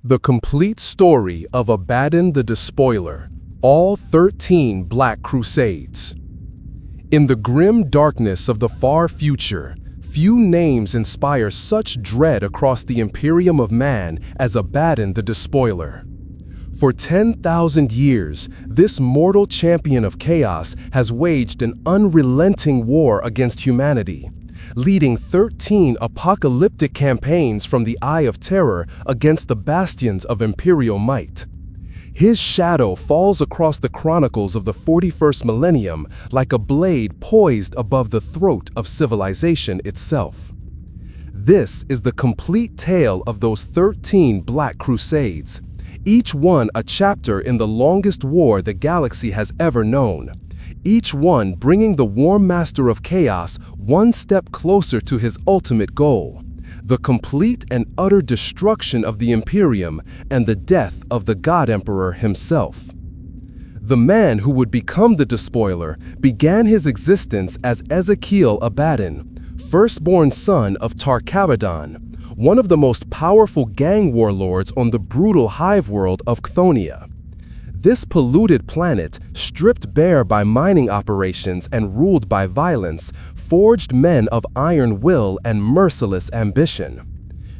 The complete story of Abaddon the Despoiler, all 13 Black Crusades. In the grim darkness of the far future, few names inspire such dread across the Imperium of man as Abaddon the Despoiler. For 10,000 years, this mortal champion of chaos has waged an unrelenting war against humanity, leading 13 apocalyptic campaigns from the Eye of Terror against the bastions of imperial might. His shadow falls across the chronicles of the 41st millennium like a blade poised above the throat of civilization itself. This is the complete tale of those 13 Black Crusades, each one a chapter in the longest war the galaxy has ever known. Each one bringing the Warmaster of Chaos one step closer to his ultimate goal, the complete and utter destruction of the Imperium and the death of the God Emperor himself. The man who would become the Despoiler began his existence as Ezekiel Abaddon, firstborn son of Abaddon, one of the most powerful gang warlords on the brutal hive world of Chthoniya. This polluted planet, stripped bare by mining operations and ruled by violence, forged men of iron will and merciless ambition.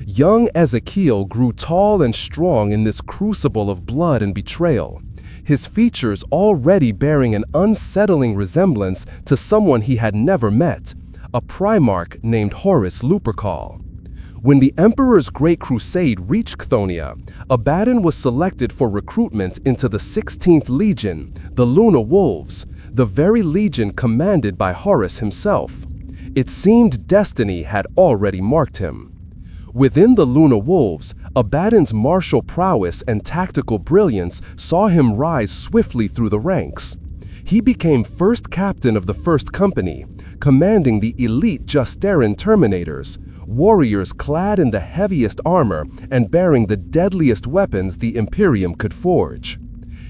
Young Ezekiel grew tall and strong in this crucible of blood and betrayal, his features already bearing an unsettling resemblance to someone he had never met, a Primarch named Horus Lupercal. When the Emperor's Great Crusade reached Chthoniya, Abaddon was selected for recruitment into the 16th Legion, the Luna Wolves, the very legion commanded by Horus himself. It seemed destiny had already marked him. Within the Luna Wolves, Abaddon's martial prowess and tactical brilliance saw him rise swiftly through the ranks. He became first captain of the First Company, commanding the elite Justeran Terminators, warriors clad in the heaviest armor and bearing the deadliest weapons the Imperium could forge.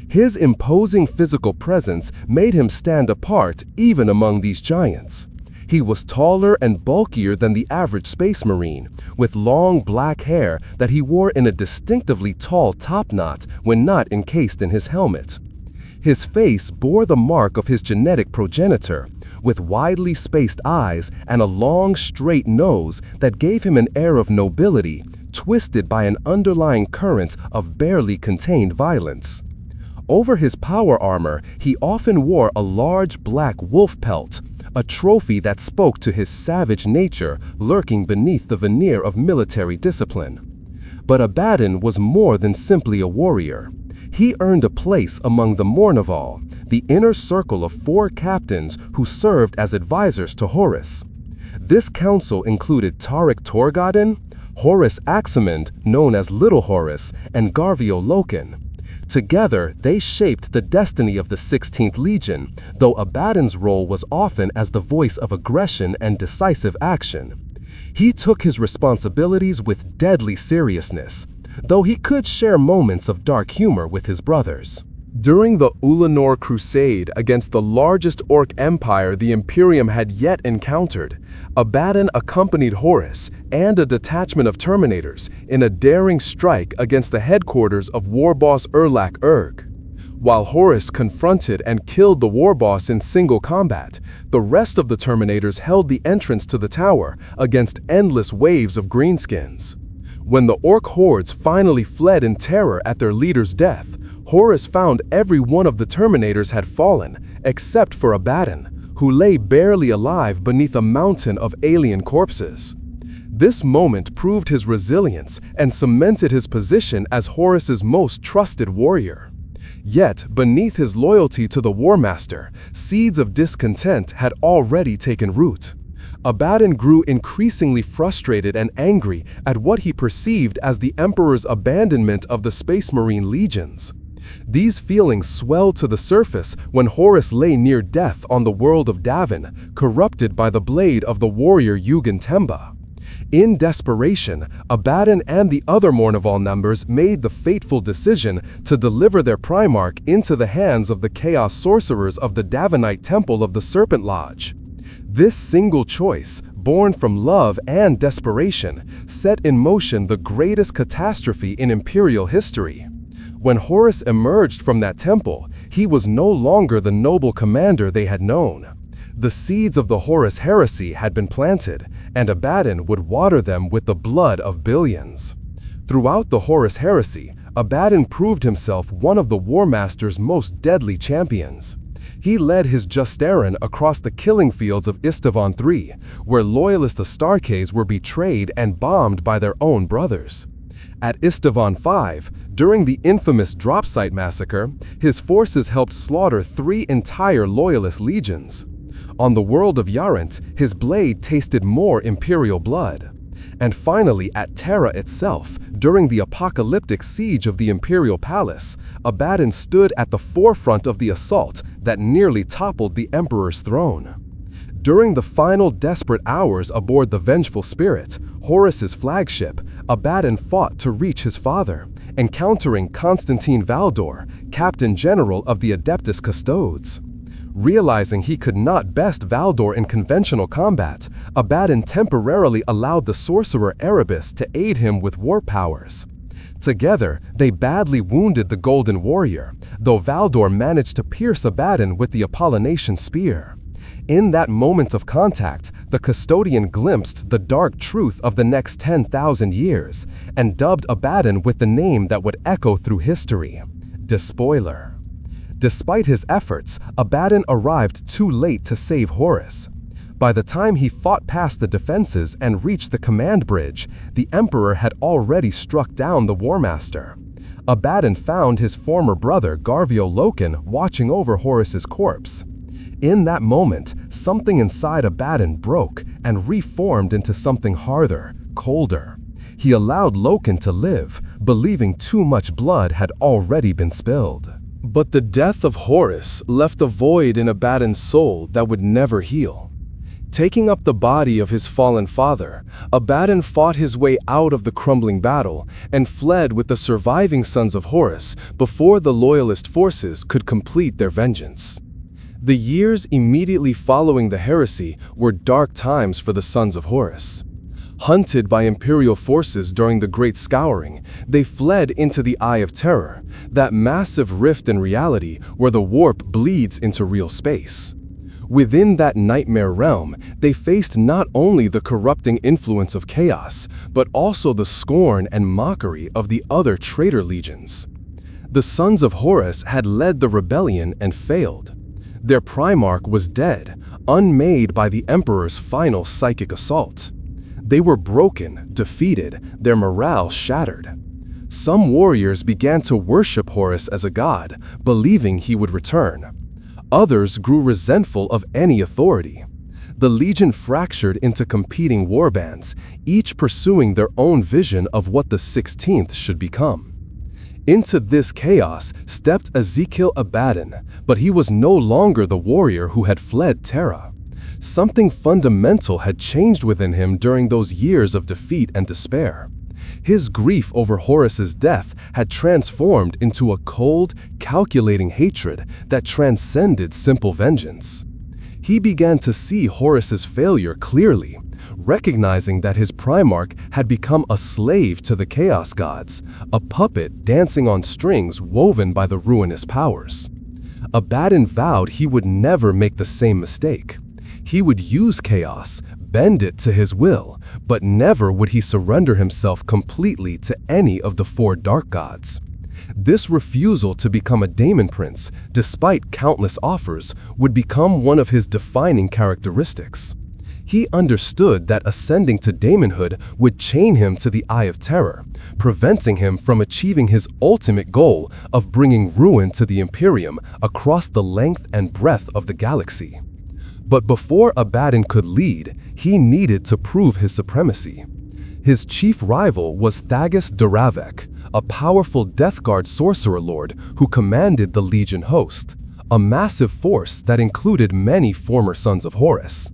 His imposing physical presence made him stand apart even among these giants. He was taller and bulkier than the average Space Marine, with long black hair that he wore in a distinctively tall topknot when not encased in his helmet. His face bore the mark of his genetic progenitor, with widely spaced eyes and a long, straight nose that gave him an air of nobility, twisted by an underlying current of barely contained violence. Over his power armor, he often wore a large black wolf pelt, a trophy that spoke to his savage nature lurking beneath the veneer of military discipline. But Abaddon was more than simply a warrior. He earned a place among the Mournival, the inner circle of 4 captains who served as advisors to Horus. This council included Tarik Torgodin, Horus Aximand, known as Little Horus, and Garvio Loken. Together, they shaped the destiny of the 16th Legion, though Abaddon's role was often as the voice of aggression and decisive action. He took his responsibilities with deadly seriousness, though he could share moments of dark humor with his brothers. During the Ulanor Crusade against the largest Orc empire the Imperium had yet encountered, Abaddon accompanied Horus and a detachment of Terminators in a daring strike against the headquarters of Warboss Erlak Erg. While Horus confronted and killed the Warboss in single combat, the rest of the Terminators held the entrance to the tower against endless waves of greenskins. When the Orc hordes finally fled in terror at their leader's death, Horus found every one of the Terminators had fallen, except for Abaddon, who lay barely alive beneath a mountain of alien corpses. This moment proved his resilience and cemented his position as Horus's most trusted warrior. Yet, beneath his loyalty to the Warmaster, seeds of discontent had already taken root. Abaddon grew increasingly frustrated and angry at what he perceived as the Emperor's abandonment of the Space Marine legions. These feelings swelled to the surface when Horus lay near death on the world of Davin, corrupted by the blade of the warrior Yugen Temba. In desperation, Abaddon and the other Mournival members made the fateful decision to deliver their Primarch into the hands of the Chaos Sorcerers of the Davinite Temple of the Serpent Lodge. This single choice, born from love and desperation, set in motion the greatest catastrophe in Imperial history. When Horus emerged from that temple, he was no longer the noble commander they had known. The seeds of the Horus heresy had been planted, and Abaddon would water them with the blood of billions. Throughout the Horus heresy, Abaddon proved himself one of the Warmaster's most deadly champions. He led his Justarin across the killing fields of Isstvan III, where loyalist Astartes were betrayed and bombed by their own brothers. At Isstvan V, during the infamous Dropsite massacre, his forces helped slaughter 3 entire loyalist legions. On the world of Yarant, his blade tasted more Imperial blood. And finally, at Terra itself, during the apocalyptic siege of the Imperial Palace, Abaddon stood at the forefront of the assault that nearly toppled the Emperor's throne. During the final desperate hours aboard the Vengeful Spirit, Horus's flagship, Abaddon fought to reach his father, encountering Constantine Valdor, Captain General of the Adeptus Custodes. Realizing he could not best Valdor in conventional combat, Abaddon temporarily allowed the sorcerer Erebus to aid him with warp powers. Together, they badly wounded the Golden Warrior, though Valdor managed to pierce Abaddon with the Apollination Spear. In that moment of contact, the custodian glimpsed the dark truth of the next 10,000 years, and dubbed Abaddon with the name that would echo through history: Despoiler. Despite his efforts, Abaddon arrived too late to save Horus. By the time he fought past the defenses and reached the command bridge, the Emperor had already struck down the Warmaster. Abaddon found his former brother Garvio Loken watching over Horus's corpse. In that moment, something inside Abaddon broke and reformed into something harder, colder. He allowed Loken to live, believing too much blood had already been spilled. But the death of Horus left a void in Abaddon's soul that would never heal. Taking up the body of his fallen father, Abaddon fought his way out of the crumbling battle and fled with the surviving Sons of Horus before the Loyalist forces could complete their vengeance. The years immediately following the heresy were dark times for the Sons of Horus. Hunted by Imperial forces during the Great Scouring, they fled into the Eye of Terror, that massive rift in reality where the warp bleeds into real space. Within that nightmare realm, they faced not only the corrupting influence of chaos, but also the scorn and mockery of the other traitor legions. The Sons of Horus had led the rebellion and failed. Their Primarch was dead, unmade by the Emperor's final psychic assault. They were broken, defeated, their morale shattered. Some warriors began to worship Horus as a god, believing he would return. Others grew resentful of any authority. The Legion fractured into competing warbands, each pursuing their own vision of what the 16th should become. Into this chaos stepped Ezekiel Abaddon, but he was no longer the warrior who had fled Terra. Something fundamental had changed within him during those years of defeat and despair. His grief over Horus's death had transformed into a cold, calculating hatred that transcended simple vengeance. He began to see Horus's failure clearly, recognizing that his Primarch had become a slave to the Chaos Gods, a puppet dancing on strings woven by the ruinous powers. Abaddon vowed he would never make the same mistake. He would use chaos, bend it to his will, but never would he surrender himself completely to any of the 4 dark gods. This refusal to become a Daemon Prince, despite countless offers, would become one of his defining characteristics. He understood that ascending to daemonhood would chain him to the Eye of Terror, preventing him from achieving his ultimate goal of bringing ruin to the Imperium across the length and breadth of the galaxy. But before Abaddon could lead, he needed to prove his supremacy. His chief rival was Thagus Duravek, a powerful Death Guard sorcerer lord who commanded the Legion host, a massive force that included many former Sons of Horus.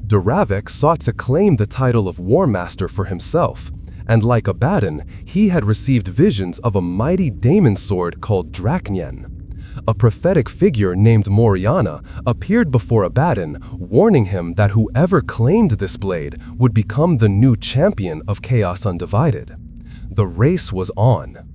Duravek sought to claim the title of Warmaster for himself, and like Abaddon, he had received visions of a mighty daemon sword called Drach'nyen. a prophetic figure named Moriana appeared before Abaddon, warning him that whoever claimed this blade would become the new champion of Chaos Undivided. The race was on.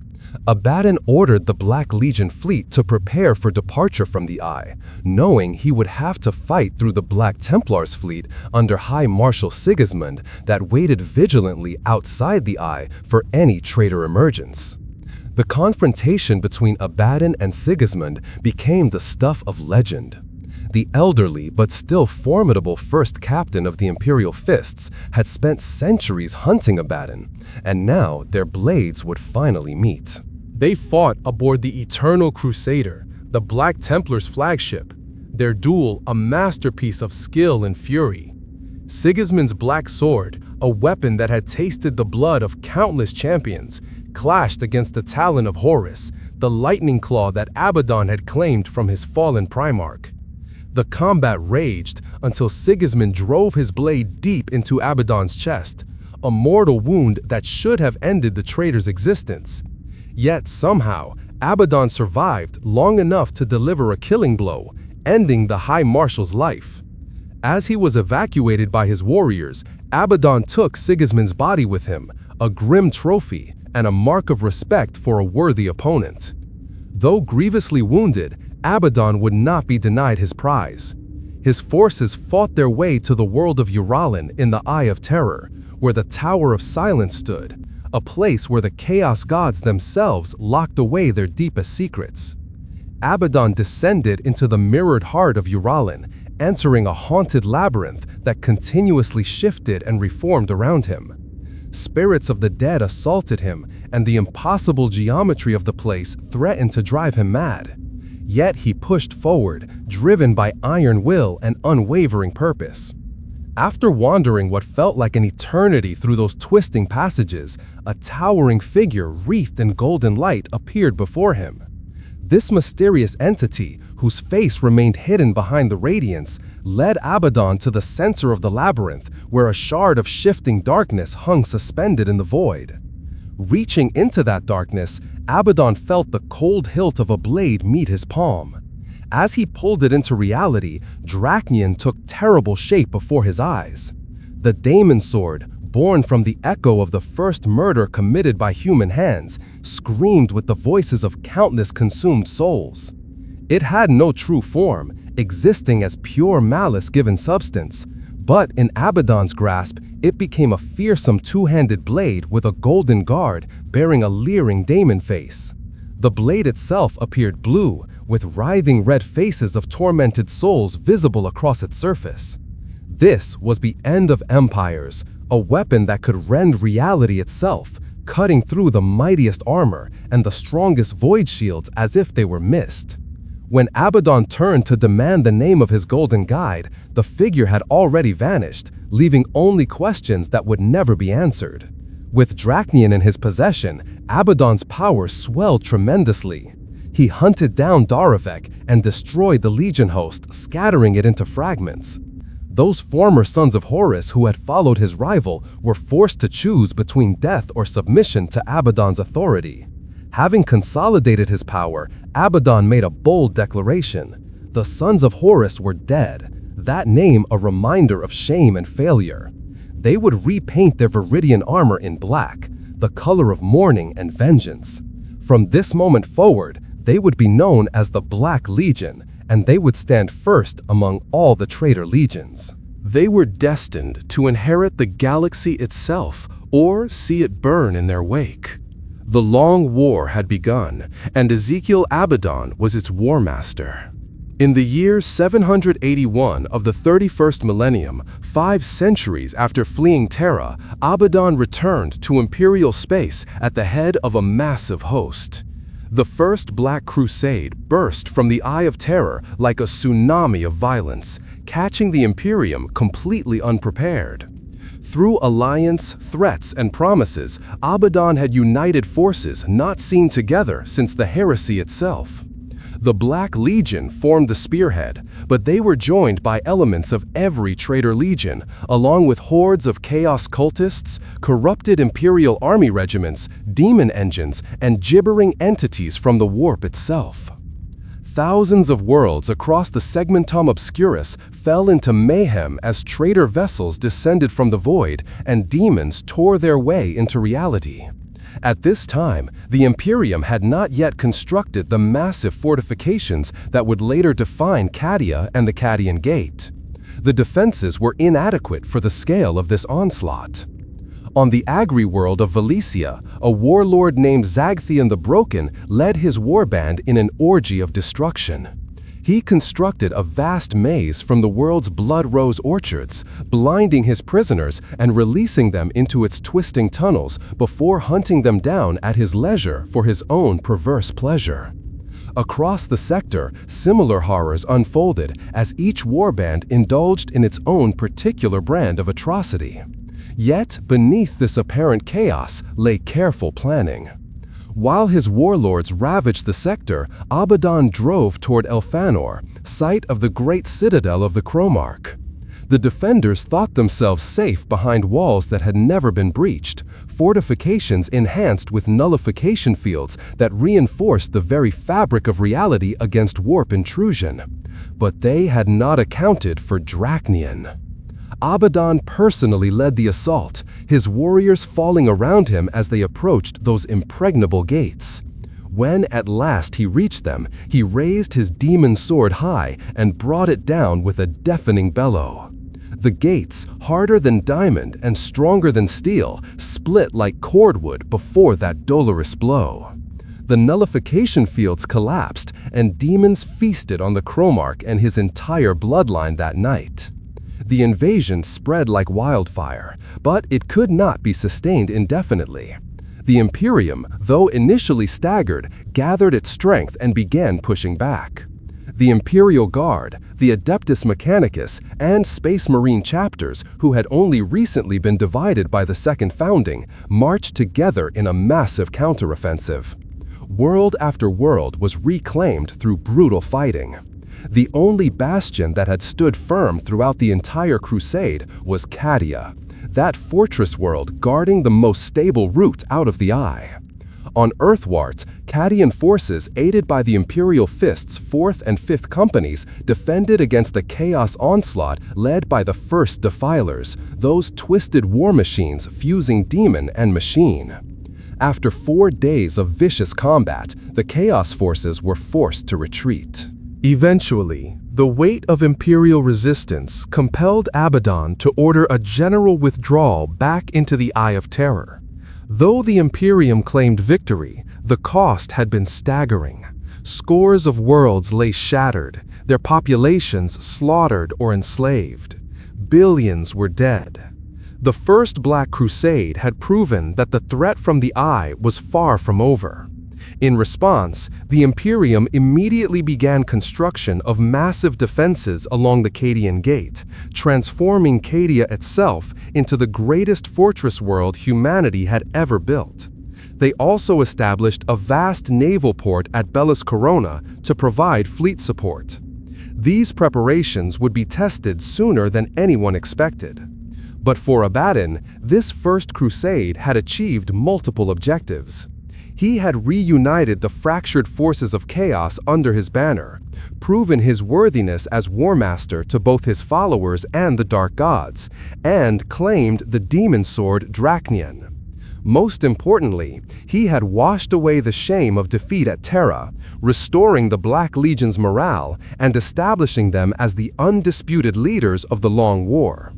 Abaddon ordered the Black Legion fleet to prepare for departure from the Eye, knowing he would have to fight through the Black Templars fleet under High Marshal Sigismund that waited vigilantly outside the Eye for any traitor emergence. The confrontation between Abaddon and Sigismund became the stuff of legend. The elderly but still formidable first captain of the Imperial Fists had spent centuries hunting Abaddon, and now their blades would finally meet. They fought aboard the Eternal Crusader, the Black Templars' flagship, their duel a masterpiece of skill and fury. Sigismund's black sword, a weapon that had tasted the blood of countless champions, clashed against the talon of Horus, the lightning claw that Abaddon had claimed from his fallen Primarch. The combat raged until Sigismund drove his blade deep into Abaddon's chest, a mortal wound that should have ended the traitor's existence. Yet somehow, Abaddon survived long enough to deliver a killing blow, ending the High Marshal's life. As he was evacuated by his warriors, Abaddon took Sigismund's body with him, a grim trophy and a mark of respect for a worthy opponent. Though grievously wounded, Abaddon would not be denied his prize. His forces fought their way to the world of Uralin in the Eye of Terror, where the Tower of Silence stood, a place where the Chaos Gods themselves locked away their deepest secrets. Abaddon descended into the mirrored heart of Uralin, entering a haunted labyrinth that continuously shifted and reformed around him. Spirits of the dead assaulted him, and the impossible geometry of the place threatened to drive him mad. Yet he pushed forward, driven by iron will and unwavering purpose. After wandering what felt like an eternity through those twisting passages, a towering figure wreathed in golden light appeared before him. This mysterious entity, whose face remained hidden behind the radiance, led Abaddon to the center of the labyrinth, where a shard of shifting darkness hung suspended in the void. Reaching into that darkness, Abaddon felt the cold hilt of a blade meet his palm. As he pulled it into reality, Drach'nyen took terrible shape before his eyes. The Daemon Sword, born from the echo of the first murder committed by human hands, screamed with the voices of countless consumed souls. It had no true form, existing as pure malice given substance, but in Abaddon's grasp, it became a fearsome two-handed blade with a golden guard bearing a leering daemon face. The blade itself appeared blue, with writhing red faces of tormented souls visible across its surface. This was the end of empires, a weapon that could rend reality itself, cutting through the mightiest armor and the strongest void shields as if they were mist. When Abaddon turned to demand the name of his golden guide, the figure had already vanished, leaving only questions that would never be answered. With Drach'nyen in his possession, Abaddon's power swelled tremendously. He hunted down Daravek and destroyed the Legion host, scattering it into fragments. Those former Sons of Horus who had followed his rival were forced to choose between death or submission to Abaddon's authority. Having consolidated his power, Abaddon made a bold declaration. The Sons of Horus were dead, that name a reminder of shame and failure. They would repaint their Viridian armor in black, the color of mourning and vengeance. From this moment forward, they would be known as the Black Legion, and they would stand first among all the traitor legions. They were destined to inherit the galaxy itself, or see it burn in their wake. The long war had begun, and Ezekiel Abaddon was its warmaster. In the year 781 of the 31st millennium, 5 centuries after fleeing Terra, Abaddon returned to Imperial space at the head of a massive host. The First Black Crusade burst from the Eye of Terror like a tsunami of violence, catching the Imperium completely unprepared. Through alliance, threats, and promises, Abaddon had united forces not seen together since the heresy itself. The Black Legion formed the spearhead, but they were joined by elements of every traitor legion, along with hordes of chaos cultists, corrupted Imperial army regiments, demon engines, and gibbering entities from the warp itself. Thousands of worlds across the Segmentum Obscurus fell into mayhem as traitor vessels descended from the void and demons tore their way into reality. At this time, the Imperium had not yet constructed the massive fortifications that would later define Cadia and the Cadian Gate. The defenses were inadequate for the scale of this onslaught. On the agri-world of Valencia, a warlord named Zagthian the Broken led his warband in an orgy of destruction. He constructed a vast maze from the world's blood rose orchards, blinding his prisoners and releasing them into its twisting tunnels before hunting them down at his leisure for his own perverse pleasure. Across the sector, similar horrors unfolded as each warband indulged in its own particular brand of atrocity. Yet, beneath this apparent chaos lay careful planning. While his warlords ravaged the sector, Abaddon drove toward Elfanor, site of the great citadel of the Cromarch. The defenders thought themselves safe behind walls that had never been breached, fortifications enhanced with nullification fields that reinforced the very fabric of reality against warp intrusion. But they had not accounted for Drach'nyen. Abaddon personally led the assault, his warriors falling around him as they approached those impregnable gates. When at last he reached them, he raised his demon sword high and brought it down with a deafening bellow. The gates, harder than diamond and stronger than steel, split like cordwood before that dolorous blow. The nullification fields collapsed, and demons feasted on the Cromarch and his entire bloodline that night. The invasion spread like wildfire, but it could not be sustained indefinitely. The Imperium, though initially staggered, gathered its strength and began pushing back. The Imperial Guard, the Adeptus Mechanicus, and Space Marine chapters, who had only recently been divided by the Second Founding, marched together in a massive counteroffensive. World after world was reclaimed through brutal fighting. The only bastion that had stood firm throughout the entire crusade was Cadia, that fortress world guarding the most stable route out of the Eye. On Earthwarts, Cadian forces aided by the Imperial Fist's 4th and 5th companies defended against a chaos onslaught led by the First Defilers, those twisted war machines fusing demon and machine. After 4 days of vicious combat, the Chaos forces were forced to retreat. Eventually, the weight of Imperial resistance compelled Abaddon to order a general withdrawal back into the Eye of Terror. Though the Imperium claimed victory, the cost had been staggering. Scores of worlds lay shattered, their populations slaughtered or enslaved. Billions were dead. The First Black Crusade had proven that the threat from the Eye was far from over. In response, the Imperium immediately began construction of massive defenses along the Cadian Gate, transforming Cadia itself into the greatest fortress world humanity had ever built. They also established a vast naval port at Bellis Corona to provide fleet support. These preparations would be tested sooner than anyone expected. But for Abaddon, this First Crusade had achieved multiple objectives. He had reunited the fractured forces of chaos under his banner, proven his worthiness as Warmaster to both his followers and the Dark Gods, and claimed the demon sword Drach'nyen. Most importantly, he had washed away the shame of defeat at Terra, restoring the Black Legion's morale and establishing them as the undisputed leaders of the Long War.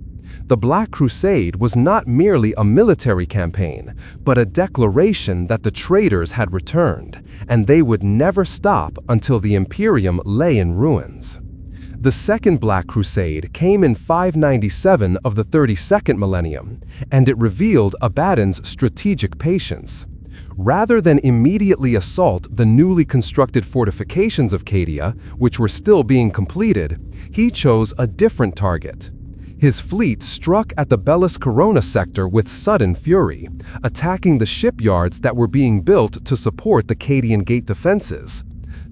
The Black Crusade was not merely a military campaign, but a declaration that the traitors had returned, and they would never stop until the Imperium lay in ruins. The Second Black Crusade came in 597 of the 32nd millennium, and it revealed Abaddon's strategic patience. Rather than immediately assault the newly constructed fortifications of Cadia, which were still being completed, he chose a different target. His fleet struck at the Bellis Corona sector with sudden fury, attacking the shipyards that were being built to support the Cadian Gate defenses.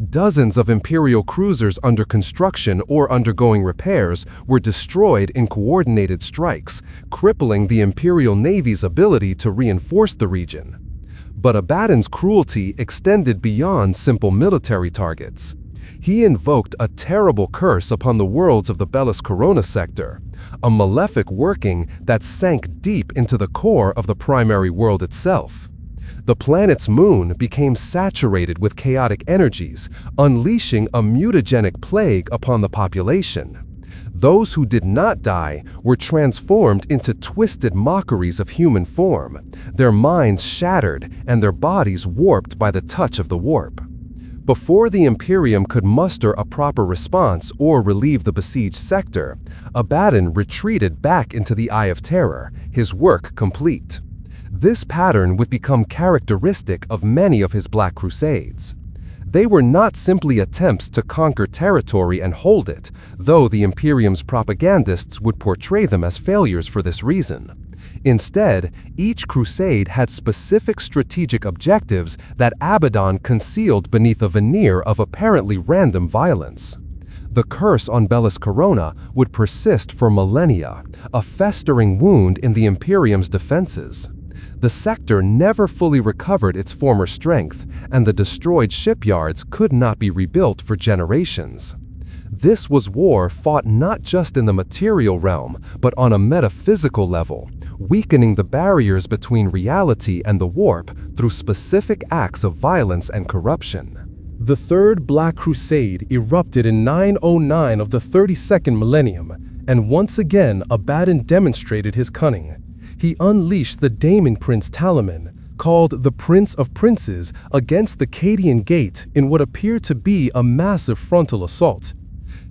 Dozens of Imperial cruisers under construction or undergoing repairs were destroyed in coordinated strikes, crippling the Imperial Navy's ability to reinforce the region. But Abaddon's cruelty extended beyond simple military targets. He invoked a terrible curse upon the worlds of the Bellis Corona sector, a malefic working that sank deep into the core of the primary world itself. The planet's moon became saturated with chaotic energies, unleashing a mutagenic plague upon the population. Those who did not die were transformed into twisted mockeries of human form, their minds shattered and their bodies warped by the touch of the warp. Before the Imperium could muster a proper response or relieve the besieged sector, Abaddon retreated back into the Eye of Terror, his work complete. This pattern would become characteristic of many of his Black Crusades. They were not simply attempts to conquer territory and hold it, though the Imperium's propagandists would portray them as failures for this reason. Instead, each crusade had specific strategic objectives that Abaddon concealed beneath a veneer of apparently random violence. The curse on Bellis Corona would persist for millennia, a festering wound in the Imperium's defenses. The sector never fully recovered its former strength, and the destroyed shipyards could not be rebuilt for generations. This was war fought not just in the material realm, but on a metaphysical level, weakening the barriers between reality and the warp through specific acts of violence and corruption. The Third Black Crusade erupted in 909 of the 32nd millennium, and once again Abaddon demonstrated his cunning. He unleashed the Daemon Prince Talaman, called the Prince of Princes, against the Cadian Gate in what appeared to be a massive frontal assault.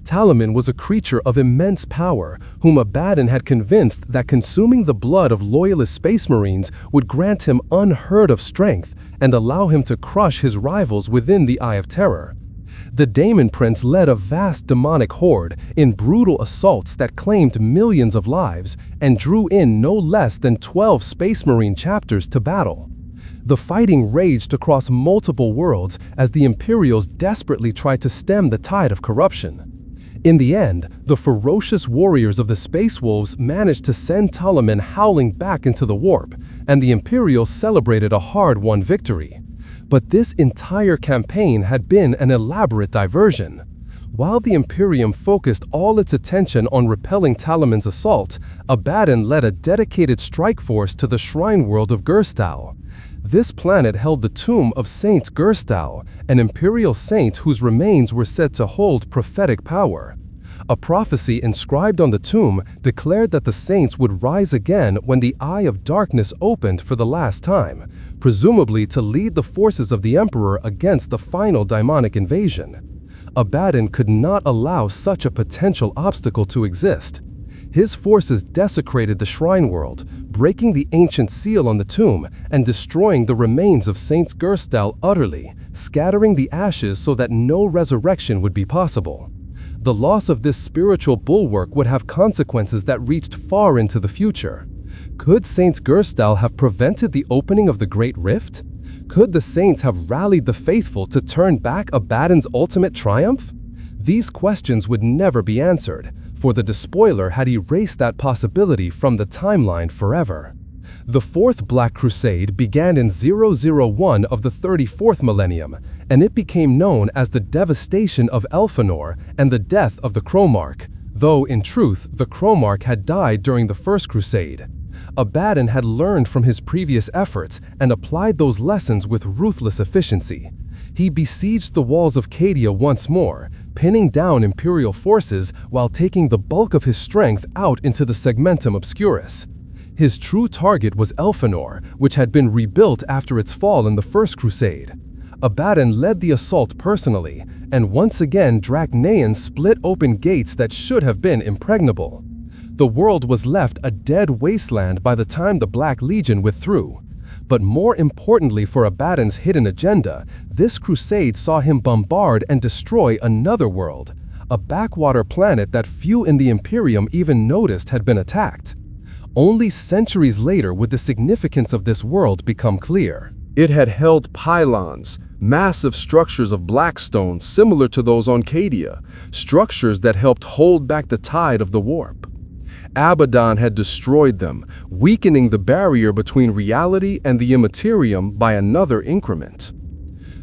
Talaman was a creature of immense power, whom Abaddon had convinced that consuming the blood of loyalist space marines would grant him unheard of strength and allow him to crush his rivals within the Eye of Terror. The Daemon Prince led a vast demonic horde in brutal assaults that claimed millions of lives and drew in no less than 12 Space Marine chapters to battle. The fighting raged across multiple worlds as the Imperials desperately tried to stem the tide of corruption. In the end, the ferocious warriors of the Space Wolves managed to send Talaman howling back into the warp, and the Imperials celebrated a hard-won victory. But this entire campaign had been an elaborate diversion. While the Imperium focused all its attention on repelling Talaman's assault, Abaddon led a dedicated strike force to the shrine world of Gerstal. This planet held the tomb of Saint Gerstal, an imperial saint whose remains were said to hold prophetic power. A prophecy inscribed on the tomb declared that the saints would rise again when the Eye of Darkness opened for the last time, presumably to lead the forces of the Emperor against the final demonic invasion. Abaddon could not allow such a potential obstacle to exist. His forces desecrated the shrine world, breaking the ancient seal on the tomb and destroying the remains of Saint Gerstal utterly, scattering the ashes so that no resurrection would be possible. The loss of this spiritual bulwark would have consequences that reached far into the future. Could Saint Gerstal have prevented the opening of the Great Rift? Could the saints have rallied the faithful to turn back Abaddon's ultimate triumph? These questions would never be answered, for the Despoiler had erased that possibility from the timeline forever. The Fourth Black Crusade began in 001 of the 34th millennium, and it became known as the devastation of Elfinor and the death of the Chromarch, though in truth the Chromarch had died during the First Crusade. Abaddon had learned from his previous efforts and applied those lessons with ruthless efficiency. He besieged the walls of Cadia once more, pinning down Imperial forces while taking the bulk of his strength out into the Segmentum Obscurus. His true target was Elfinor, which had been rebuilt after its fall in the First Crusade. Abaddon led the assault personally, and once again Drach'nyen split open gates that should have been impregnable. The world was left a dead wasteland by the time the Black Legion withdrew. But more importantly for Abaddon's hidden agenda, this crusade saw him bombard and destroy another world, a backwater planet that few in the Imperium even noticed had been attacked. Only centuries later would the significance of this world become clear. It had held pylons, massive structures of blackstone similar to those on Cadia, structures that helped hold back the tide of the warp. Abaddon had destroyed them, weakening the barrier between reality and the immaterium by another increment.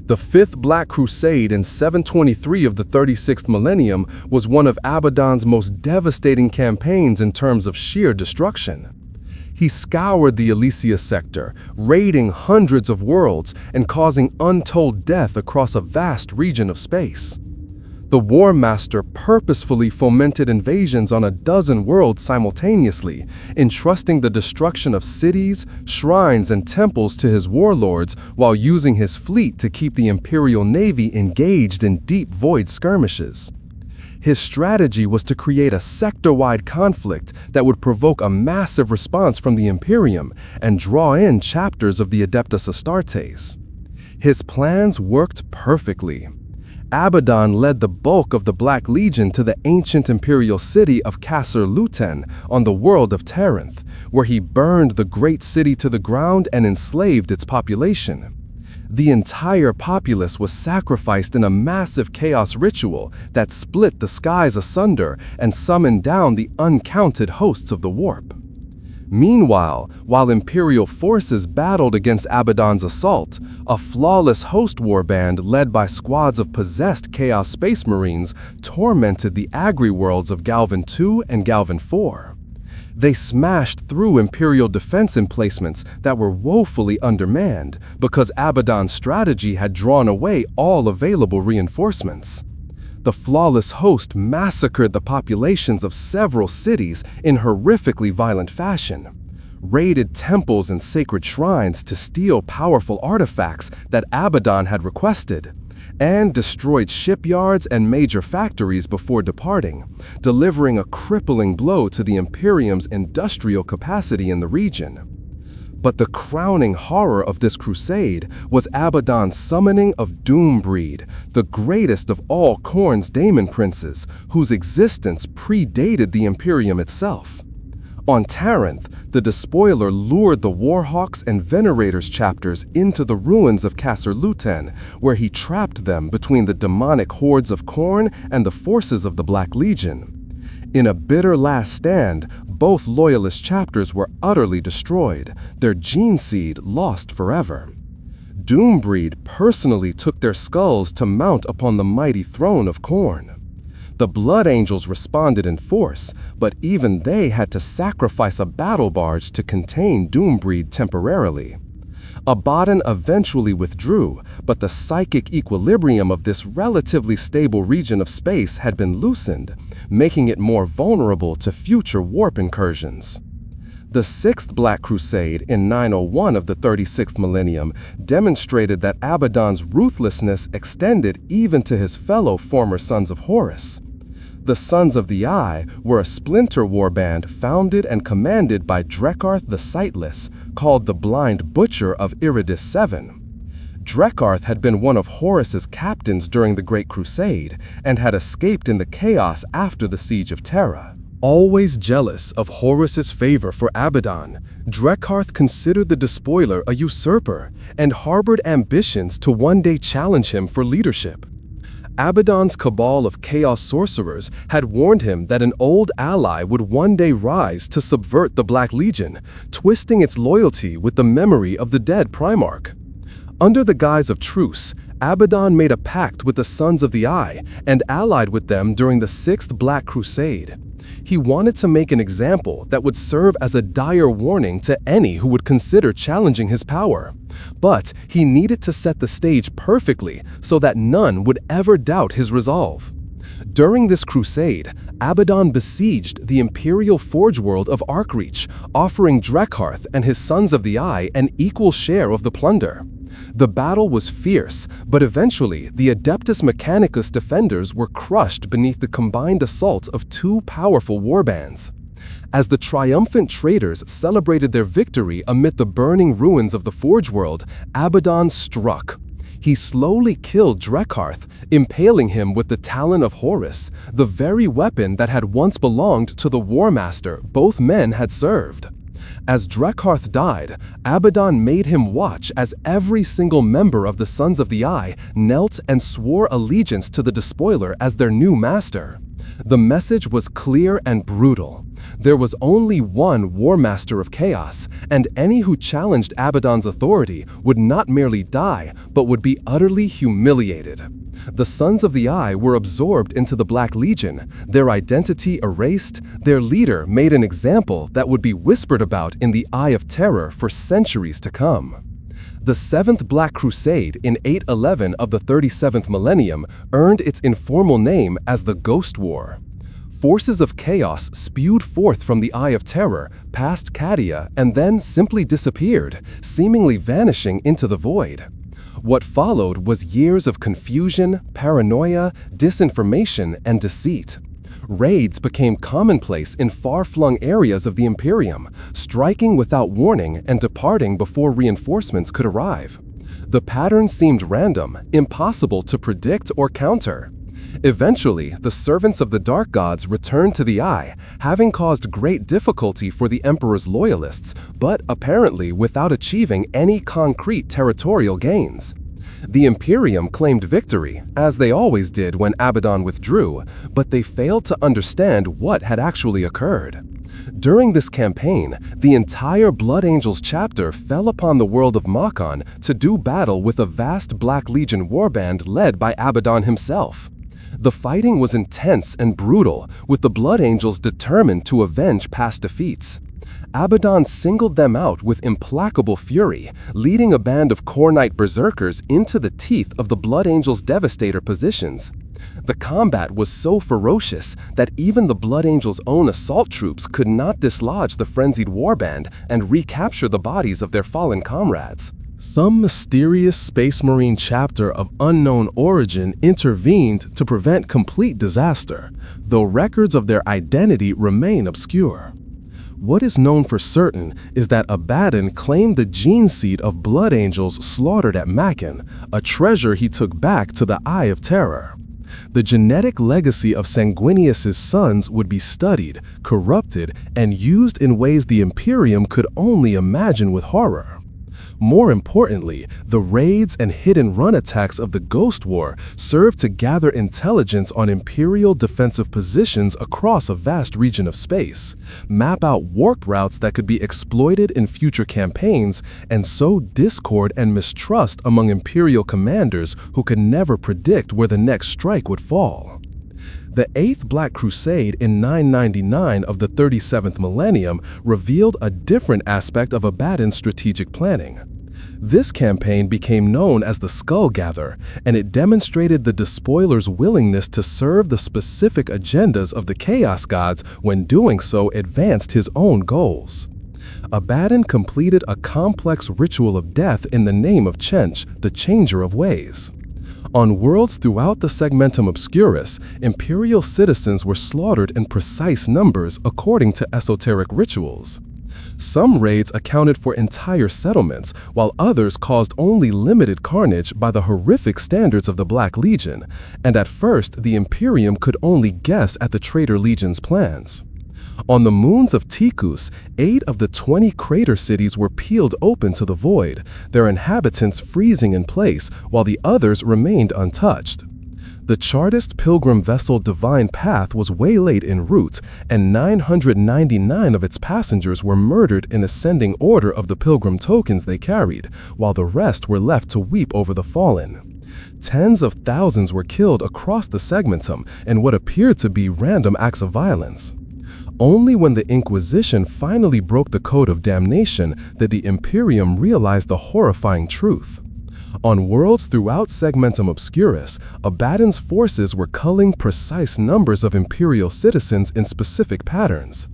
The Fifth Black Crusade in 723 of the 36th millennium was one of Abaddon's most devastating campaigns in terms of sheer destruction. He scoured the Elysia sector, raiding hundreds of worlds and causing untold death across a vast region of space. The Warmaster purposefully fomented invasions on a dozen worlds simultaneously, entrusting the destruction of cities, shrines, and temples to his warlords while using his fleet to keep the Imperial Navy engaged in deep void skirmishes. His strategy was to create a sector-wide conflict that would provoke a massive response from the Imperium and draw in chapters of the Adeptus Astartes. His plans worked perfectly. Abaddon led the bulk of the Black Legion to the ancient imperial city of Cassar-Luten on the world of Taranth, where he burned the great city to the ground and enslaved its population. The entire populace was sacrificed in a massive chaos ritual that split the skies asunder and summoned down the uncounted hosts of the warp. Meanwhile, while Imperial forces battled against Abaddon's assault, a flawless host warband led by squads of possessed Chaos Space Marines tormented the agri-worlds of Galvan II and Galvan IV. They smashed through Imperial defense emplacements that were woefully undermanned because Abaddon's strategy had drawn away all available reinforcements. The flawless host massacred the populations of several cities in horrifically violent fashion, raided temples and sacred shrines to steal powerful artifacts that Abaddon had requested, and destroyed shipyards and major factories before departing, delivering a crippling blow to the Imperium's industrial capacity in the region. But the crowning horror of this crusade was Abaddon's summoning of Doombreed, the greatest of all Khorne's daemon princes, whose existence predated the Imperium itself. On Taranth, the Despoiler lured the Warhawks and Venerators chapters into the ruins of Cassar-Luten, where he trapped them between the demonic hordes of Khorne and the forces of the Black Legion. In a bitter last stand, both Loyalist chapters were utterly destroyed, their gene seed lost forever. Doombreed personally took their skulls to mount upon the mighty throne of Khorne. The Blood Angels responded in force, but even they had to sacrifice a battle barge to contain Doombreed temporarily. Abaddon eventually withdrew, but the psychic equilibrium of this relatively stable region of space had been loosened, making it more vulnerable to future warp incursions. The Sixth Black Crusade in 901 of the 36th millennium demonstrated that Abaddon's ruthlessness extended even to his fellow former Sons of Horus. The Sons of the Eye were a splinter warband founded and commanded by Drach'nyen the Sightless, called the Blind Butcher of Iridis VII. Drach'nyen had been one of Horus's captains during the Great Crusade and had escaped in the chaos after the Siege of Terra. Always jealous of Horus's favor for Abaddon, Drach'nyen considered the Despoiler a usurper and harbored ambitions to one day challenge him for leadership. Abaddon's cabal of chaos sorcerers had warned him that an old ally would one day rise to subvert the Black Legion, twisting its loyalty with the memory of the dead Primarch. Under the guise of truce, Abaddon made a pact with the Sons of the Eye and allied with them during the Sixth Black Crusade. He wanted to make an example that would serve as a dire warning to any who would consider challenging his power. But he needed to set the stage perfectly so that none would ever doubt his resolve. During this crusade, Abaddon besieged the Imperial Forge World of Arkreach, offering Drach'nyen and his Sons of the Eye an equal share of the plunder. The battle was fierce, but eventually the Adeptus Mechanicus defenders were crushed beneath the combined assault of two powerful warbands. As the triumphant traders celebrated their victory amid the burning ruins of the Forge World, Abaddon struck. He slowly killed Drach'nyen, impaling him with the Talon of Horus, the very weapon that had once belonged to the Warmaster both men had served. As Drach'nyen died, Abaddon made him watch as every single member of the Sons of the Eye knelt and swore allegiance to the Despoiler as their new master. The message was clear and brutal. There was only one Warmaster of Chaos, and any who challenged Abaddon's authority would not merely die, but would be utterly humiliated. The Sons of the Eye were absorbed into the Black Legion, their identity erased, their leader made an example that would be whispered about in the Eye of Terror for centuries to come. The 7th Black Crusade in 811 of the 37th millennium earned its informal name as the Ghost War. Forces of chaos spewed forth from the Eye of Terror, past Cadia, and then simply disappeared, seemingly vanishing into the void. What followed was years of confusion, paranoia, disinformation, and deceit. Raids became commonplace in far-flung areas of the Imperium, striking without warning and departing before reinforcements could arrive. The pattern seemed random, impossible to predict or counter. Eventually, the servants of the Dark Gods returned to the Eye, having caused great difficulty for the Emperor's loyalists, but apparently without achieving any concrete territorial gains. The Imperium claimed victory, as they always did when Abaddon withdrew, but they failed to understand what had actually occurred. During this campaign, the entire Blood Angels chapter fell upon the world of Makon to do battle with a vast Black Legion warband led by Abaddon himself. The fighting was intense and brutal, with the Blood Angels determined to avenge past defeats. Abaddon singled them out with implacable fury, leading a band of Khornite berserkers into the teeth of the Blood Angels' devastator positions. The combat was so ferocious that even the Blood Angels' own assault troops could not dislodge the frenzied warband and recapture the bodies of their fallen comrades. Some mysterious Space Marine chapter of unknown origin intervened to prevent complete disaster, though records of their identity remain obscure. What is known for certain is that Abaddon claimed the gene seed of Blood Angels slaughtered at Makon, a treasure he took back to the Eye of Terror. The genetic legacy of Sanguinius's sons would be studied, corrupted, and used in ways the Imperium could only imagine with horror. More importantly, the raids and hit-and-run attacks of the Ghost War served to gather intelligence on Imperial defensive positions across a vast region of space, map out warp routes that could be exploited in future campaigns, and sow discord and mistrust among Imperial commanders who could never predict where the next strike would fall. The 8th Black Crusade in 999 of the 37th millennium revealed a different aspect of Abaddon's strategic planning. This campaign became known as the Skullgather, and it demonstrated the Despoiler's willingness to serve the specific agendas of the Chaos Gods when doing so advanced his own goals. Abaddon completed a complex ritual of death in the name of Chench, the Changer of Ways. On worlds throughout the Segmentum Obscurus, Imperial citizens were slaughtered in precise numbers according to esoteric rituals. Some raids accounted for entire settlements, while others caused only limited carnage by the horrific standards of the Black Legion, and at first the Imperium could only guess at the traitor legion's plans. On the moons of Tychus, 8 of the 20 crater cities were peeled open to the void, their inhabitants freezing in place, while the others remained untouched. The Chartist pilgrim vessel Divine Path was waylaid en route, and 999 of its passengers were murdered in ascending order of the pilgrim tokens they carried, while the rest were left to weep over the fallen. Tens of thousands were killed across the Segmentum in what appeared to be random acts of violence. Only when the Inquisition finally broke the code of damnation did the Imperium realize the horrifying truth. On worlds throughout Segmentum Obscurus, Abaddon's forces were culling precise numbers of Imperial citizens in specific patterns.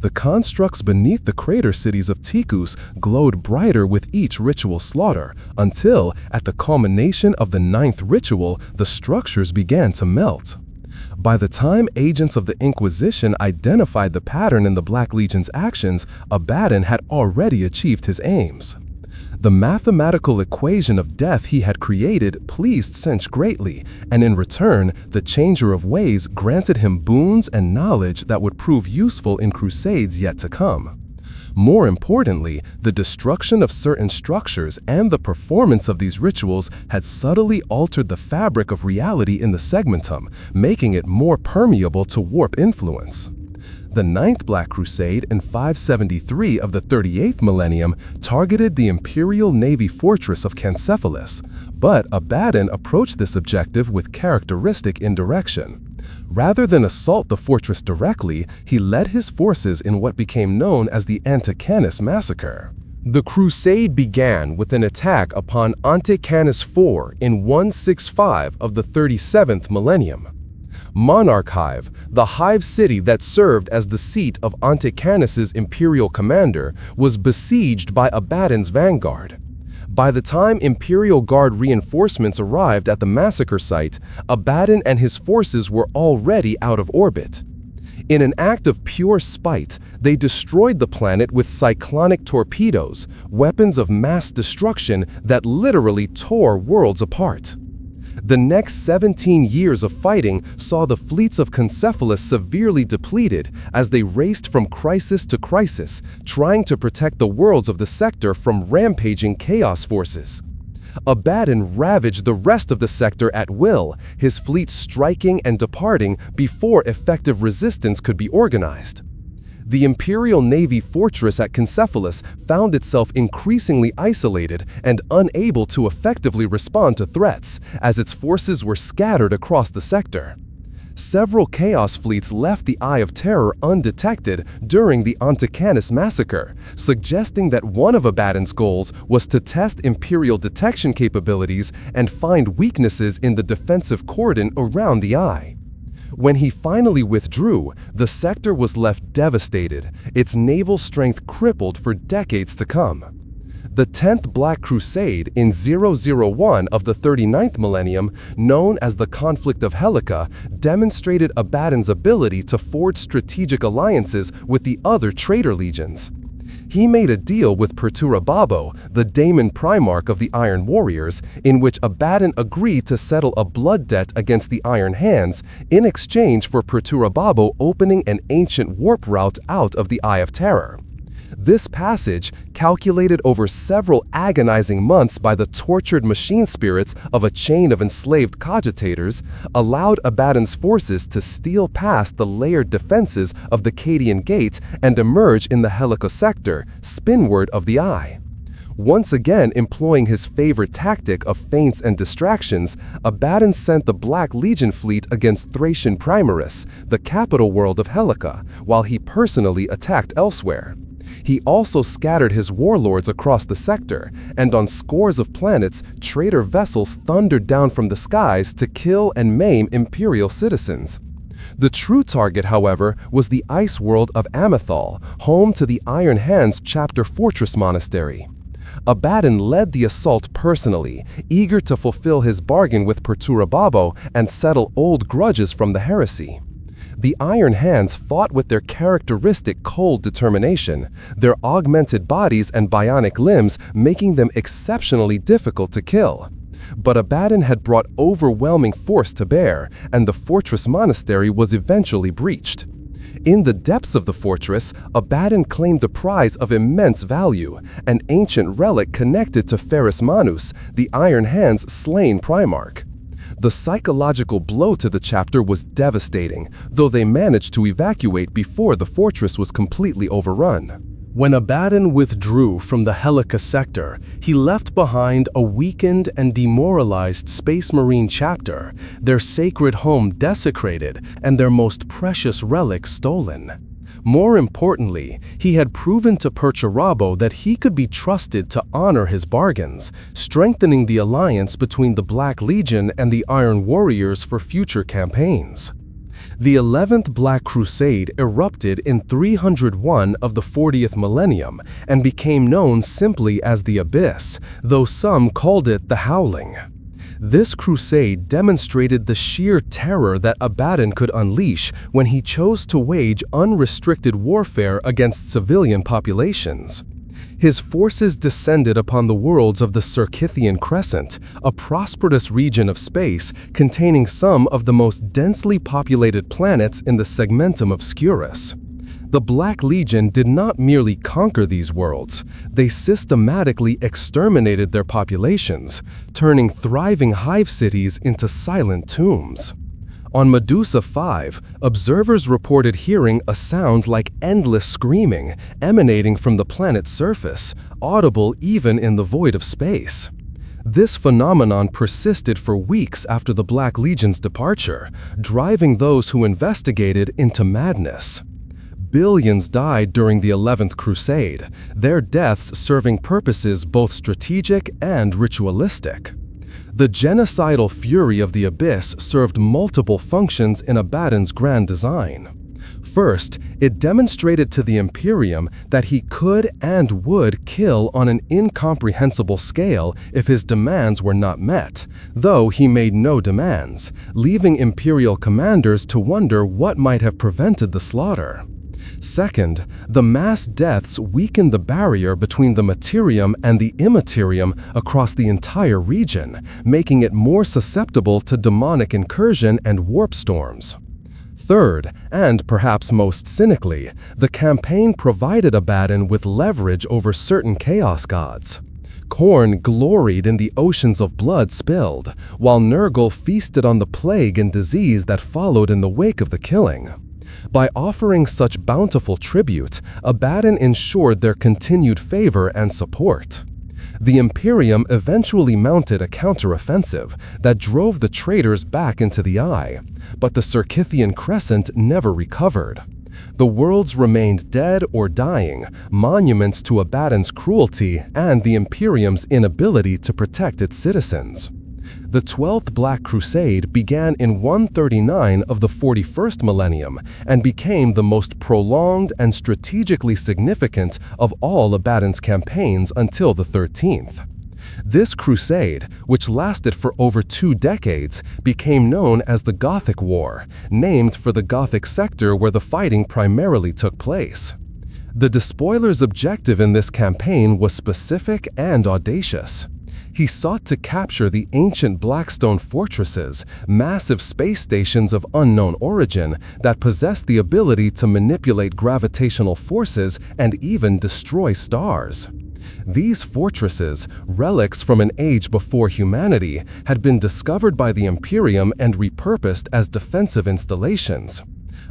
The constructs beneath the crater cities of Tychus glowed brighter with each ritual slaughter, until, at the culmination of the 9th ritual, the structures began to melt. By the time agents of the Inquisition identified the pattern in the Black Legion's actions, Abaddon had already achieved his aims. The mathematical equation of death he had created pleased Chench greatly, and in return, the Changer of Ways granted him boons and knowledge that would prove useful in crusades yet to come. More importantly, the destruction of certain structures and the performance of these rituals had subtly altered the fabric of reality in the Segmentum, making it more permeable to warp influence. The Ninth Black Crusade in 573 of the 38th millennium targeted the Imperial Navy fortress of Cancephalus, but Abaddon approached this objective with characteristic indirection. Rather than assault the fortress directly, he led his forces in what became known as the Anticanus Massacre. The crusade began with an attack upon Anticanus IV in 165 of the 37th millennium. Monarch Hive, the hive city that served as the seat of Anticanus's imperial commander, was besieged by Abaddon's vanguard. By the time Imperial Guard reinforcements arrived at the massacre site, Abaddon and his forces were already out of orbit. In an act of pure spite, they destroyed the planet with cyclonic torpedoes, weapons of mass destruction that literally tore worlds apart. The next 17 years of fighting saw the fleets of Cancephalus severely depleted as they raced from crisis to crisis, trying to protect the worlds of the sector from rampaging chaos forces. Abaddon ravaged the rest of the sector at will, his fleet striking and departing before effective resistance could be organized. The Imperial Navy fortress at Cancephalus found itself increasingly isolated and unable to effectively respond to threats, as its forces were scattered across the sector. Several Chaos fleets left the Eye of Terror undetected during the Anticanus Massacre, suggesting that one of Abaddon's goals was to test Imperial detection capabilities and find weaknesses in the defensive cordon around the Eye. When he finally withdrew, the sector was left devastated, its naval strength crippled for decades to come. The 10th Black Crusade in 001 of the 39th millennium, known as the Conflict of Helica, demonstrated Abaddon's ability to forge strategic alliances with the other traitor legions. He made a deal with Perturababo, the daemon primarch of the Iron Warriors, in which Abaddon agreed to settle a blood debt against the Iron Hands in exchange for Perturababo opening an ancient warp route out of the Eye of Terror. This passage, calculated over several agonizing months by the tortured machine spirits of a chain of enslaved cogitators, allowed Abaddon's forces to steal past the layered defenses of the Cadian Gate and emerge in the Helica sector, spinward of the Eye. Once again employing his favorite tactic of feints and distractions, Abaddon sent the Black Legion fleet against Thracian Primaris, the capital world of Helica, while he personally attacked elsewhere. He also scattered his warlords across the sector, and on scores of planets, traitor vessels thundered down from the skies to kill and maim Imperial citizens. The true target, however, was the ice world of Amethal, home to the Iron Hands Chapter Fortress Monastery. Abaddon led the assault personally, eager to fulfill his bargain with Perturababo and settle old grudges from the heresy. The Iron Hands fought with their characteristic cold determination, their augmented bodies and bionic limbs making them exceptionally difficult to kill. But Abaddon had brought overwhelming force to bear, and the fortress monastery was eventually breached. In the depths of the fortress, Abaddon claimed a prize of immense value, an ancient relic connected to Ferrus Manus, the Iron Hands' slain Primarch. The psychological blow to the chapter was devastating, though they managed to evacuate before the fortress was completely overrun. When Abaddon withdrew from the Helica sector, he left behind a weakened and demoralized Space Marine chapter, their sacred home desecrated and their most precious relics stolen. More importantly, he had proven to Perturabo that he could be trusted to honor his bargains, strengthening the alliance between the Black Legion and the Iron Warriors for future campaigns. The 11th Black Crusade erupted in 301 of the 40th millennium and became known simply as the Abyss, though some called it the Howling. This crusade demonstrated the sheer terror that Abaddon could unleash when he chose to wage unrestricted warfare against civilian populations. His forces descended upon the worlds of the Circithian Crescent, a prosperous region of space containing some of the most densely populated planets in the Segmentum Obscurus. The Black Legion did not merely conquer these worlds, they systematically exterminated their populations, turning thriving hive cities into silent tombs. On Medusa 5, observers reported hearing a sound like endless screaming emanating from the planet's surface, audible even in the void of space. This phenomenon persisted for weeks after the Black Legion's departure, driving those who investigated into madness. Billions died during the 11th Crusade, their deaths serving purposes both strategic and ritualistic. The genocidal fury of the Abyss served multiple functions in Abaddon's grand design. First, it demonstrated to the Imperium that he could and would kill on an incomprehensible scale if his demands were not met, though he made no demands, leaving Imperial commanders to wonder what might have prevented the slaughter. Second, the mass deaths weakened the barrier between the materium and the immaterium across the entire region, making it more susceptible to demonic incursion and warp storms. Third, and perhaps most cynically, the campaign provided Abaddon with leverage over certain chaos gods. Khorne gloried in the oceans of blood spilled, while Nurgle feasted on the plague and disease that followed in the wake of the killing. By offering such bountiful tribute, Abaddon ensured their continued favor and support. The Imperium eventually mounted a counteroffensive that drove the traitors back into the Eye, but the Circithian Crescent never recovered. The worlds remained dead or dying, monuments to Abaddon's cruelty and the Imperium's inability to protect its citizens. The 12th Black Crusade began in 139 of the 41st millennium and became the most prolonged and strategically significant of all Abaddon's campaigns until the 13th. This crusade, which lasted for over 2 decades, became known as the Gothic War, named for the Gothic sector where the fighting primarily took place. The Despoiler's objective in this campaign was specific and audacious. He sought to capture the ancient Blackstone fortresses, massive space stations of unknown origin that possessed the ability to manipulate gravitational forces and even destroy stars. These fortresses, relics from an age before humanity, had been discovered by the Imperium and repurposed as defensive installations.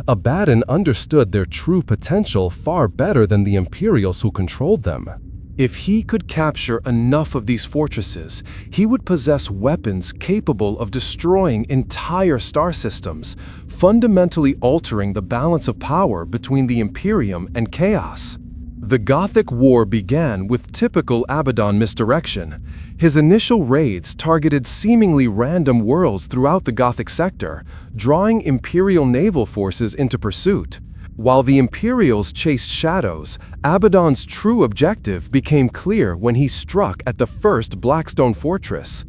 Abaddon understood their true potential far better than the Imperials who controlled them. If he could capture enough of these fortresses, he would possess weapons capable of destroying entire star systems, fundamentally altering the balance of power between the Imperium and Chaos. The Gothic War began with typical Abaddon misdirection. His initial raids targeted seemingly random worlds throughout the Gothic sector, drawing Imperial naval forces into pursuit. While the Imperials chased shadows, Abaddon's true objective became clear when he struck at the first Blackstone fortress.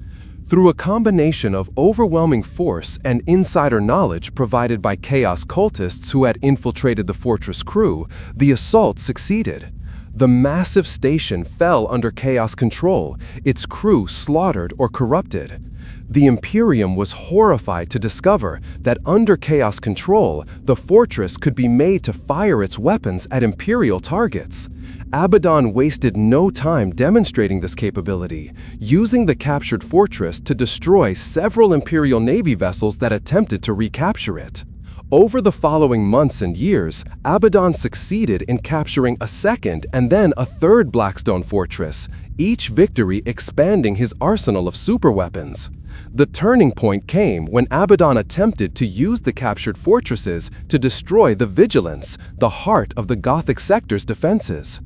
Through a combination of overwhelming force and insider knowledge provided by Chaos cultists who had infiltrated the fortress crew, the assault succeeded. The massive station fell under Chaos control, its crew slaughtered or corrupted. The Imperium was horrified to discover that under Chaos control, the fortress could be made to fire its weapons at Imperial targets. Abaddon wasted no time demonstrating this capability, using the captured fortress to destroy several Imperial Navy vessels that attempted to recapture it. Over the following months and years, Abaddon succeeded in capturing a second and then a third Blackstone fortress, each victory expanding his arsenal of superweapons. The turning point came when Abaddon attempted to use the captured fortresses to destroy the Vigilance, the heart of the Gothic sector's defenses.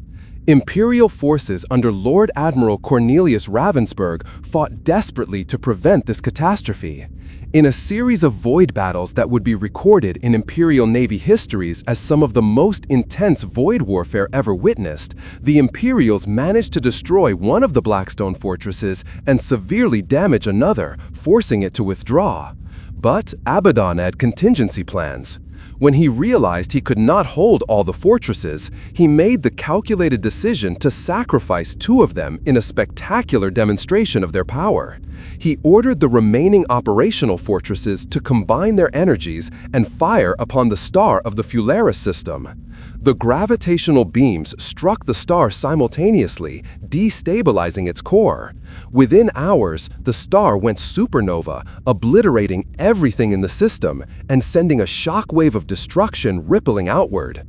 Imperial forces under Lord Admiral Cornelius Ravensburg fought desperately to prevent this catastrophe. In a series of void battles that would be recorded in Imperial Navy histories as some of the most intense void warfare ever witnessed, the Imperials managed to destroy one of the Blackstone fortresses and severely damage another, forcing it to withdraw. But Abaddon had contingency plans. When he realized he could not hold all the fortresses, he made the calculated decision to sacrifice 2 of them in a spectacular demonstration of their power. He ordered the remaining operational fortresses to combine their energies and fire upon the star of the Fularis system. The gravitational beams struck the star simultaneously, destabilizing its core. Within hours, the star went supernova, obliterating everything in the system and sending a shockwave of destruction rippling outward.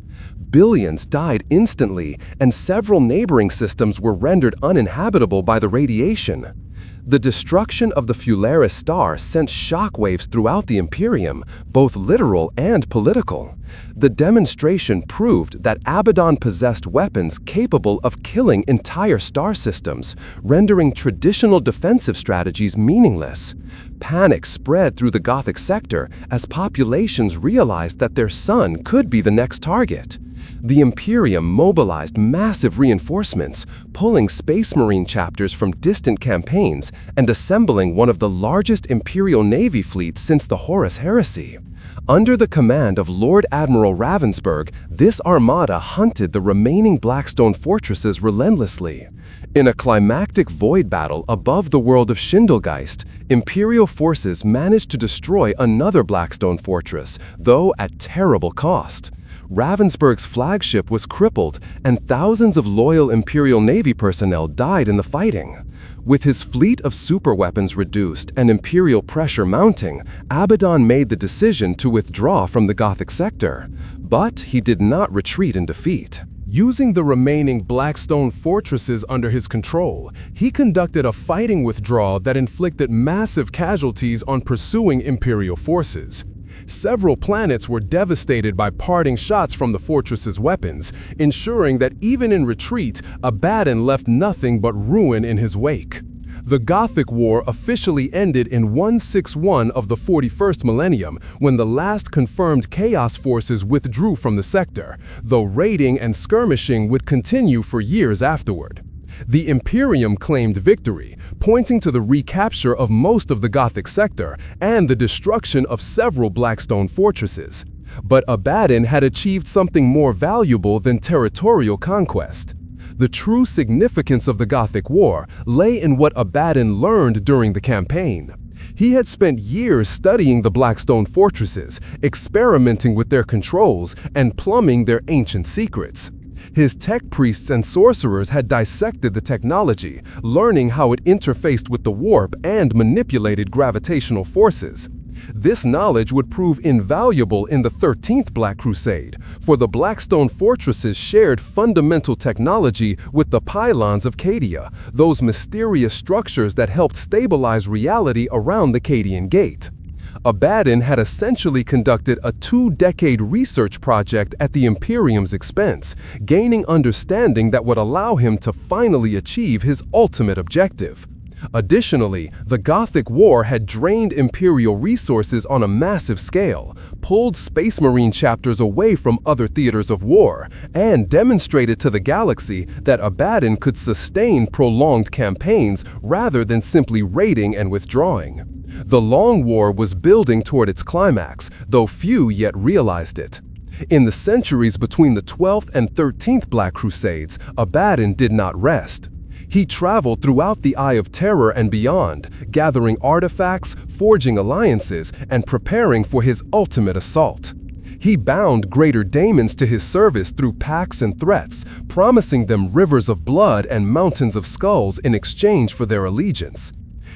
Billions died instantly, and several neighboring systems were rendered uninhabitable by the radiation. The destruction of the Fularis star sent shockwaves throughout the Imperium, both literal and political. The demonstration proved that Abaddon possessed weapons capable of killing entire star systems, rendering traditional defensive strategies meaningless. Panic spread through the Gothic sector as populations realized that their sun could be the next target. The Imperium mobilized massive reinforcements, pulling Space Marine chapters from distant campaigns and assembling one of the largest Imperial Navy fleets since the Horus Heresy. Under the command of Lord Admiral Ravensburg, this armada hunted the remaining Blackstone fortresses relentlessly. In a climactic void battle above the world of Schindelgeist, Imperial forces managed to destroy another Blackstone fortress, though at terrible cost. Ravensburg's flagship was crippled, and thousands of loyal Imperial Navy personnel died in the fighting. With his fleet of superweapons reduced and Imperial pressure mounting, Abaddon made the decision to withdraw from the Gothic sector. But he did not retreat in defeat. Using the remaining Blackstone fortresses under his control, he conducted a fighting withdrawal that inflicted massive casualties on pursuing Imperial forces. Several planets were devastated by parting shots from the fortress's weapons, ensuring that even in retreat, Abaddon left nothing but ruin in his wake. The Gothic War officially ended in 161 of the 41st millennium, when the last confirmed Chaos forces withdrew from the sector, though raiding and skirmishing would continue for years afterward. The Imperium claimed victory, pointing to the recapture of most of the Gothic sector and the destruction of several Blackstone fortresses. But Abaddon had achieved something more valuable than territorial conquest. The true significance of the Gothic War lay in what Abaddon learned during the campaign. He had spent years studying the Blackstone fortresses, experimenting with their controls, and plumbing their ancient secrets. His tech priests and sorcerers had dissected the technology, learning how it interfaced with the warp and manipulated gravitational forces. This knowledge would prove invaluable in the 13th Black Crusade, for the Blackstone fortresses shared fundamental technology with the pylons of Cadia, those mysterious structures that helped stabilize reality around the Cadian Gate. Abaddon had essentially conducted a 2-decade research project at the Imperium's expense, gaining understanding that would allow him to finally achieve his ultimate objective. Additionally, the Gothic War had drained Imperial resources on a massive scale, pulled Space Marine chapters away from other theaters of war, and demonstrated to the galaxy that Abaddon could sustain prolonged campaigns rather than simply raiding and withdrawing. The Long War was building toward its climax, though few yet realized it. In the centuries between the 12th and 13th Black Crusades, Abaddon did not rest. He traveled throughout the Eye of Terror and beyond, gathering artifacts, forging alliances, and preparing for his ultimate assault. He bound greater daemons to his service through pacts and threats, promising them rivers of blood and mountains of skulls in exchange for their allegiance.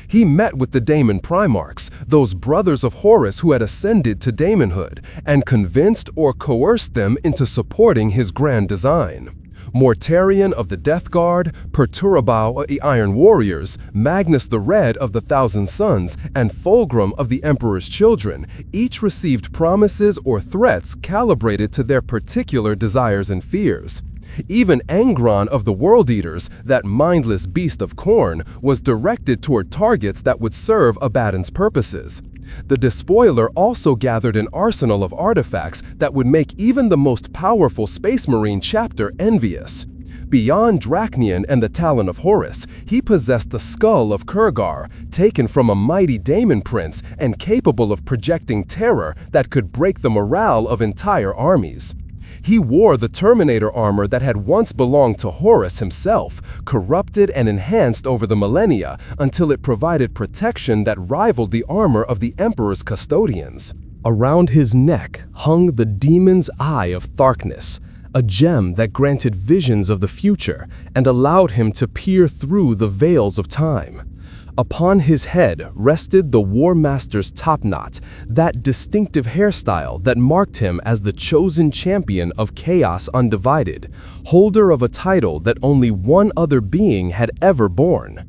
He met with the Daemon Primarchs, those brothers of Horus who had ascended to daemonhood, and convinced or coerced them into supporting his grand design. Mortarion of the Death Guard, Perturabao of the Iron Warriors, Magnus the Red of the Thousand Sons, and Fulgrim of the Emperor's Children each received promises or threats calibrated to their particular desires and fears. Even Angron of the World Eaters, that mindless beast of Khorne, was directed toward targets that would serve Abaddon's purposes. The Despoiler also gathered an arsenal of artifacts that would make even the most powerful Space Marine chapter envious. Beyond Drach'nyen and the Talon of Horus, he possessed the skull of Kurgar, taken from a mighty daemon prince and capable of projecting terror that could break the morale of entire armies. He wore the Terminator armor that had once belonged to Horus himself, corrupted and enhanced over the millennia until it provided protection that rivaled the armor of the Emperor's custodians. Around his neck hung the Demon's Eye of Tharkness, a gem that granted visions of the future and allowed him to peer through the veils of time. Upon his head rested the Warmaster's topknot, that distinctive hairstyle that marked him as the chosen champion of Chaos Undivided, holder of a title that only one other being had ever borne.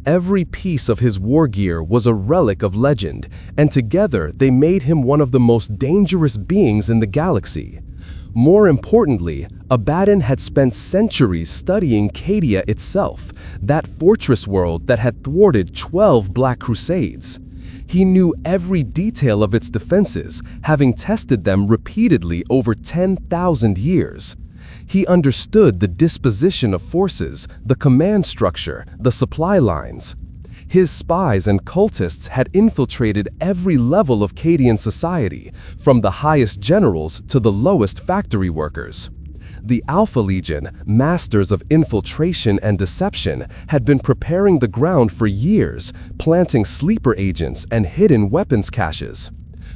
Every piece of his war gear was a relic of legend, and together they made him one of the most dangerous beings in the galaxy. More importantly, Abaddon had spent centuries studying Cadia itself, that fortress world that had thwarted 12 Black Crusades. He knew every detail of its defenses, having tested them repeatedly over 10,000 years. He understood the disposition of forces, the command structure, the supply lines. His spies and cultists had infiltrated every level of Cadian society, from the highest generals to the lowest factory workers. The Alpha Legion, masters of infiltration and deception, had been preparing the ground for years, planting sleeper agents and hidden weapons caches.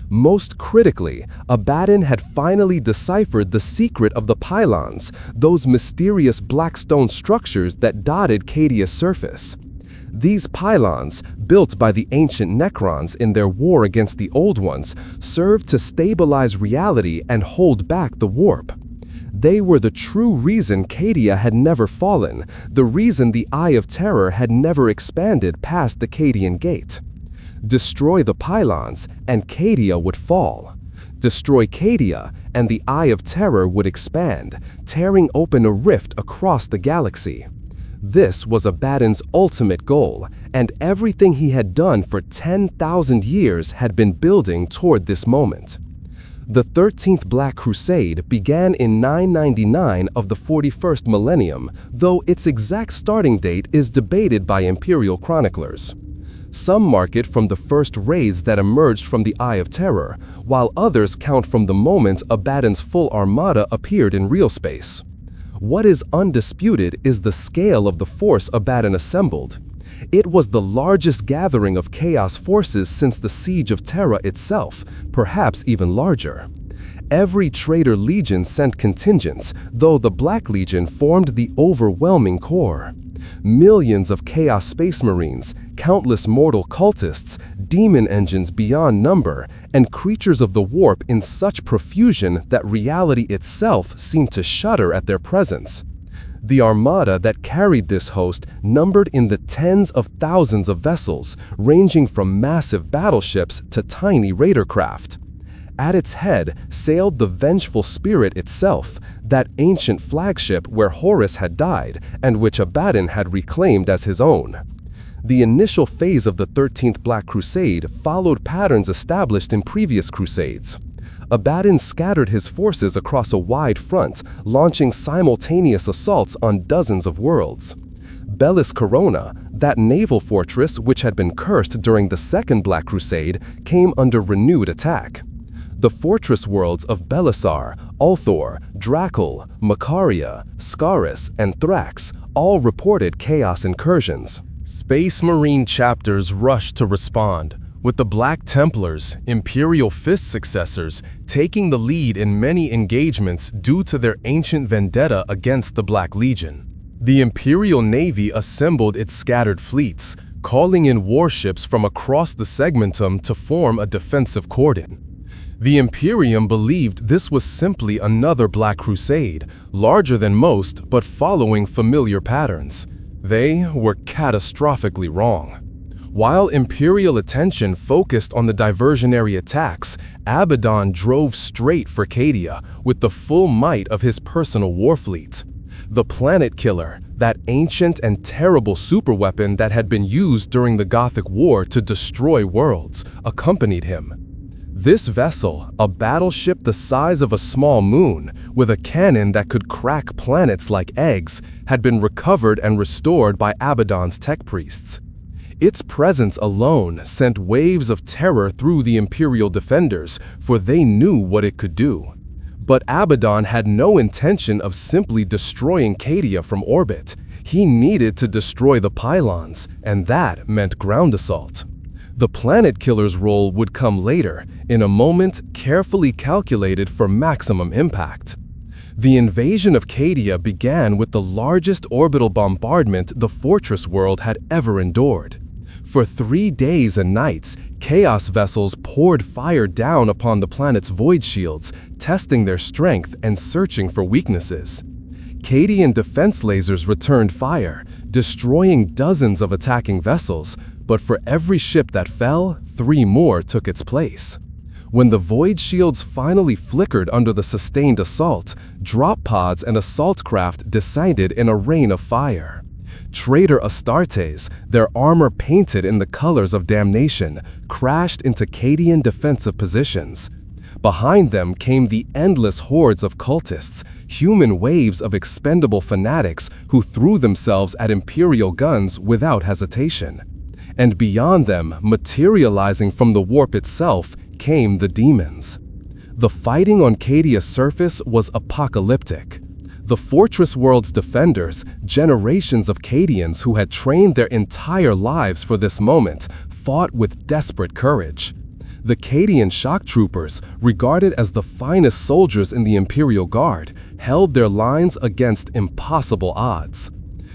Most critically, Abaddon had finally deciphered the secret of the pylons, those mysterious black stone structures that dotted Cadia's surface. These pylons, built by the ancient Necrons in their war against the Old Ones, served to stabilize reality and hold back the warp. They were the true reason Cadia had never fallen, the reason the Eye of Terror had never expanded past the Cadian Gate. Destroy the pylons, and Cadia would fall. Destroy Cadia, and the Eye of Terror would expand, tearing open a rift across the galaxy. This was Abaddon's ultimate goal, and everything he had done for 10,000 years had been building toward this moment. The 13th Black Crusade began in 999 of the 41st millennium, though its exact starting date is debated by imperial chroniclers. Some mark it from the first rays that emerged from the Eye of Terror, while others count from the moment Abaddon's full armada appeared in real space. What is undisputed is the scale of the force Abaddon assembled. It was the largest gathering of Chaos forces since the Siege of Terra itself, perhaps even larger. Every traitor legion sent contingents, though the Black Legion formed the overwhelming core. Millions of Chaos Space Marines, countless mortal cultists, demon engines beyond number, and creatures of the warp in such profusion that reality itself seemed to shudder at their presence. The armada that carried this host numbered in the tens of thousands of vessels, ranging from massive battleships to tiny raider craft. At its head sailed the Vengeful Spirit itself, that ancient flagship where Horus had died and which Abaddon had reclaimed as his own. The initial phase of the 13th Black Crusade followed patterns established in previous crusades. Abaddon scattered his forces across a wide front, launching simultaneous assaults on dozens of worlds. Bellis Corona, that naval fortress which had been cursed during the Second Black Crusade, came under renewed attack. The fortress worlds of Belisar, Ulthor, Dracul, Macaria, Scaris, and Thrax all reported Chaos incursions. Space Marine chapters rushed to respond, with the Black Templars, Imperial Fist successors, taking the lead in many engagements due to their ancient vendetta against the Black Legion. The Imperial Navy assembled its scattered fleets, calling in warships from across the segmentum to form a defensive cordon. The Imperium believed this was simply another Black Crusade, larger than most but following familiar patterns. They were catastrophically wrong. While Imperial attention focused on the diversionary attacks, Abaddon drove straight for Cadia with the full might of his personal warfleet. The Planet Killer, that ancient and terrible superweapon that had been used during the Gothic War to destroy worlds, accompanied him. This vessel, a battleship the size of a small moon, with a cannon that could crack planets like eggs, had been recovered and restored by Abaddon's tech priests. Its presence alone sent waves of terror through the Imperial defenders, for they knew what it could do. But Abaddon had no intention of simply destroying Cadia from orbit. He needed to destroy the pylons, and that meant ground assault. The Planet Killer's role would come later, in a moment carefully calculated for maximum impact. The invasion of Cadia began with the largest orbital bombardment the Fortress world had ever endured. For 3 days and nights, Chaos vessels poured fire down upon the planet's void shields, testing their strength and searching for weaknesses. Cadian defense lasers returned fire, destroying dozens of attacking vessels, but for every ship that fell, 3 more took its place. When the void shields finally flickered under the sustained assault, drop pods and assault craft descended in a rain of fire. Traitor Astartes, their armor painted in the colors of damnation, crashed into Cadian defensive positions. Behind them came the endless hordes of cultists, human waves of expendable fanatics who threw themselves at Imperial guns without hesitation. And beyond them, materializing from the warp itself, came the demons. The fighting on Cadia's surface was apocalyptic. The Fortress world's defenders, generations of Cadians who had trained their entire lives for this moment, fought with desperate courage. The Cadian shock troopers, regarded as the finest soldiers in the Imperial Guard, held their lines against impossible odds.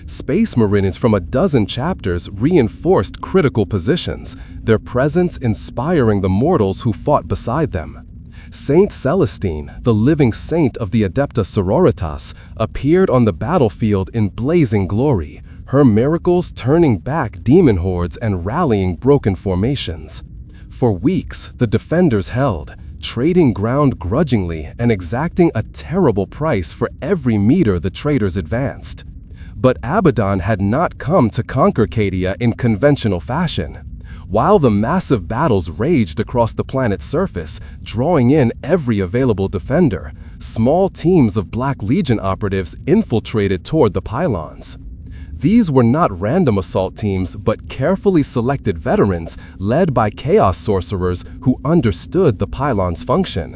Space Marines from a dozen chapters reinforced critical positions, their presence inspiring the mortals who fought beside them. Saint Celestine, the living saint of the Adepta Sororitas, appeared on the battlefield in blazing glory, her miracles turning back demon hordes and rallying broken formations. For weeks, the defenders held, trading ground grudgingly and exacting a terrible price for every meter the traitors advanced. But Abaddon had not come to conquer Cadia in conventional fashion. While the massive battles raged across the planet's surface, drawing in every available defender, small teams of Black Legion operatives infiltrated toward the pylons. These were not random assault teams, but carefully selected veterans led by chaos sorcerers who understood the pylons' function.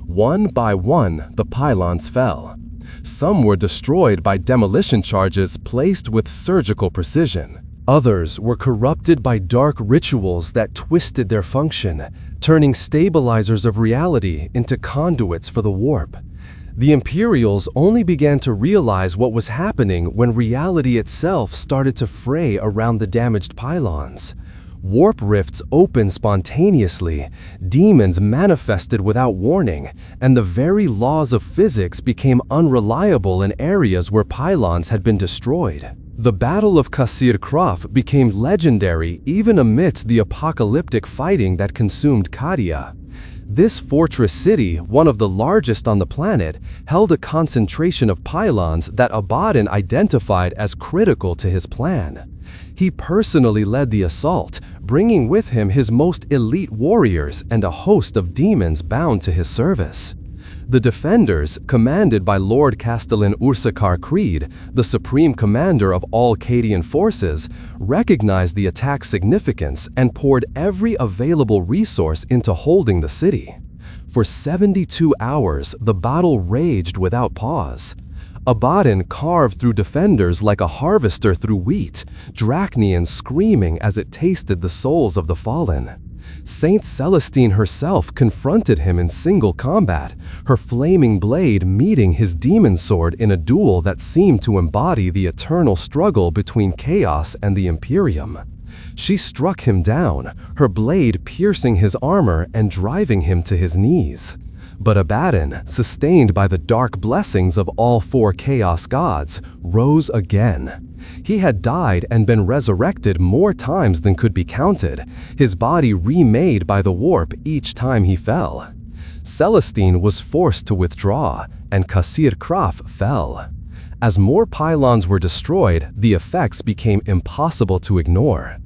One by one, the pylons fell. Some were destroyed by demolition charges placed with surgical precision. Others were corrupted by dark rituals that twisted their function, turning stabilizers of reality into conduits for the warp. The Imperials only began to realize what was happening when reality itself started to fray around the damaged pylons. Warp rifts opened spontaneously, demons manifested without warning, and the very laws of physics became unreliable in areas where pylons had been destroyed. The Battle of Kasir Kraf became legendary even amidst the apocalyptic fighting that consumed Cadia. This fortress city, one of the largest on the planet, held a concentration of pylons that Abaddon identified as critical to his plan. He personally led the assault, bringing with him his most elite warriors and a host of demons bound to his service. The defenders, commanded by Lord Castellan Ursakar Creed, the supreme commander of all Cadian forces, recognized the attack's significance and poured every available resource into holding the city. For 72 hours, the battle raged without pause. Abaddon carved through defenders like a harvester through wheat, Drach'nyen screaming as it tasted the souls of the fallen. Saint Celestine herself confronted him in single combat, her flaming blade meeting his demon sword in a duel that seemed to embody the eternal struggle between Chaos and the Imperium. She struck him down, her blade piercing his armor and driving him to his knees. But Abaddon, sustained by the dark blessings of all 4 Chaos gods, rose again. He had died and been resurrected more times than could be counted, his body remade by the warp each time he fell. Celestine was forced to withdraw, and Kasir Kraf fell. As more pylons were destroyed, the effects became impossible to ignore.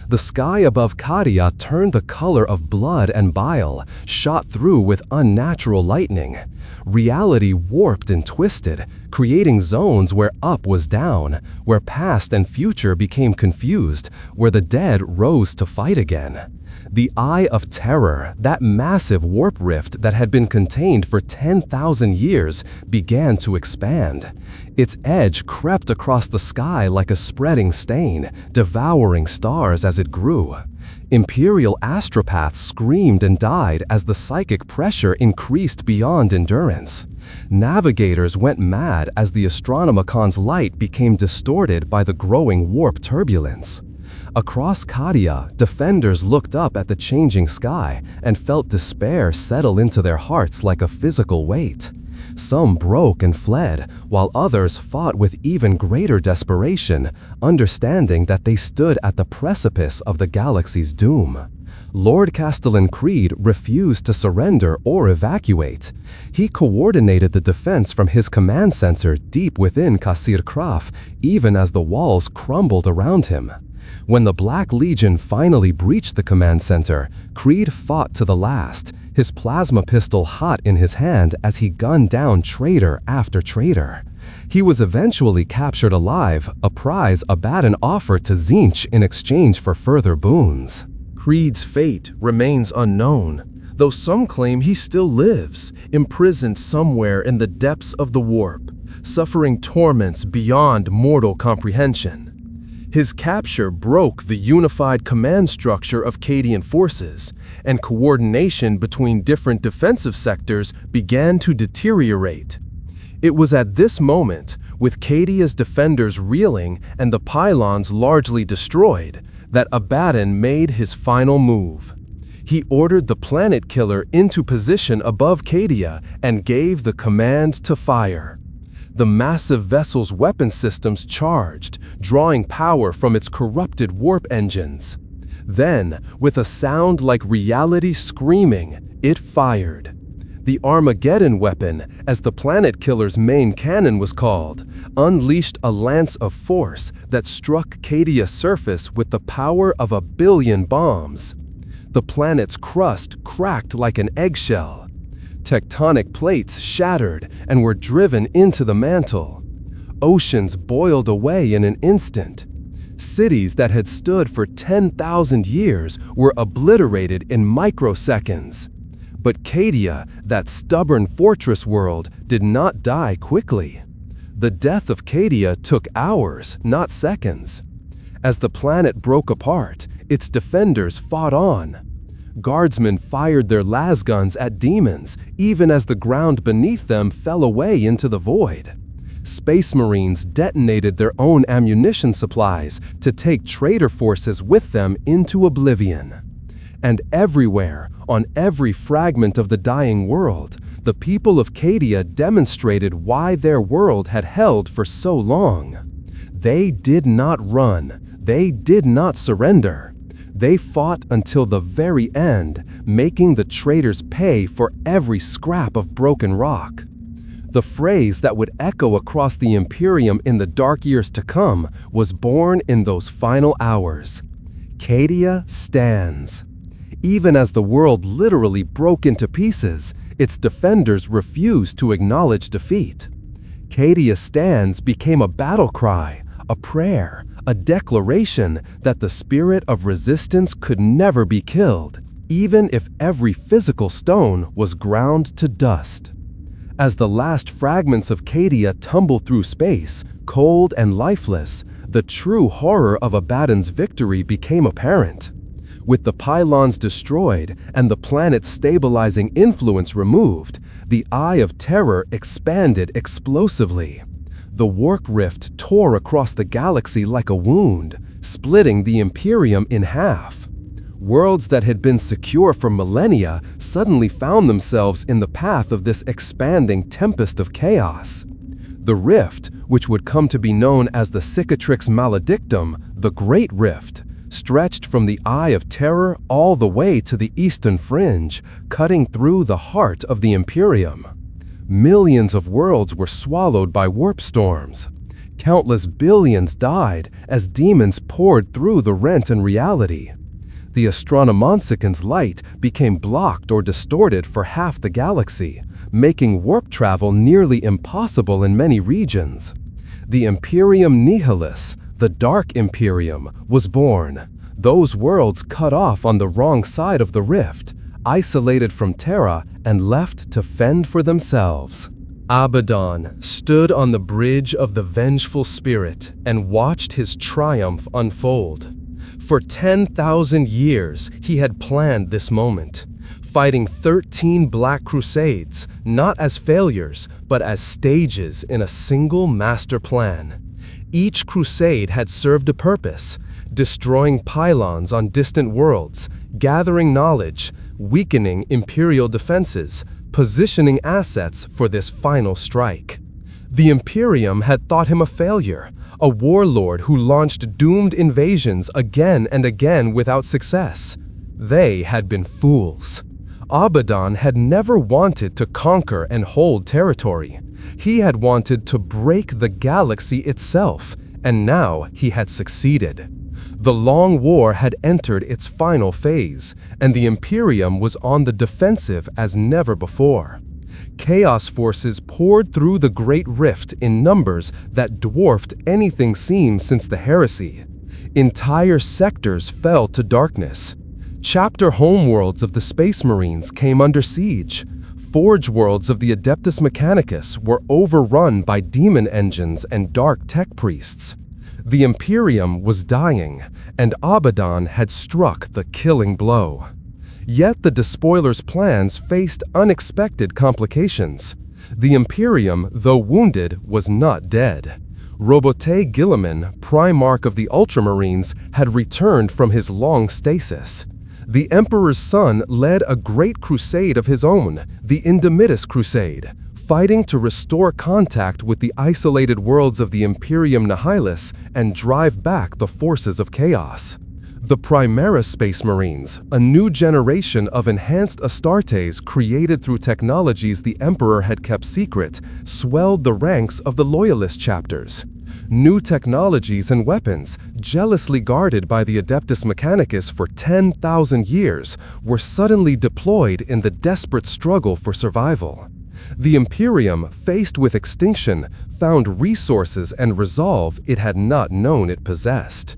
The sky above Cadia turned the color of blood and bile, shot through with unnatural lightning. Reality warped and twisted, creating zones where up was down, where past and future became confused, where the dead rose to fight again. The Eye of Terror, that massive warp rift that had been contained for 10,000 years, began to expand. Its edge crept across the sky like a spreading stain, devouring stars as it grew. Imperial astropaths screamed and died as the psychic pressure increased beyond endurance. Navigators went mad as the Astronomicon's light became distorted by the growing warp turbulence. Across Cadia, defenders looked up at the changing sky and felt despair settle into their hearts like a physical weight. Some broke and fled, while others fought with even greater desperation, understanding that they stood at the precipice of the galaxy's doom. Lord Castellan Creed refused to surrender or evacuate. He coordinated the defense from his command center deep within Kasir Kraf, even as the walls crumbled around him. When the Black Legion finally breached the command center, Creed fought to the last, his plasma pistol hot in his hand as he gunned down traitor after traitor. He was eventually captured alive, a prize Abaddon offered to Tzeentch in exchange for further boons. Creed's fate remains unknown, though some claim he still lives, imprisoned somewhere in the depths of the warp, suffering torments beyond mortal comprehension. His capture broke the unified command structure of Cadian forces, and coordination between different defensive sectors began to deteriorate. It was at this moment, with Cadia's defenders reeling and the pylons largely destroyed, that Abaddon made his final move. He ordered the Planet Killer into position above Cadia and gave the command to fire. The massive vessel's weapon systems charged, drawing power from its corrupted warp engines. Then, with a sound like reality screaming, it fired. The Armageddon weapon, as the Planet Killer's main cannon was called, unleashed a lance of force that struck Cadia's surface with the power of 1 billion bombs. The planet's crust cracked like an eggshell. Tectonic plates shattered and were driven into the mantle. Oceans boiled away in an instant. Cities that had stood for 10,000 years were obliterated in microseconds. But Cadia, that stubborn fortress world, did not die quickly. The death of Cadia took hours, not seconds. As the planet broke apart, its defenders fought on. Guardsmen fired their lasguns at demons, even as the ground beneath them fell away into the void. Space Marines detonated their own ammunition supplies to take traitor forces with them into oblivion. And everywhere, on every fragment of the dying world, the people of Cadia demonstrated why their world had held for so long. They did not run. They did not surrender. They fought until the very end, making the traitors pay for every scrap of broken rock. The phrase that would echo across the Imperium in the dark years to come was born in those final hours. Cadia stands. Even as the world literally broke into pieces, its defenders refused to acknowledge defeat. Cadia stands became a battle cry, a prayer, a declaration that the spirit of resistance could never be killed, even if every physical stone was ground to dust. As the last fragments of Cadia tumble through space, cold and lifeless, the true horror of Abaddon's victory became apparent. With the pylons destroyed and the planet's stabilizing influence removed, the Eye of Terror expanded explosively. The warp rift tore across the galaxy like a wound, splitting the Imperium in half. Worlds that had been secure for millennia suddenly found themselves in the path of this expanding tempest of chaos. The rift, which would come to be known as the Cicatrix Maledictum, the Great Rift, stretched from the Eye of Terror all the way to the eastern fringe, cutting through the heart of the Imperium. Millions of worlds were swallowed by warp storms. Countless billions died as demons poured through the rent in reality. The Astronomonsican's light became blocked or distorted for half the galaxy, making warp travel nearly impossible in many regions. The Imperium Nihilis, the Dark Imperium, was born. Those worlds cut off on the wrong side of the rift, isolated from Terra and left to fend for themselves. Abaddon stood on the bridge of the vengeful spirit and watched his triumph unfold. For 10,000 years, he had planned this moment, fighting 13 Black Crusades, not as failures, but as stages in a single master plan. Each crusade had served a purpose, destroying pylons on distant worlds, gathering knowledge, weakening Imperial defenses, positioning assets for this final strike. The Imperium had thought him a failure, a warlord who launched doomed invasions again and again without success. They had been fools. Abaddon had never wanted to conquer and hold territory. He had wanted to break the galaxy itself, and now he had succeeded. The Long War had entered its final phase, and the Imperium was on the defensive as never before. Chaos forces poured through the Great Rift in numbers that dwarfed anything seen since the heresy. Entire sectors fell to darkness. Chapter homeworlds of the Space Marines came under siege. Forge worlds of the Adeptus Mechanicus were overrun by demon engines and dark tech priests. The Imperium was dying, and Abaddon had struck the killing blow. Yet the Despoiler's plans faced unexpected complications. The Imperium, though wounded, was not dead. Robote Guilliman, Primarch of the Ultramarines, had returned from his long stasis. The Emperor's son led a great crusade of his own, the Indomitus Crusade, fighting to restore contact with the isolated worlds of the Imperium Nihilis and drive back the forces of chaos. The Primaris Space Marines, a new generation of enhanced Astartes created through technologies the Emperor had kept secret, swelled the ranks of the Loyalist chapters. New technologies and weapons, jealously guarded by the Adeptus Mechanicus for 10,000 years, were suddenly deployed in the desperate struggle for survival. The Imperium, faced with extinction, found resources and resolve it had not known it possessed.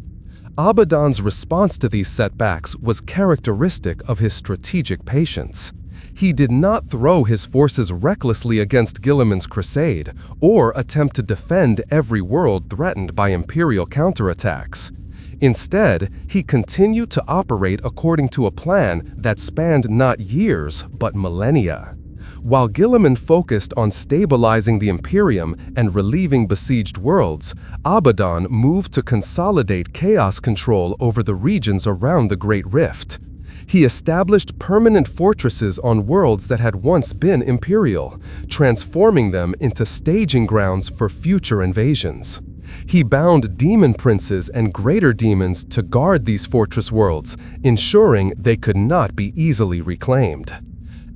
Abaddon's response to these setbacks was characteristic of his strategic patience. He did not throw his forces recklessly against Guilliman's crusade or attempt to defend every world threatened by Imperial counterattacks. Instead, he continued to operate according to a plan that spanned not years but millennia. While Guilliman focused on stabilizing the Imperium and relieving besieged worlds, Abaddon moved to consolidate chaos control over the regions around the Great Rift. He established permanent fortresses on worlds that had once been Imperial, transforming them into staging grounds for future invasions. He bound demon princes and greater demons to guard these fortress worlds, ensuring they could not be easily reclaimed.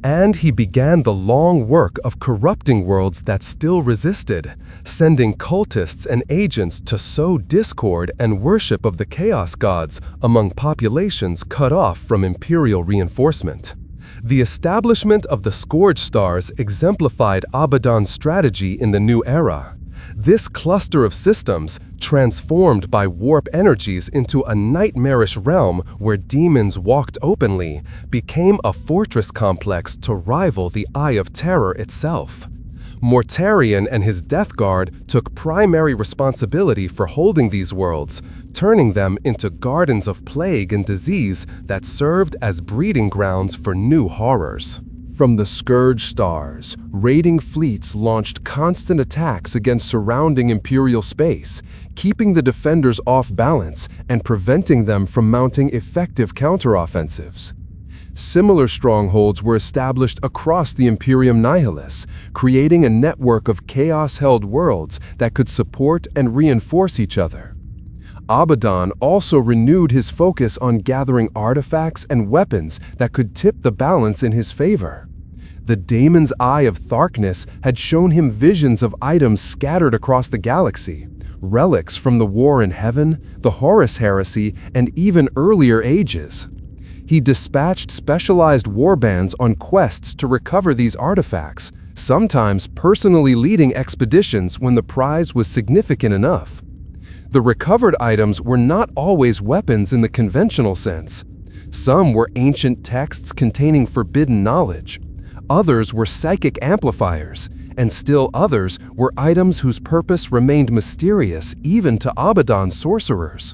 And he began the long work of corrupting worlds that still resisted, sending cultists and agents to sow discord and worship of the chaos gods among populations cut off from Imperial reinforcement. The establishment of the Scourge Stars exemplified Abaddon's strategy in the new era. This cluster of systems, transformed by warp energies into a nightmarish realm where demons walked openly, became a fortress complex to rival the Eye of Terror itself. Mortarion and his Death Guard took primary responsibility for holding these worlds, turning them into gardens of plague and disease that served as breeding grounds for new horrors. From the Scourge Stars, raiding fleets launched constant attacks against surrounding Imperial space, keeping the defenders off balance and preventing them from mounting effective counteroffensives. Similar strongholds were established across the Imperium Nihilis, creating a network of chaos-held worlds that could support and reinforce each other. Abaddon also renewed his focus on gathering artifacts and weapons that could tip the balance in his favor. The Daemon's Eye of Tharkness had shown him visions of items scattered across the galaxy, relics from the War in Heaven, the Horus Heresy, and even earlier ages. He dispatched specialized warbands on quests to recover these artifacts, sometimes personally leading expeditions when the prize was significant enough. The recovered items were not always weapons in the conventional sense. Some were ancient texts containing forbidden knowledge. Others were psychic amplifiers, and still others were items whose purpose remained mysterious even to Abaddon sorcerers.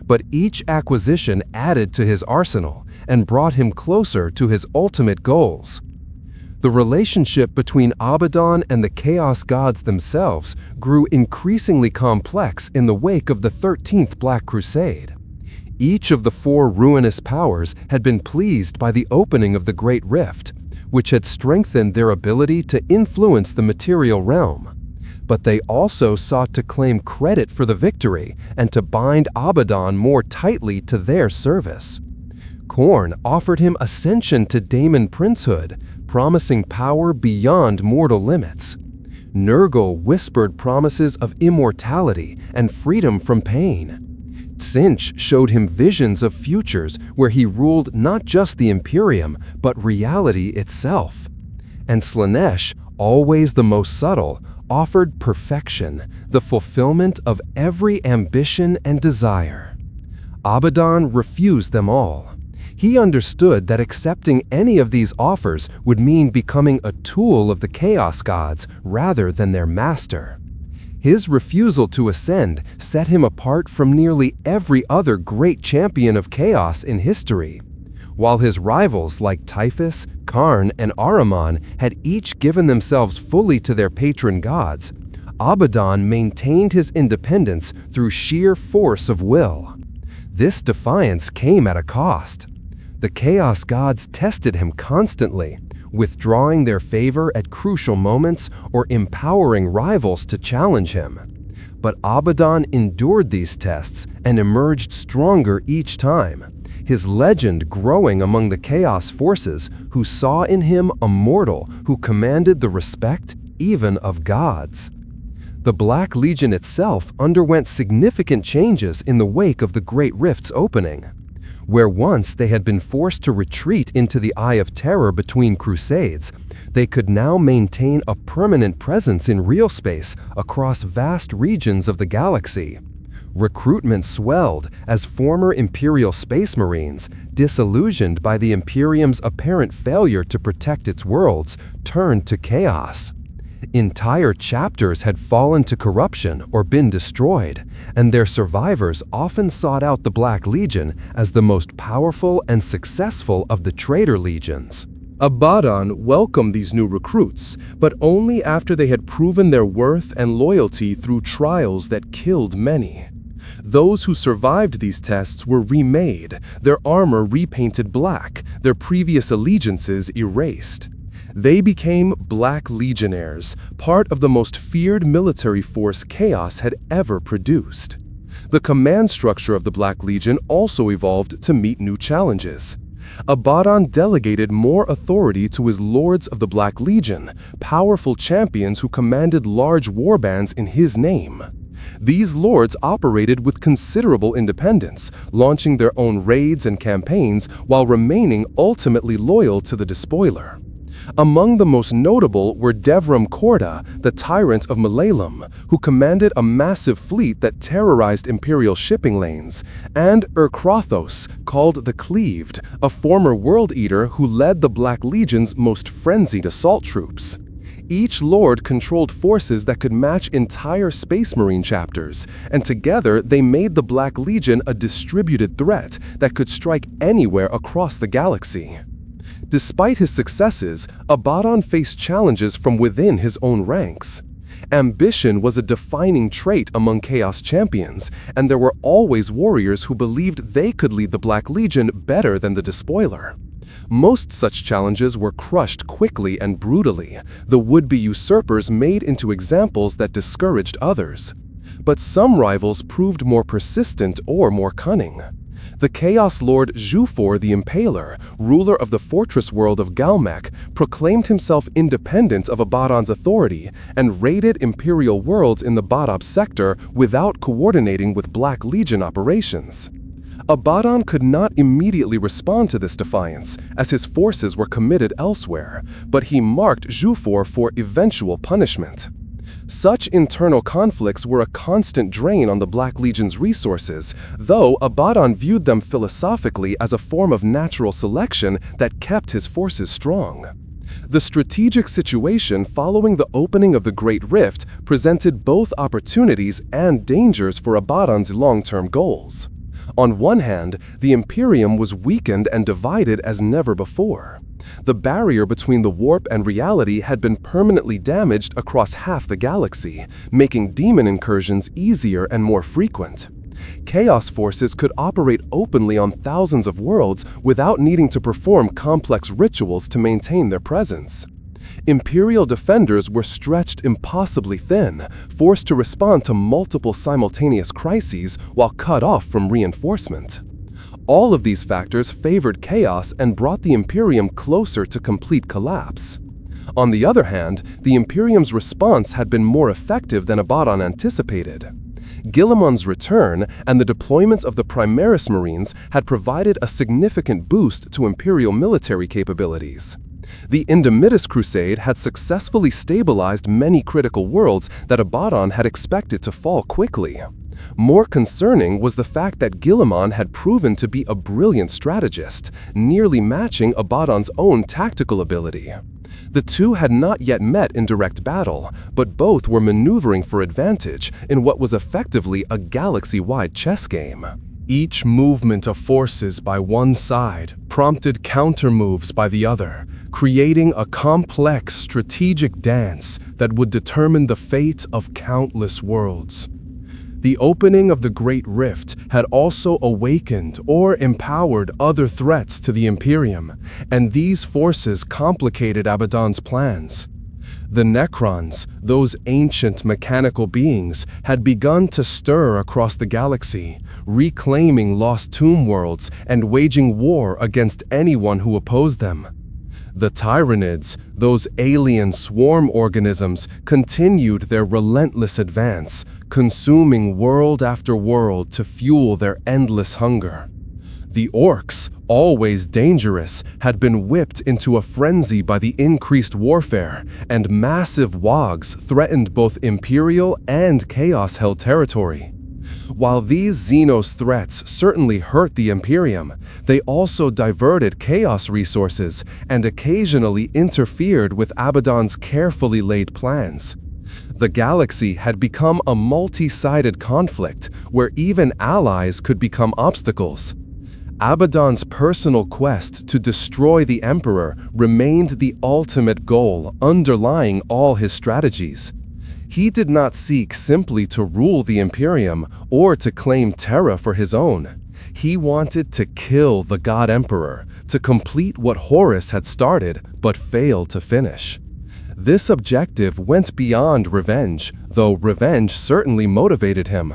But each acquisition added to his arsenal and brought him closer to his ultimate goals. The relationship between Abaddon and the Chaos Gods themselves grew increasingly complex in the wake of the 13th Black Crusade. Each of the four ruinous powers had been pleased by the opening of the Great Rift, which had strengthened their ability to influence the material realm. But they also sought to claim credit for the victory and to bind Abaddon more tightly to their service. Khorne offered him ascension to Daemon Princehood, promising power beyond mortal limits. Nurgle whispered promises of immortality and freedom from pain. Tzeentch showed him visions of futures where he ruled not just the Imperium, but reality itself. And Slaanesh, always the most subtle, offered perfection, the fulfillment of every ambition and desire. Abaddon refused them all. He understood that accepting any of these offers would mean becoming a tool of the Chaos Gods rather than their master. His refusal to ascend set him apart from nearly every other great champion of chaos in history. While his rivals like Typhus, Karn, and Ahriman had each given themselves fully to their patron gods, Abaddon maintained his independence through sheer force of will. This defiance came at a cost. The Chaos Gods tested him constantly, withdrawing their favor at crucial moments or empowering rivals to challenge him. But Abaddon endured these tests and emerged stronger each time, his legend growing among the Chaos forces who saw in him a mortal who commanded the respect even of gods. The Black Legion itself underwent significant changes in the wake of the Great Rift's opening. Where once they had been forced to retreat into the Eye of Terror between crusades, they could now maintain a permanent presence in real space across vast regions of the galaxy. Recruitment swelled as former Imperial Space Marines, disillusioned by the Imperium's apparent failure to protect its worlds, turned to chaos. Entire chapters had fallen to corruption or been destroyed, and their survivors often sought out the Black Legion as the most powerful and successful of the traitor legions. Abaddon welcomed these new recruits, but only after they had proven their worth and loyalty through trials that killed many. Those who survived these tests were remade, their armor repainted black, their previous allegiances erased. They became Black Legionnaires, part of the most feared military force Chaos had ever produced. The command structure of the Black Legion also evolved to meet new challenges. Abaddon delegated more authority to his Lords of the Black Legion, powerful champions who commanded large warbands in his name. These lords operated with considerable independence, launching their own raids and campaigns while remaining ultimately loyal to the Despoiler. Among the most notable were Devram Korda, the tyrant of Malaylum, who commanded a massive fleet that terrorized Imperial shipping lanes, and Urkrathos, called the Cleaved, a former World Eater who led the Black Legion's most frenzied assault troops. Each lord controlled forces that could match entire Space Marine chapters, and together they made the Black Legion a distributed threat that could strike anywhere across the galaxy. Despite his successes, Abaddon faced challenges from within his own ranks. Ambition was a defining trait among Chaos champions, and there were always warriors who believed they could lead the Black Legion better than the Despoiler. Most such challenges were crushed quickly and brutally, the would-be usurpers made into examples that discouraged others. But some rivals proved more persistent or more cunning. The Chaos Lord Zhufor the Impaler, ruler of the fortress world of Galmec, proclaimed himself independent of Abaddon's authority and raided Imperial worlds in the Badab sector without coordinating with Black Legion operations. Abaddon could not immediately respond to this defiance, as his forces were committed elsewhere, but he marked Zhufor for eventual punishment. Such internal conflicts were a constant drain on the Black Legion's resources, though Abaddon viewed them philosophically as a form of natural selection that kept his forces strong. The strategic situation following the opening of the Great Rift presented both opportunities and dangers for Abaddon's long-term goals. On one hand, the Imperium was weakened and divided as never before. The barrier between the warp and reality had been permanently damaged across half the galaxy, making demon incursions easier and more frequent. Chaos forces could operate openly on thousands of worlds without needing to perform complex rituals to maintain their presence. Imperial defenders were stretched impossibly thin, forced to respond to multiple simultaneous crises while cut off from reinforcement. All of these factors favored chaos and brought the Imperium closer to complete collapse. On the other hand, the Imperium's response had been more effective than Abaddon anticipated. Guillemon's return and the deployment of the Primaris Marines had provided a significant boost to Imperial military capabilities. The Indemitus Crusade had successfully stabilized many critical worlds that Abaddon had expected to fall quickly. More concerning was the fact that Guillemon had proven to be a brilliant strategist, nearly matching Abaddon's own tactical ability. The two had not yet met in direct battle, but both were maneuvering for advantage in what was effectively a galaxy-wide chess game. Each movement of forces by one side prompted counter-moves by the other, creating a complex strategic dance that would determine the fate of countless worlds. The opening of the Great Rift had also awakened or empowered other threats to the Imperium, and these forces complicated Abaddon's plans. The Necrons, those ancient mechanical beings, had begun to stir across the galaxy, reclaiming lost tomb worlds and waging war against anyone who opposed them. The Tyranids, those alien swarm organisms, continued their relentless advance, consuming world after world to fuel their endless hunger. The Orcs, always dangerous, had been whipped into a frenzy by the increased warfare, and massive wogs threatened both Imperial and Chaos-held territory. While these Xenos threats certainly hurt the Imperium, they also diverted Chaos resources and occasionally interfered with Abaddon's carefully laid plans. The galaxy had become a multi-sided conflict where even allies could become obstacles. Abaddon's personal quest to destroy the Emperor remained the ultimate goal underlying all his strategies. He did not seek simply to rule the Imperium or to claim Terra for his own. He wanted to kill the God Emperor, to complete what Horus had started but failed to finish. This objective went beyond revenge, though revenge certainly motivated him.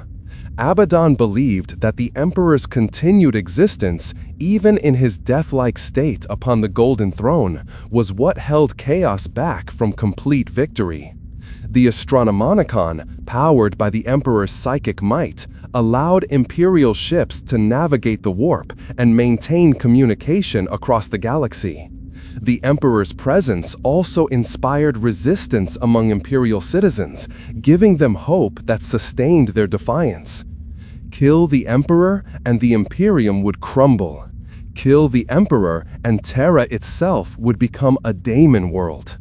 Abaddon believed that the Emperor's continued existence, even in his death-like state upon the Golden Throne, was what held Chaos back from complete victory. The Astronomonicon, powered by the Emperor's psychic might, allowed Imperial ships to navigate the warp and maintain communication across the galaxy. The Emperor's presence also inspired resistance among Imperial citizens, giving them hope that sustained their defiance. Kill the Emperor and the Imperium would crumble. Kill the Emperor and Terra itself would become a daemon world.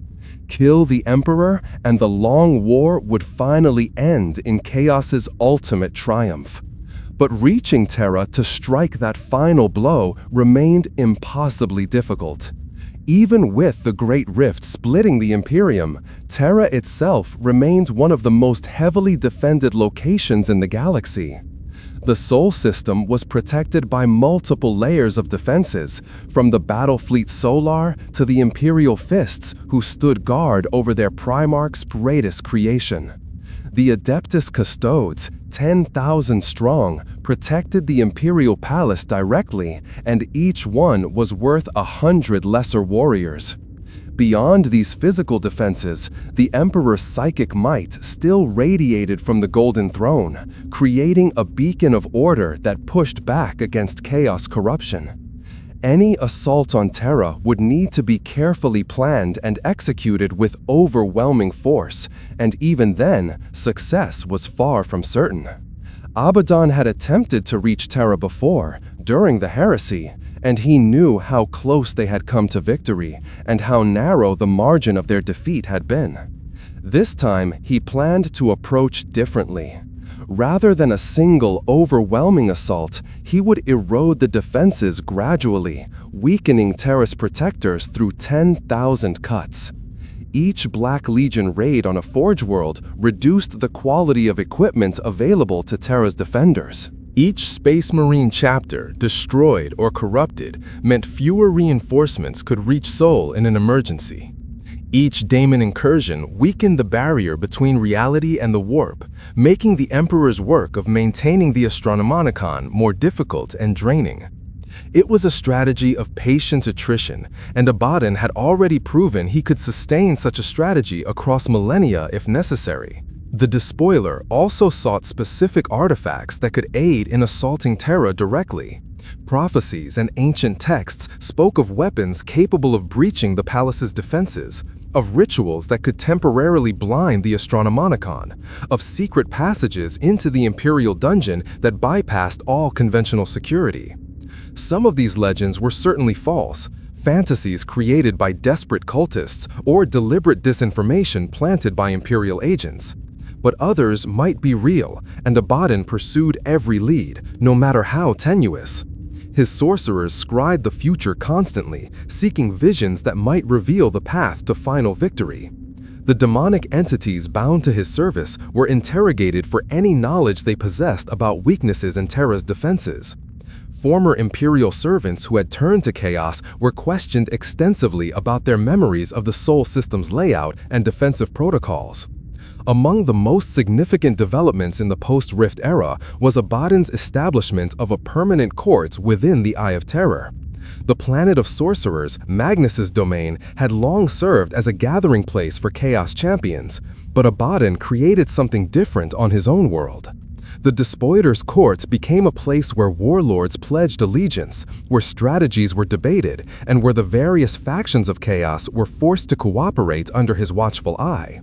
Kill the Emperor and the long war would finally end in Chaos's ultimate triumph. But reaching Terra to strike that final blow remained impossibly difficult. Even with the Great Rift splitting the Imperium, Terra itself remained one of the most heavily defended locations in the galaxy. The Sol system was protected by multiple layers of defenses, from the Battle Fleet Solar to the Imperial Fists who stood guard over their Primarch's greatest creation. The Adeptus Custodes, 10,000 strong, protected the imperial palace directly, and each one was worth 100 lesser warriors. Beyond these physical defenses, the emperor's psychic might still radiated from the Golden Throne, creating a beacon of order that pushed back against chaos corruption. Any assault on Terra would need to be carefully planned and executed with overwhelming force, and even then, success was far from certain. Abaddon had attempted to reach Terra before, during the heresy, and he knew how close they had come to victory and how narrow the margin of their defeat had been. This time, he planned to approach differently. Rather than a single, overwhelming assault, he would erode the defenses gradually, weakening Terra's protectors through 10,000 cuts. Each Black Legion raid on a Forge world reduced the quality of equipment available to Terra's defenders. Each Space Marine chapter, destroyed or corrupted, meant fewer reinforcements could reach Sol in an emergency. Each Daemon incursion weakened the barrier between reality and the warp, making the Emperor's work of maintaining the Astronomicon more difficult and draining. It was a strategy of patient attrition, and Abaddon had already proven he could sustain such a strategy across millennia if necessary. The Despoiler also sought specific artifacts that could aid in assaulting Terra directly. Prophecies and ancient texts spoke of weapons capable of breaching the palace's defenses, of rituals that could temporarily blind the Astronomicon, of secret passages into the Imperial dungeon that bypassed all conventional security. Some of these legends were certainly false, fantasies created by desperate cultists or deliberate disinformation planted by Imperial agents. But others might be real, and Abaddon pursued every lead, no matter how tenuous. His sorcerers scryed the future constantly, seeking visions that might reveal the path to final victory. The demonic entities bound to his service were interrogated for any knowledge they possessed about weaknesses in Terra's defenses. Former Imperial servants who had turned to Chaos were questioned extensively about their memories of the Sol system's layout and defensive protocols. Among the most significant developments in the post-Rift era was Abaddon's establishment of a permanent court within the Eye of Terror. The planet of sorcerers, Magnus's domain, had long served as a gathering place for Chaos champions, but Abaddon created something different on his own world. The Despoiler's court became a place where warlords pledged allegiance, where strategies were debated, and where the various factions of Chaos were forced to cooperate under his watchful eye.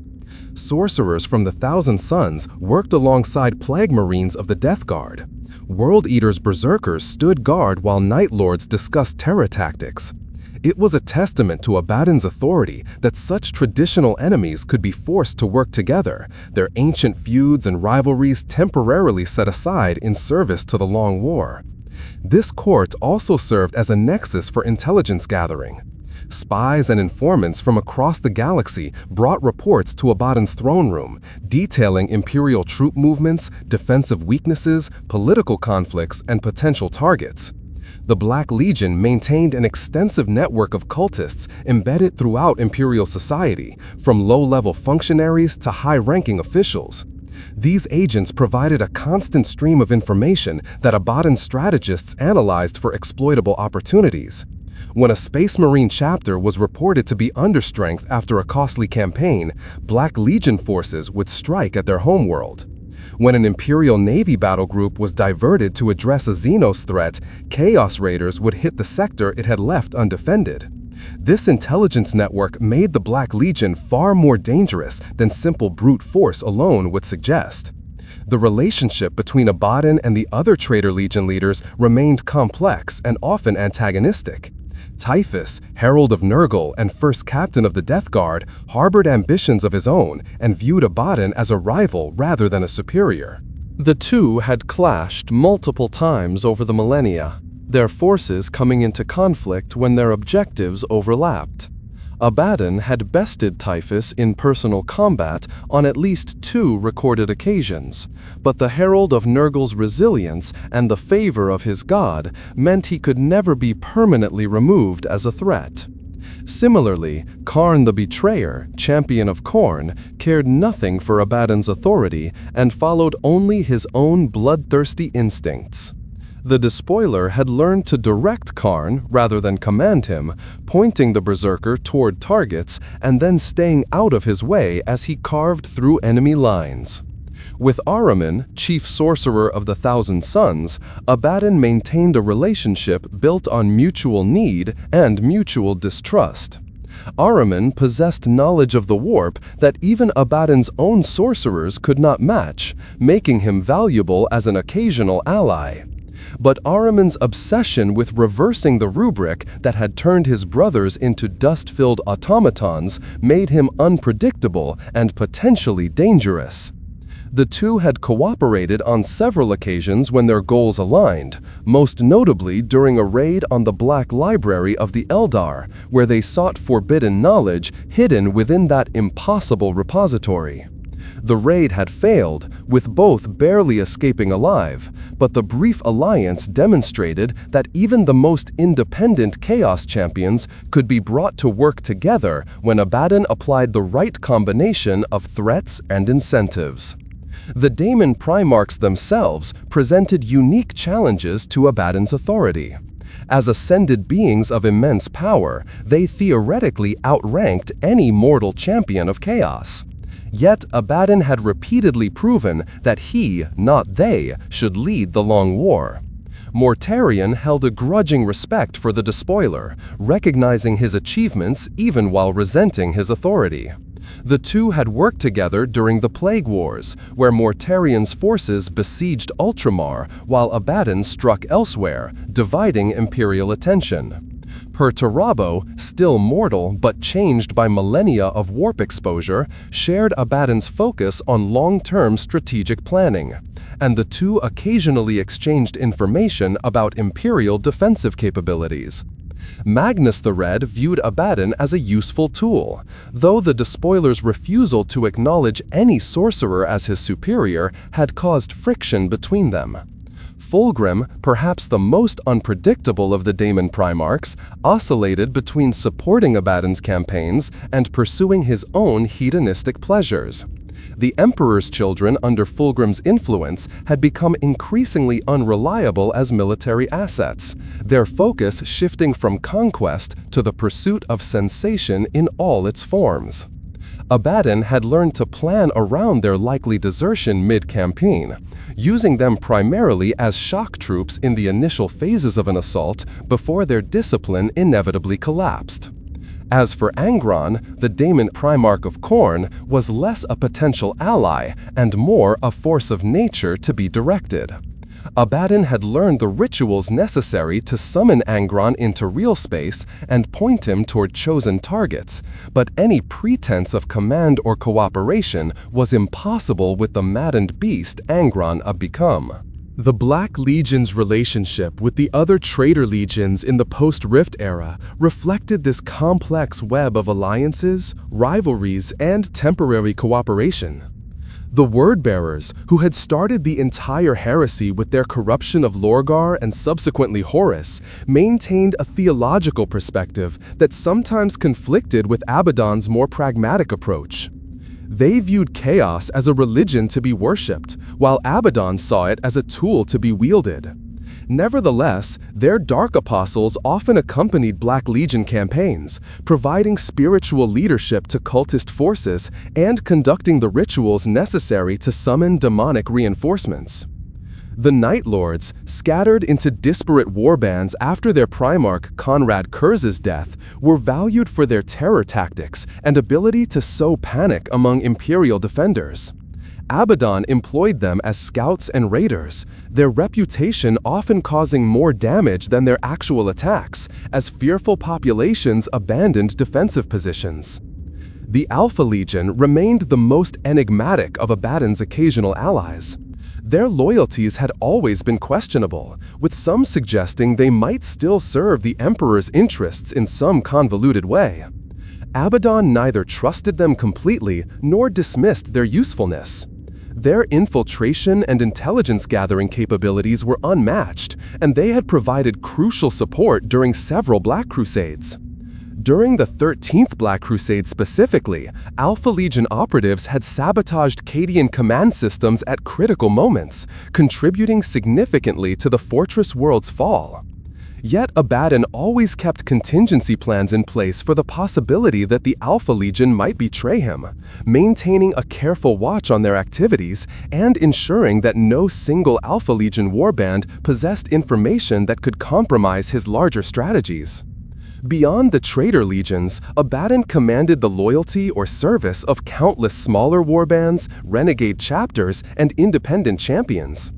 Sorcerers from the Thousand Sons worked alongside Plague Marines of the Death Guard. World Eater's berserkers stood guard while Night Lords discussed terror tactics. It was a testament to Abaddon's authority that such traditional enemies could be forced to work together, their ancient feuds and rivalries temporarily set aside in service to the Long War. This court also served as a nexus for intelligence gathering. Spies and informants from across the galaxy brought reports to Abaddon's throne room, detailing Imperial troop movements, defensive weaknesses, political conflicts, and potential targets. The Black Legion maintained an extensive network of cultists embedded throughout Imperial society, from low-level functionaries to high-ranking officials. These agents provided a constant stream of information that Abaddon's strategists analyzed for exploitable opportunities. When a Space Marine chapter was reported to be understrength after a costly campaign, Black Legion forces would strike at their homeworld. When an Imperial Navy battle group was diverted to address a Xenos threat, Chaos Raiders would hit the sector it had left undefended. This intelligence network made the Black Legion far more dangerous than simple brute force alone would suggest. The relationship between Abaddon and the other Traitor Legion leaders remained complex and often antagonistic. Typhus, Herald of Nurgle and first captain of the Death Guard, harbored ambitions of his own and viewed Abaddon as a rival rather than a superior. The two had clashed multiple times over the millennia, their forces coming into conflict when their objectives overlapped. Abaddon had bested Typhus in personal combat on at least 2 recorded occasions, but the Herald of Nurgle's resilience and the favor of his god meant he could never be permanently removed as a threat. Similarly, Karn the Betrayer, champion of Khorne, cared nothing for Abaddon's authority and followed only his own bloodthirsty instincts. The Despoiler had learned to direct Karn rather than command him, pointing the Berserker toward targets and then staying out of his way as he carved through enemy lines. With Ahriman, chief sorcerer of the Thousand Sons, Abaddon maintained a relationship built on mutual need and mutual distrust. Ahriman possessed knowledge of the warp that even Abaddon's own sorcerers could not match, making him valuable as an occasional ally. But Ahriman's obsession with reversing the rubric that had turned his brothers into dust-filled automatons made him unpredictable and potentially dangerous. The two had cooperated on several occasions when their goals aligned, most notably during a raid on the Black Library of the Eldar, where they sought forbidden knowledge hidden within that impossible repository. The raid had failed, with both barely escaping alive, but the brief alliance demonstrated that even the most independent Chaos champions could be brought to work together when Abaddon applied the right combination of threats and incentives. The Daemon Primarchs themselves presented unique challenges to Abaddon's authority. As ascended beings of immense power, they theoretically outranked any mortal champion of Chaos. Yet Abaddon had repeatedly proven that he, not they, should lead the Long War. Mortarion held a grudging respect for the Despoiler, recognizing his achievements even while resenting his authority. The two had worked together during the Plague Wars, where Mortarion's forces besieged Ultramar while Abaddon struck elsewhere, dividing Imperial attention. Perturabo, still mortal but changed by millennia of warp exposure, shared Abaddon's focus on long-term strategic planning, and the two occasionally exchanged information about Imperial defensive capabilities. Magnus the Red viewed Abaddon as a useful tool, though the Despoiler's refusal to acknowledge any sorcerer as his superior had caused friction between them. Fulgrim, perhaps the most unpredictable of the Daemon Primarchs, oscillated between supporting Abaddon's campaigns and pursuing his own hedonistic pleasures. The Emperor's children under Fulgrim's influence had become increasingly unreliable as military assets, their focus shifting from conquest to the pursuit of sensation in all its forms. Abaddon had learned to plan around their likely desertion mid-campaign, using them primarily as shock troops in the initial phases of an assault before their discipline inevitably collapsed. As for Angron, the Daemon Primarch of Khorne was less a potential ally and more a force of nature to be directed. Abaddon had learned the rituals necessary to summon Angron into real space and point him toward chosen targets, but any pretense of command or cooperation was impossible with the maddened beast Angron had become. The Black Legion's relationship with the other traitor legions in the post-Rift era reflected this complex web of alliances, rivalries, and temporary cooperation. The Wordbearers, who had started the entire heresy with their corruption of Lorgar and subsequently Horus, maintained a theological perspective that sometimes conflicted with Abaddon's more pragmatic approach. They viewed chaos as a religion to be worshipped, while Abaddon saw it as a tool to be wielded. Nevertheless, their Dark Apostles often accompanied Black Legion campaigns, providing spiritual leadership to cultist forces and conducting the rituals necessary to summon demonic reinforcements. The Night Lords, scattered into disparate warbands after their Primarch Conrad Kurz's death, were valued for their terror tactics and ability to sow panic among Imperial defenders. Abaddon employed them as scouts and raiders, their reputation often causing more damage than their actual attacks, as fearful populations abandoned defensive positions. The Alpha Legion remained the most enigmatic of Abaddon's occasional allies. Their loyalties had always been questionable, with some suggesting they might still serve the Emperor's interests in some convoluted way. Abaddon neither trusted them completely nor dismissed their usefulness. Their infiltration and intelligence-gathering capabilities were unmatched, and they had provided crucial support during several Black Crusades. During the 13th Black Crusade specifically, Alpha Legion operatives had sabotaged Cadian command systems at critical moments, contributing significantly to the fortress world's fall. Yet Abaddon always kept contingency plans in place for the possibility that the Alpha Legion might betray him, maintaining a careful watch on their activities and ensuring that no single Alpha Legion warband possessed information that could compromise his larger strategies. Beyond the traitor legions, Abaddon commanded the loyalty or service of countless smaller warbands, renegade chapters, and independent champions.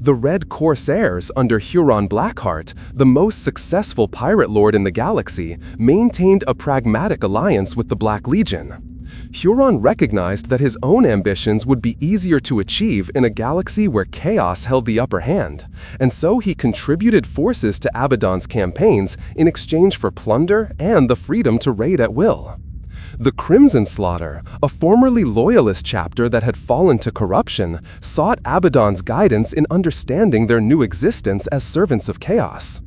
The Red Corsairs under Huron Blackheart, the most successful pirate lord in the galaxy, maintained a pragmatic alliance with the Black Legion. Huron recognized that his own ambitions would be easier to achieve in a galaxy where chaos held the upper hand, and so he contributed forces to Abaddon's campaigns in exchange for plunder and the freedom to raid at will. The Crimson Slaughter, a formerly loyalist chapter that had fallen to corruption, sought Abaddon's guidance in understanding their new existence as servants of chaos.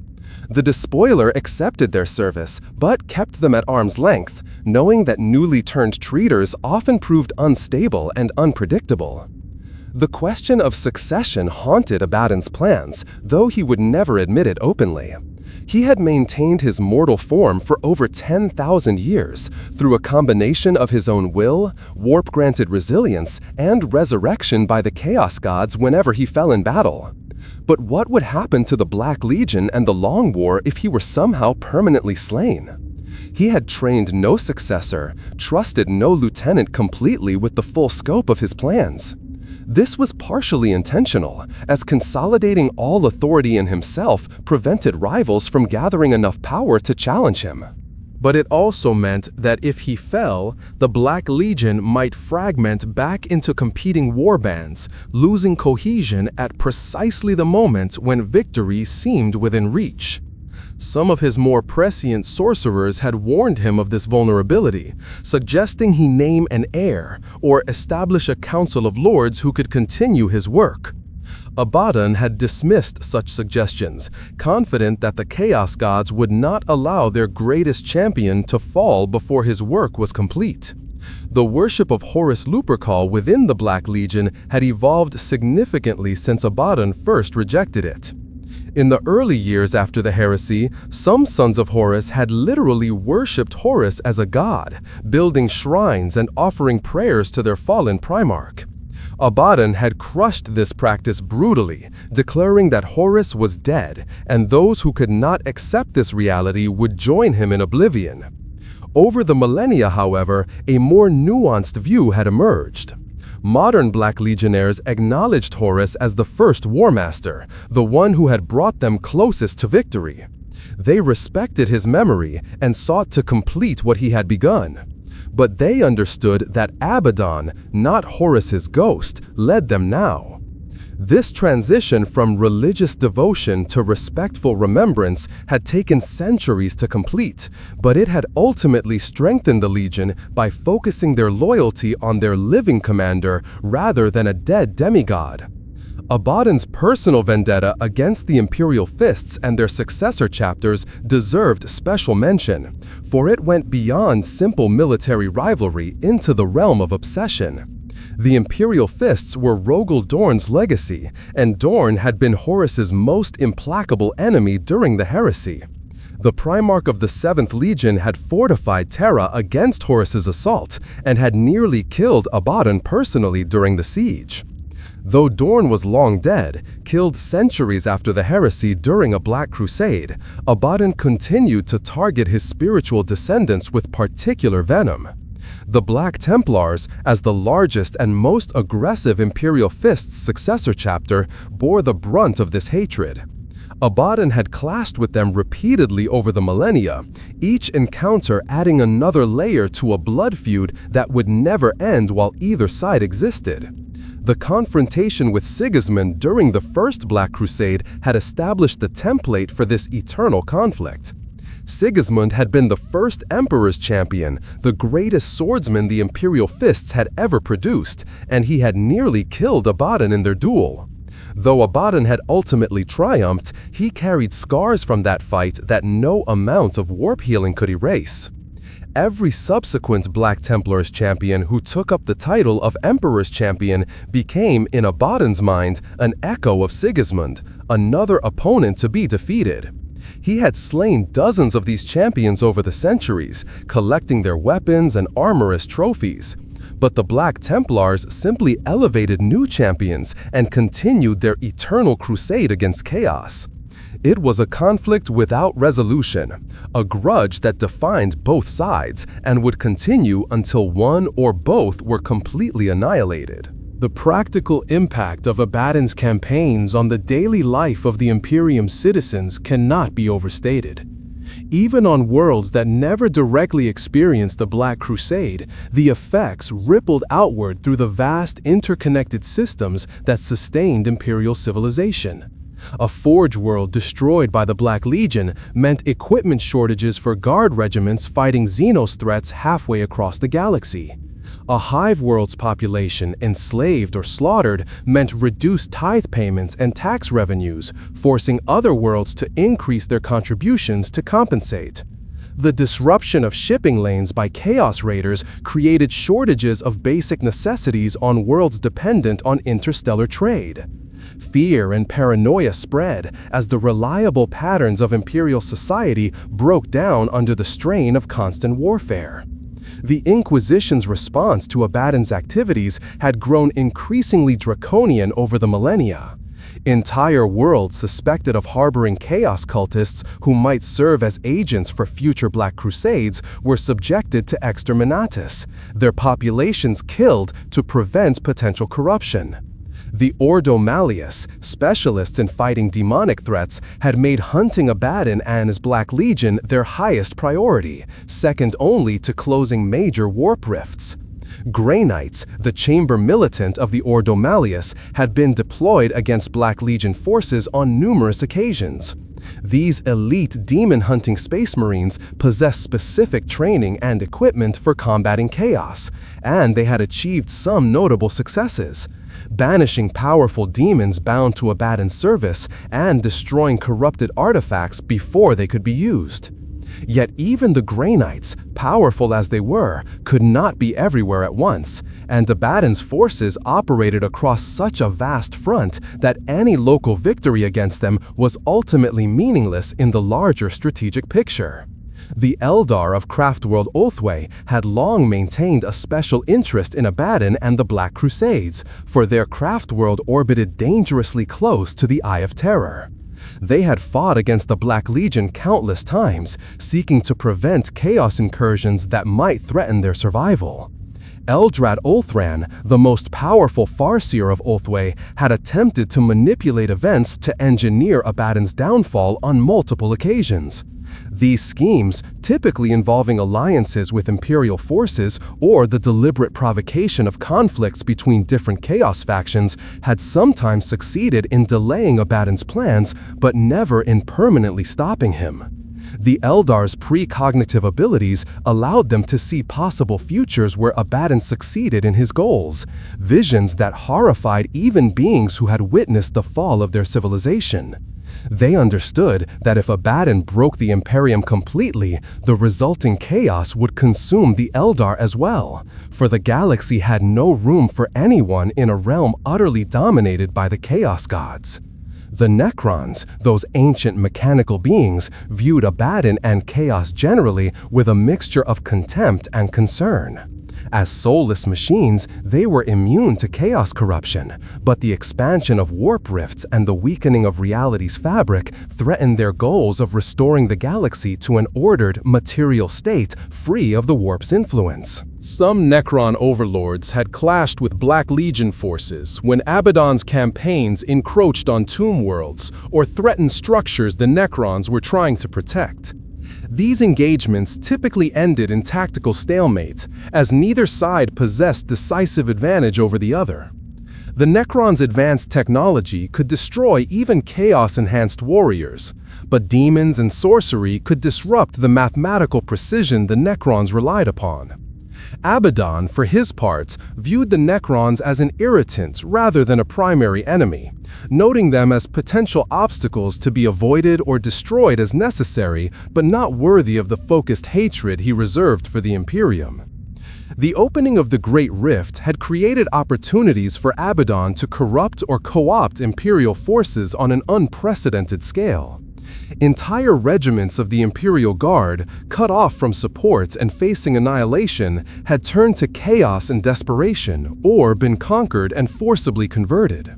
The Despoiler accepted their service, but kept them at arm's length, knowing that newly turned treaters often proved unstable and unpredictable. The question of succession haunted Abaddon's plans, though he would never admit it openly. He had maintained his mortal form for over 10,000 years through a combination of his own will, warp-granted resilience, and resurrection by the Chaos Gods whenever he fell in battle. But what would happen to the Black Legion and the Long War if he were somehow permanently slain? He had trained no successor, trusted no lieutenant completely with the full scope of his plans. This was partially intentional, as consolidating all authority in himself prevented rivals from gathering enough power to challenge him. But it also meant that if he fell, the Black Legion might fragment back into competing warbands, losing cohesion at precisely the moment when victory seemed within reach. Some of his more prescient sorcerers had warned him of this vulnerability, suggesting he name an heir or establish a council of lords who could continue his work. Abaddon had dismissed such suggestions, confident that the Chaos Gods would not allow their greatest champion to fall before his work was complete. The worship of Horus Lupercal within the Black Legion had evolved significantly since Abaddon first rejected it. In the early years after the heresy, some Sons of Horus had literally worshipped Horus as a god, building shrines and offering prayers to their fallen Primarch. Abaddon had crushed this practice brutally, declaring that Horus was dead, and those who could not accept this reality would join him in oblivion. Over the millennia, however, a more nuanced view had emerged. Modern Black Legionnaires acknowledged Horus as the first Warmaster, the one who had brought them closest to victory. They respected his memory and sought to complete what he had begun. But they understood that Abaddon, not Horus's ghost, led them now. This transition from religious devotion to respectful remembrance had taken centuries to complete, but it had ultimately strengthened the Legion by focusing their loyalty on their living commander rather than a dead demigod. Abaddon's personal vendetta against the Imperial Fists and their successor chapters deserved special mention, for it went beyond simple military rivalry into the realm of obsession. The Imperial Fists were Rogel Dorn's legacy, and Dorn had been Horus's most implacable enemy during the heresy. The Primarch of the 7th Legion had fortified Terra against Horus's assault and had nearly killed Abaddon personally during the siege. Though Dorn was long dead, killed centuries after the heresy during a Black Crusade, Abaddon continued to target his spiritual descendants with particular venom. The Black Templars, as the largest and most aggressive Imperial Fists successor chapter, bore the brunt of this hatred. Abaddon had clashed with them repeatedly over the millennia, each encounter adding another layer to a blood feud that would never end while either side existed. The confrontation with Sigismund during the First Black Crusade had established the template for this eternal conflict. Sigismund had been the first Emperor's champion, the greatest swordsman the Imperial Fists had ever produced, and he had nearly killed Abaddon in their duel. Though Abaddon had ultimately triumphed, he carried scars from that fight that no amount of warp healing could erase. every subsequent Black Templars champion who took up the title of Emperor's Champion became, in Abaddon's mind, an echo of Sigismund, another opponent to be defeated. He had slain dozens of these champions over the centuries, collecting their weapons and armor as trophies. But the Black Templars simply elevated new champions and continued their eternal crusade against chaos. It was a conflict without resolution, a grudge that defined both sides and would continue until one or both were completely annihilated. The practical impact of Abaddon's campaigns on the daily life of the Imperium citizens cannot be overstated. Even on worlds that never directly experienced the Black Crusade, the effects rippled outward through the vast interconnected systems that sustained Imperial civilization. A Forge world destroyed by the Black Legion meant equipment shortages for guard regiments fighting Xenos threats halfway across the galaxy. A Hive world's population enslaved or slaughtered meant reduced tithe payments and tax revenues, forcing other worlds to increase their contributions to compensate. The disruption of shipping lanes by Chaos Raiders created shortages of basic necessities on worlds dependent on interstellar trade. Fear and paranoia spread as the reliable patterns of Imperial society broke down under the strain of constant warfare. The Inquisition's response to Abaddon's activities had grown increasingly draconian over the millennia. Entire worlds suspected of harboring chaos cultists who might serve as agents for future Black Crusades were subjected to exterminatus, their populations killed to prevent potential corruption. The Ordo Malleus, specialists in fighting demonic threats, had made hunting Abaddon and his Black Legion their highest priority, second only to closing major warp rifts. Grey Knights, the chamber militant of the Ordo Malleus, had been deployed against Black Legion forces on numerous occasions. These elite demon-hunting Space Marines possessed specific training and equipment for combating chaos, and they had achieved some notable successes, banishing powerful demons bound to Abaddon's service and destroying corrupted artifacts before they could be used. Yet even the Grey Knights, powerful as they were, could not be everywhere at once, and Abaddon's forces operated across such a vast front that any local victory against them was ultimately meaningless in the larger strategic picture. The Eldar of Craftworld Oathway had long maintained a special interest in Abaddon and the Black Crusades, for their Craftworld orbited dangerously close to the Eye of Terror. They had fought against the Black Legion countless times, seeking to prevent chaos incursions that might threaten their survival. Eldrad Ulthran, the most powerful Farseer of Oathway, had attempted to manipulate events to engineer Abaddon's downfall on multiple occasions. These schemes, typically involving alliances with Imperial forces or the deliberate provocation of conflicts between different Chaos factions, had sometimes succeeded in delaying Abaddon's plans, but never in permanently stopping him. The Eldar's precognitive abilities allowed them to see possible futures where Abaddon succeeded in his goals, visions that horrified even beings who had witnessed the fall of their civilization. They understood that if Abaddon broke the Imperium completely, the resulting chaos would consume the Eldar as well, for the galaxy had no room for anyone in a realm utterly dominated by the Chaos Gods. The Necrons, those ancient mechanical beings, viewed Abaddon and chaos generally with a mixture of contempt and concern. As soulless machines, they were immune to chaos corruption, but the expansion of warp rifts and the weakening of reality's fabric threatened their goals of restoring the galaxy to an ordered, material state free of the warp's influence. Some Necron overlords had clashed with Black Legion forces when Abaddon's campaigns encroached on tomb worlds or threatened structures the Necrons were trying to protect. These engagements typically ended in tactical stalemate, as neither side possessed decisive advantage over the other. The Necrons' advanced technology could destroy even chaos-enhanced warriors, but demons and sorcery could disrupt the mathematical precision the Necrons relied upon. Abaddon, for his part, viewed the Necrons as an irritant rather than a primary enemy, noting them as potential obstacles to be avoided or destroyed as necessary, but not worthy of the focused hatred he reserved for the Imperium. The opening of the Great Rift had created opportunities for Abaddon to corrupt or co-opt Imperial forces on an unprecedented scale. Entire regiments of the Imperial Guard, cut off from support and facing annihilation, had turned to chaos and desperation, or been conquered and forcibly converted.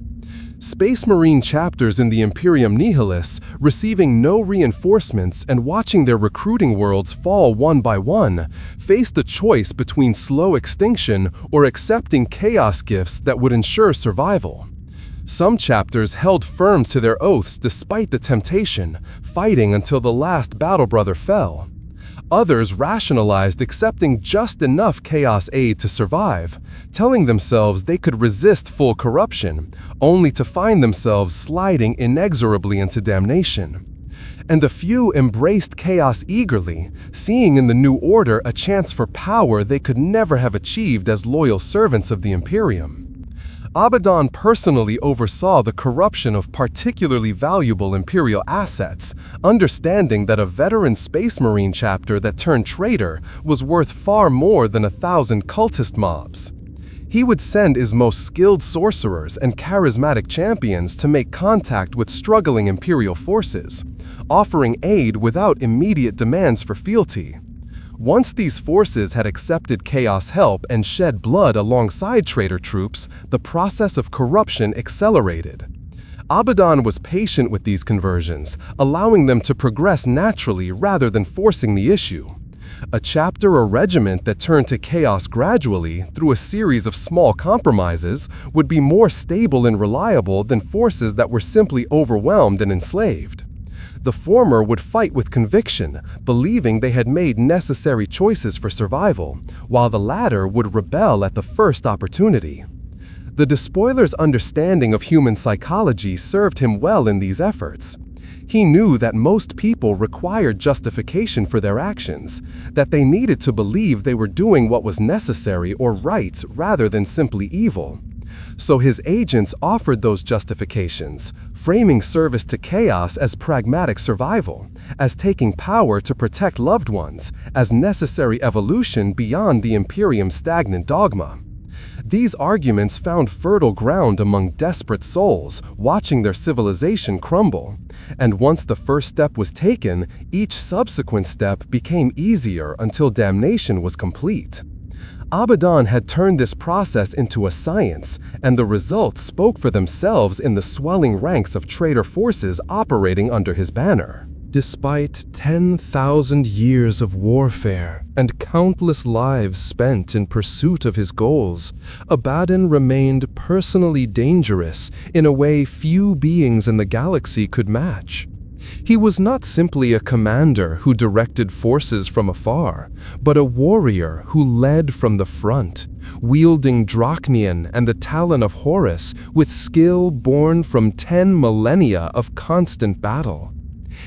Space Marine chapters in the Imperium Nihilus, receiving no reinforcements and watching their recruiting worlds fall one by one, faced a choice between slow extinction or accepting chaos gifts that would ensure survival. Some chapters held firm to their oaths despite the temptation, fighting until the last battle brother fell. Others rationalized accepting just enough chaos aid to survive, telling themselves they could resist full corruption, only to find themselves sliding inexorably into damnation. And a few embraced chaos eagerly, seeing in the new order a chance for power they could never have achieved as loyal servants of the Imperium. Abaddon personally oversaw the corruption of particularly valuable Imperial assets, understanding that a veteran Space Marine chapter that turned traitor was worth far more than 1,000 cultist mobs. He would send his most skilled sorcerers and charismatic champions to make contact with struggling Imperial forces, offering aid without immediate demands for fealty. Once these forces had accepted chaos help and shed blood alongside traitor troops, the process of corruption accelerated. Abaddon was patient with these conversions, allowing them to progress naturally rather than forcing the issue. A chapter or regiment that turned to chaos gradually, through a series of small compromises, would be more stable and reliable than forces that were simply overwhelmed and enslaved. The former would fight with conviction, believing they had made necessary choices for survival, while the latter would rebel at the first opportunity. The Despoiler's understanding of human psychology served him well in these efforts. He knew that most people required justification for their actions, that they needed to believe they were doing what was necessary or right rather than simply evil. So his agents offered those justifications, framing service to chaos as pragmatic survival, as taking power to protect loved ones, as necessary evolution beyond the Imperium's stagnant dogma. These arguments found fertile ground among desperate souls, watching their civilization crumble. And once the first step was taken, each subsequent step became easier until damnation was complete. Abaddon had turned this process into a science, and the results spoke for themselves in the swelling ranks of traitor forces operating under his banner. Despite 10,000 years of warfare and countless lives spent in pursuit of his goals, Abaddon remained personally dangerous in a way few beings in the galaxy could match. He was not simply a commander who directed forces from afar, but a warrior who led from the front, wielding Drach'nyen and the Talon of Horus with skill born from 10 millennia of constant battle.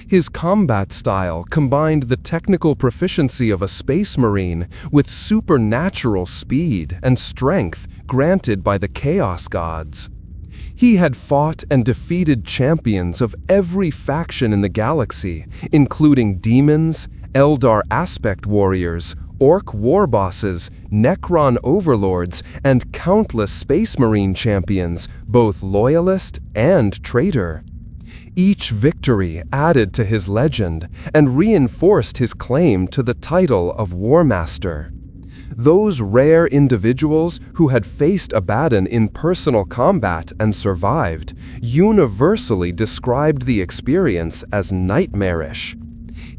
His combat style combined the technical proficiency of a space marine with supernatural speed and strength granted by the Chaos Gods. He had fought and defeated champions of every faction in the galaxy, including demons, Eldar aspect warriors, orc war bosses, Necron overlords, and countless space marine champions, both loyalist and traitor. Each victory added to his legend and reinforced his claim to the title of Warmaster. Those rare individuals who had faced Abaddon in personal combat and survived universally described the experience as nightmarish.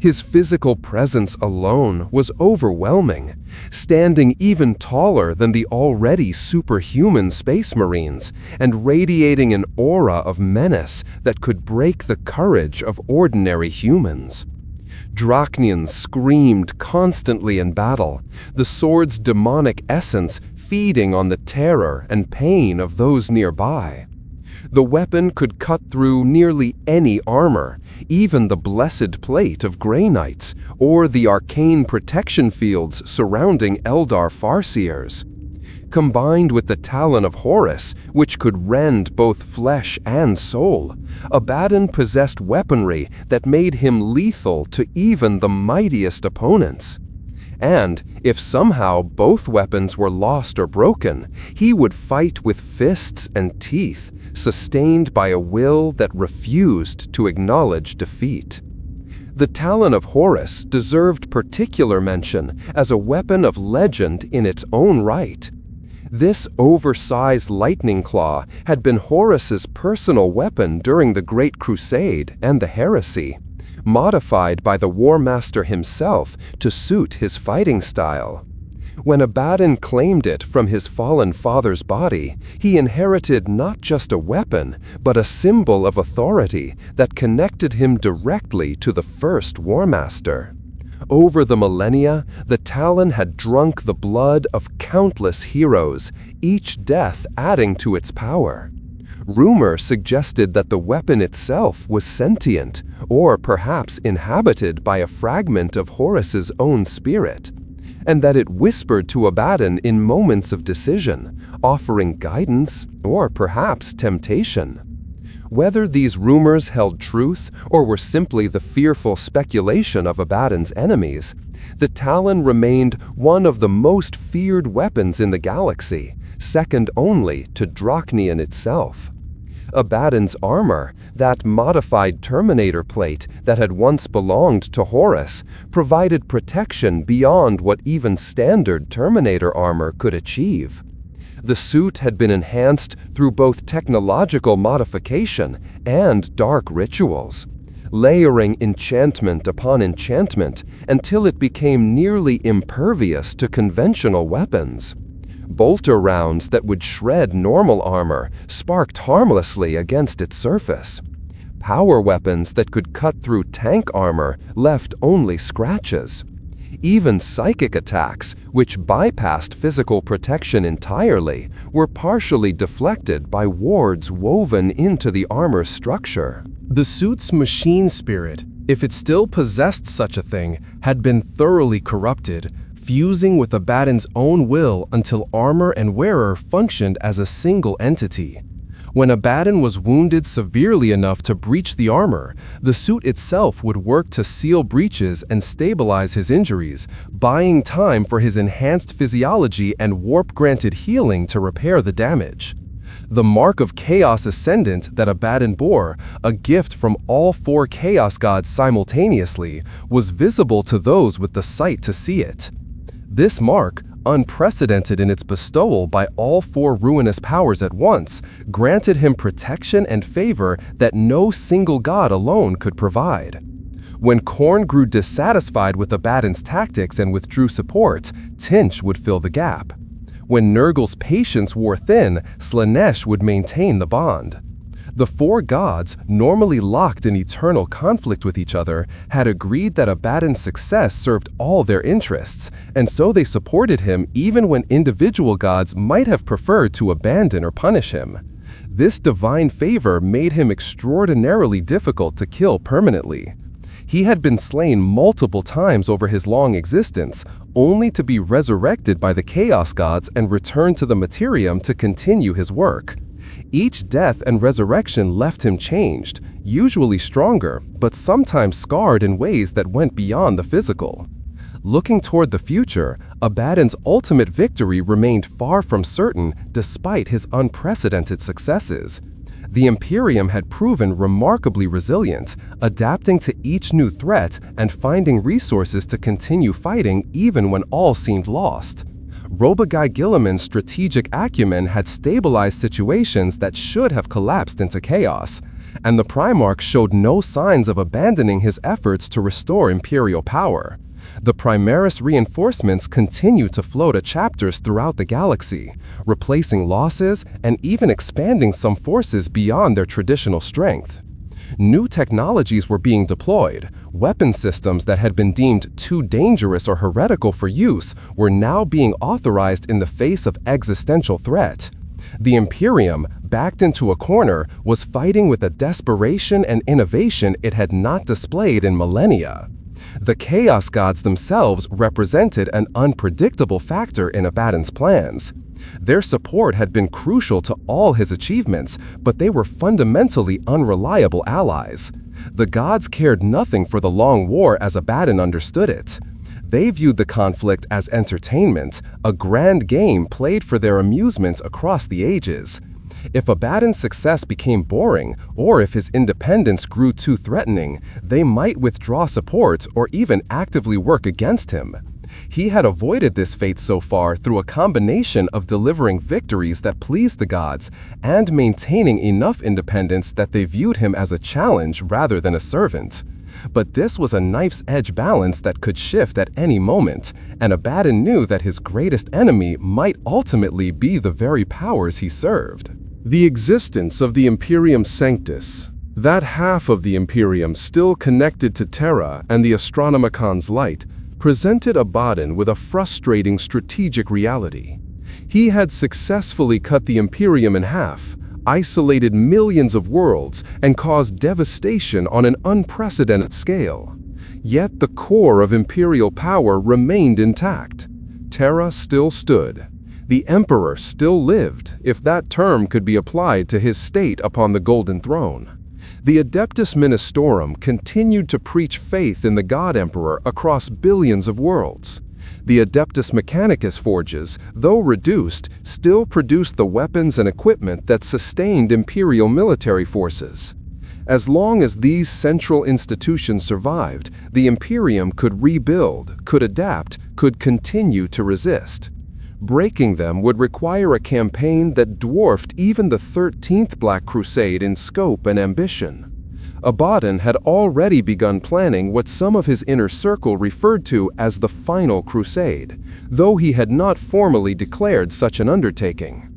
His physical presence alone was overwhelming, standing even taller than the already superhuman Space Marines and radiating an aura of menace that could break the courage of ordinary humans. Drach'nyen screamed constantly in battle, the sword's demonic essence feeding on the terror and pain of those nearby. The weapon could cut through nearly any armor, even the blessed plate of Grey Knights or the arcane protection fields surrounding Eldar Farseers. Combined with the Talon of Horus, which could rend both flesh and soul, Abaddon possessed weaponry that made him lethal to even the mightiest opponents. And if somehow both weapons were lost or broken, he would fight with fists and teeth, sustained by a will that refused to acknowledge defeat. The Talon of Horus deserved particular mention as a weapon of legend in its own right. This oversized lightning claw had been Horus's personal weapon during the Great Crusade and the Heresy, modified by the Warmaster himself to suit his fighting style. When Abaddon claimed it from his fallen father's body, he inherited not just a weapon, but a symbol of authority that connected him directly to the first Warmaster. Over the millennia, the Talon had drunk the blood of countless heroes, each death adding to its power. Rumor suggested that the weapon itself was sentient, or perhaps inhabited by a fragment of Horus's own spirit, and that it whispered to Abaddon in moments of decision, offering guidance or perhaps temptation. Whether these rumors held truth or were simply the fearful speculation of Abaddon's enemies, the Talon remained one of the most feared weapons in the galaxy, second only to Drach'nyen itself. Abaddon's armor, that modified Terminator plate that had once belonged to Horus, provided protection beyond what even standard Terminator armor could achieve. The suit had been enhanced through both technological modification and dark rituals, layering enchantment upon enchantment until it became nearly impervious to conventional weapons. Bolter rounds that would shred normal armor sparked harmlessly against its surface. Power weapons that could cut through tank armor left only scratches. Even psychic attacks, which bypassed physical protection entirely, were partially deflected by wards woven into the armor's structure. The suit's machine spirit, if it still possessed such a thing, had been thoroughly corrupted, fusing with Abaddon's own will until armor and wearer functioned as a single entity. When Abaddon was wounded severely enough to breach the armor, the suit itself would work to seal breaches and stabilize his injuries, buying time for his enhanced physiology and warp-granted healing to repair the damage. The mark of Chaos Ascendant that Abaddon bore, a gift from all four Chaos gods simultaneously, was visible to those with the sight to see it. This mark, unprecedented in its bestowal by all four ruinous powers at once, granted him protection and favor that no single god alone could provide. When Khorne grew dissatisfied with Abaddon's tactics and withdrew support, Tynch would fill the gap. When Nurgle's patience wore thin, Slaanesh would maintain the bond. The four gods, normally locked in eternal conflict with each other, had agreed that Abaddon's success served all their interests, and so they supported him even when individual gods might have preferred to abandon or punish him. This divine favor made him extraordinarily difficult to kill permanently. He had been slain multiple times over his long existence, only to be resurrected by the Chaos gods and return to the Imperium to continue his work. Each death and resurrection left him changed, usually stronger, but sometimes scarred in ways that went beyond the physical. Looking toward the future, Abaddon's ultimate victory remained far from certain despite his unprecedented successes. The Imperium had proven remarkably resilient, adapting to each new threat and finding resources to continue fighting even when all seemed lost. Robogai Gilliman's strategic acumen had stabilized situations that should have collapsed into chaos, and the Primarch showed no signs of abandoning his efforts to restore Imperial power. The Primaris reinforcements continue to flow to chapters throughout the galaxy, replacing losses and even expanding some forces beyond their traditional strength. New technologies were being deployed. Weapon systems that had been deemed too dangerous or heretical for use were now being authorized in the face of existential threat. The Imperium, backed into a corner, was fighting with a desperation and innovation it had not displayed in millennia. The Chaos Gods themselves represented an unpredictable factor in Abaddon's plans. Their support had been crucial to all his achievements, but they were fundamentally unreliable allies. The gods cared nothing for the Long War as Abaddon understood it. They viewed the conflict as entertainment, a grand game played for their amusement across the ages. If Abaddon's success became boring, or if his independence grew too threatening, they might withdraw support or even actively work against him. He had avoided this fate so far through a combination of delivering victories that pleased the gods and maintaining enough independence that they viewed him as a challenge rather than a servant. But this was a knife's-edge balance that could shift at any moment, and Abaddon knew that his greatest enemy might ultimately be the very powers he served. The existence of the Imperium Sanctus, that half of the Imperium still connected to Terra and the Astronomicon's light, presented Abaddon with a frustrating strategic reality. He had successfully cut the Imperium in half, isolated millions of worlds, and caused devastation on an unprecedented scale. Yet the core of imperial power remained intact. Terra still stood. The Emperor still lived, if that term could be applied to his state upon the Golden Throne. The Adeptus Ministorum continued to preach faith in the God Emperor across billions of worlds. The Adeptus Mechanicus forges, though reduced, still produced the weapons and equipment that sustained imperial military forces. As long as these central institutions survived, the Imperium could rebuild, could adapt, could continue to resist. Breaking them would require a campaign that dwarfed even the 13th Black Crusade in scope and ambition. Abaddon had already begun planning what some of his inner circle referred to as the Final Crusade, though he had not formally declared such an undertaking.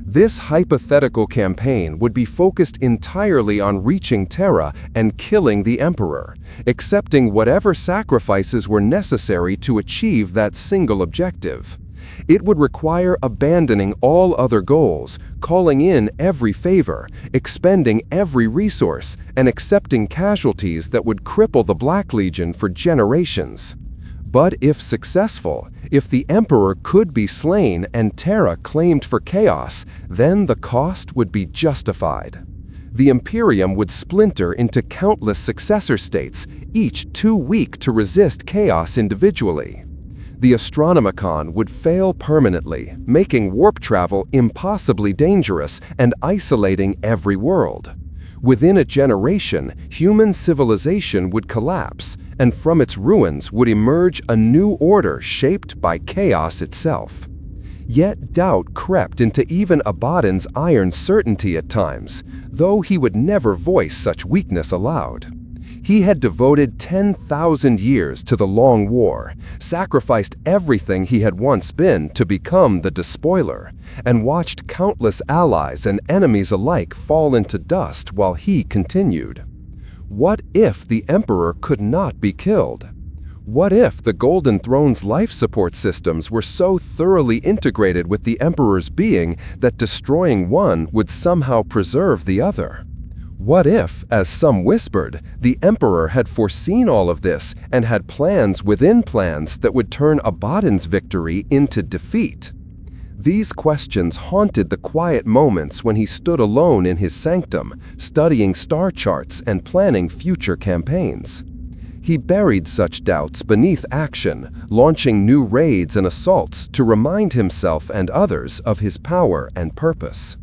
This hypothetical campaign would be focused entirely on reaching Terra and killing the Emperor, accepting whatever sacrifices were necessary to achieve that single objective. It would require abandoning all other goals, calling in every favor, expending every resource, and accepting casualties that would cripple the Black Legion for generations. But if successful, if the Emperor could be slain and Terra claimed for chaos, then the cost would be justified. The Imperium would splinter into countless successor states, each too weak to resist chaos individually. The Astronomicon would fail permanently, making warp travel impossibly dangerous and isolating every world. Within a generation, human civilization would collapse, and from its ruins would emerge a new order shaped by chaos itself. Yet doubt crept into even Abaddon's iron certainty at times, though he would never voice such weakness aloud. He had devoted 10,000 years to the Long War, sacrificed everything he had once been to become the Despoiler, and watched countless allies and enemies alike fall into dust while he continued. What if the Emperor could not be killed? What if the Golden Throne's life support systems were so thoroughly integrated with the Emperor's being that destroying one would somehow preserve the other? What if, as some whispered, the Emperor had foreseen all of this and had plans within plans that would turn Abaddon's victory into defeat? These questions haunted the quiet moments when he stood alone in his sanctum, studying star charts and planning future campaigns. He buried such doubts beneath action, launching new raids and assaults to remind himself and others of his power and purpose.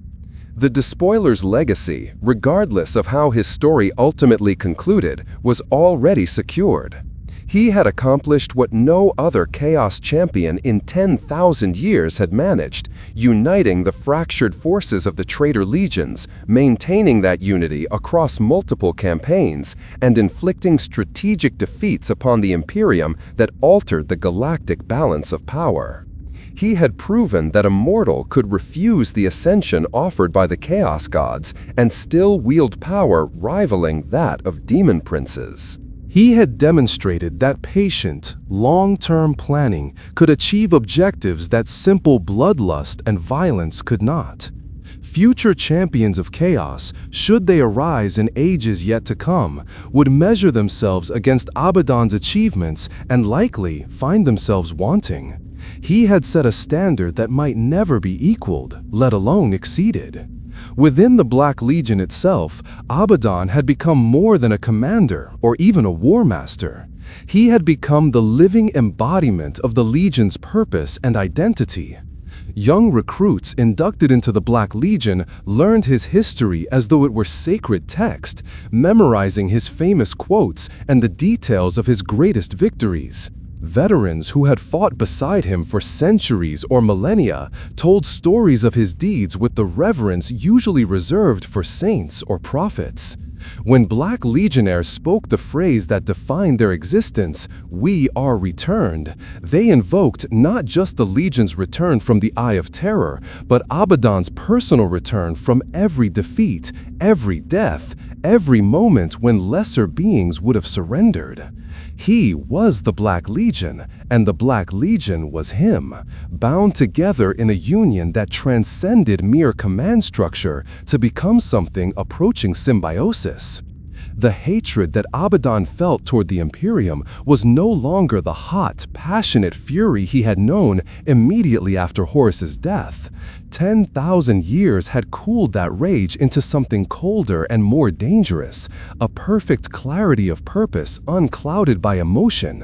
The Despoiler's legacy, regardless of how his story ultimately concluded, was already secured. He had accomplished what no other Chaos champion in 10,000 years had managed, uniting the fractured forces of the traitor legions, maintaining that unity across multiple campaigns, and inflicting strategic defeats upon the Imperium that altered the galactic balance of power. He had proven that a mortal could refuse the ascension offered by the Chaos Gods and still wield power rivaling that of demon princes. He had demonstrated that patient, long-term planning could achieve objectives that simple bloodlust and violence could not. Future champions of chaos, should they arise in ages yet to come, would measure themselves against Abaddon's achievements and likely find themselves wanting. He had set a standard that might never be equaled, let alone exceeded. Within the Black Legion itself, Abaddon had become more than a commander or even a warmaster. He had become the living embodiment of the Legion's purpose and identity. Young recruits inducted into the Black Legion learned his history as though it were sacred text, memorizing his famous quotes and the details of his greatest victories. Veterans who had fought beside him for centuries or millennia told stories of his deeds with the reverence usually reserved for saints or prophets. When Black Legionnaires spoke the phrase that defined their existence, "We are returned," they invoked not just the Legion's return from the Eye of Terror, but Abaddon's personal return from every defeat, every death, every moment when lesser beings would have surrendered. He was the Black Legion, and the Black Legion was him, bound together in a union that transcended mere command structure to become something approaching symbiosis. The hatred that Abaddon felt toward the Imperium was no longer the hot, passionate fury he had known immediately after Horus's death. 10,000 years had cooled that rage into something colder and more dangerous, a perfect clarity of purpose unclouded by emotion.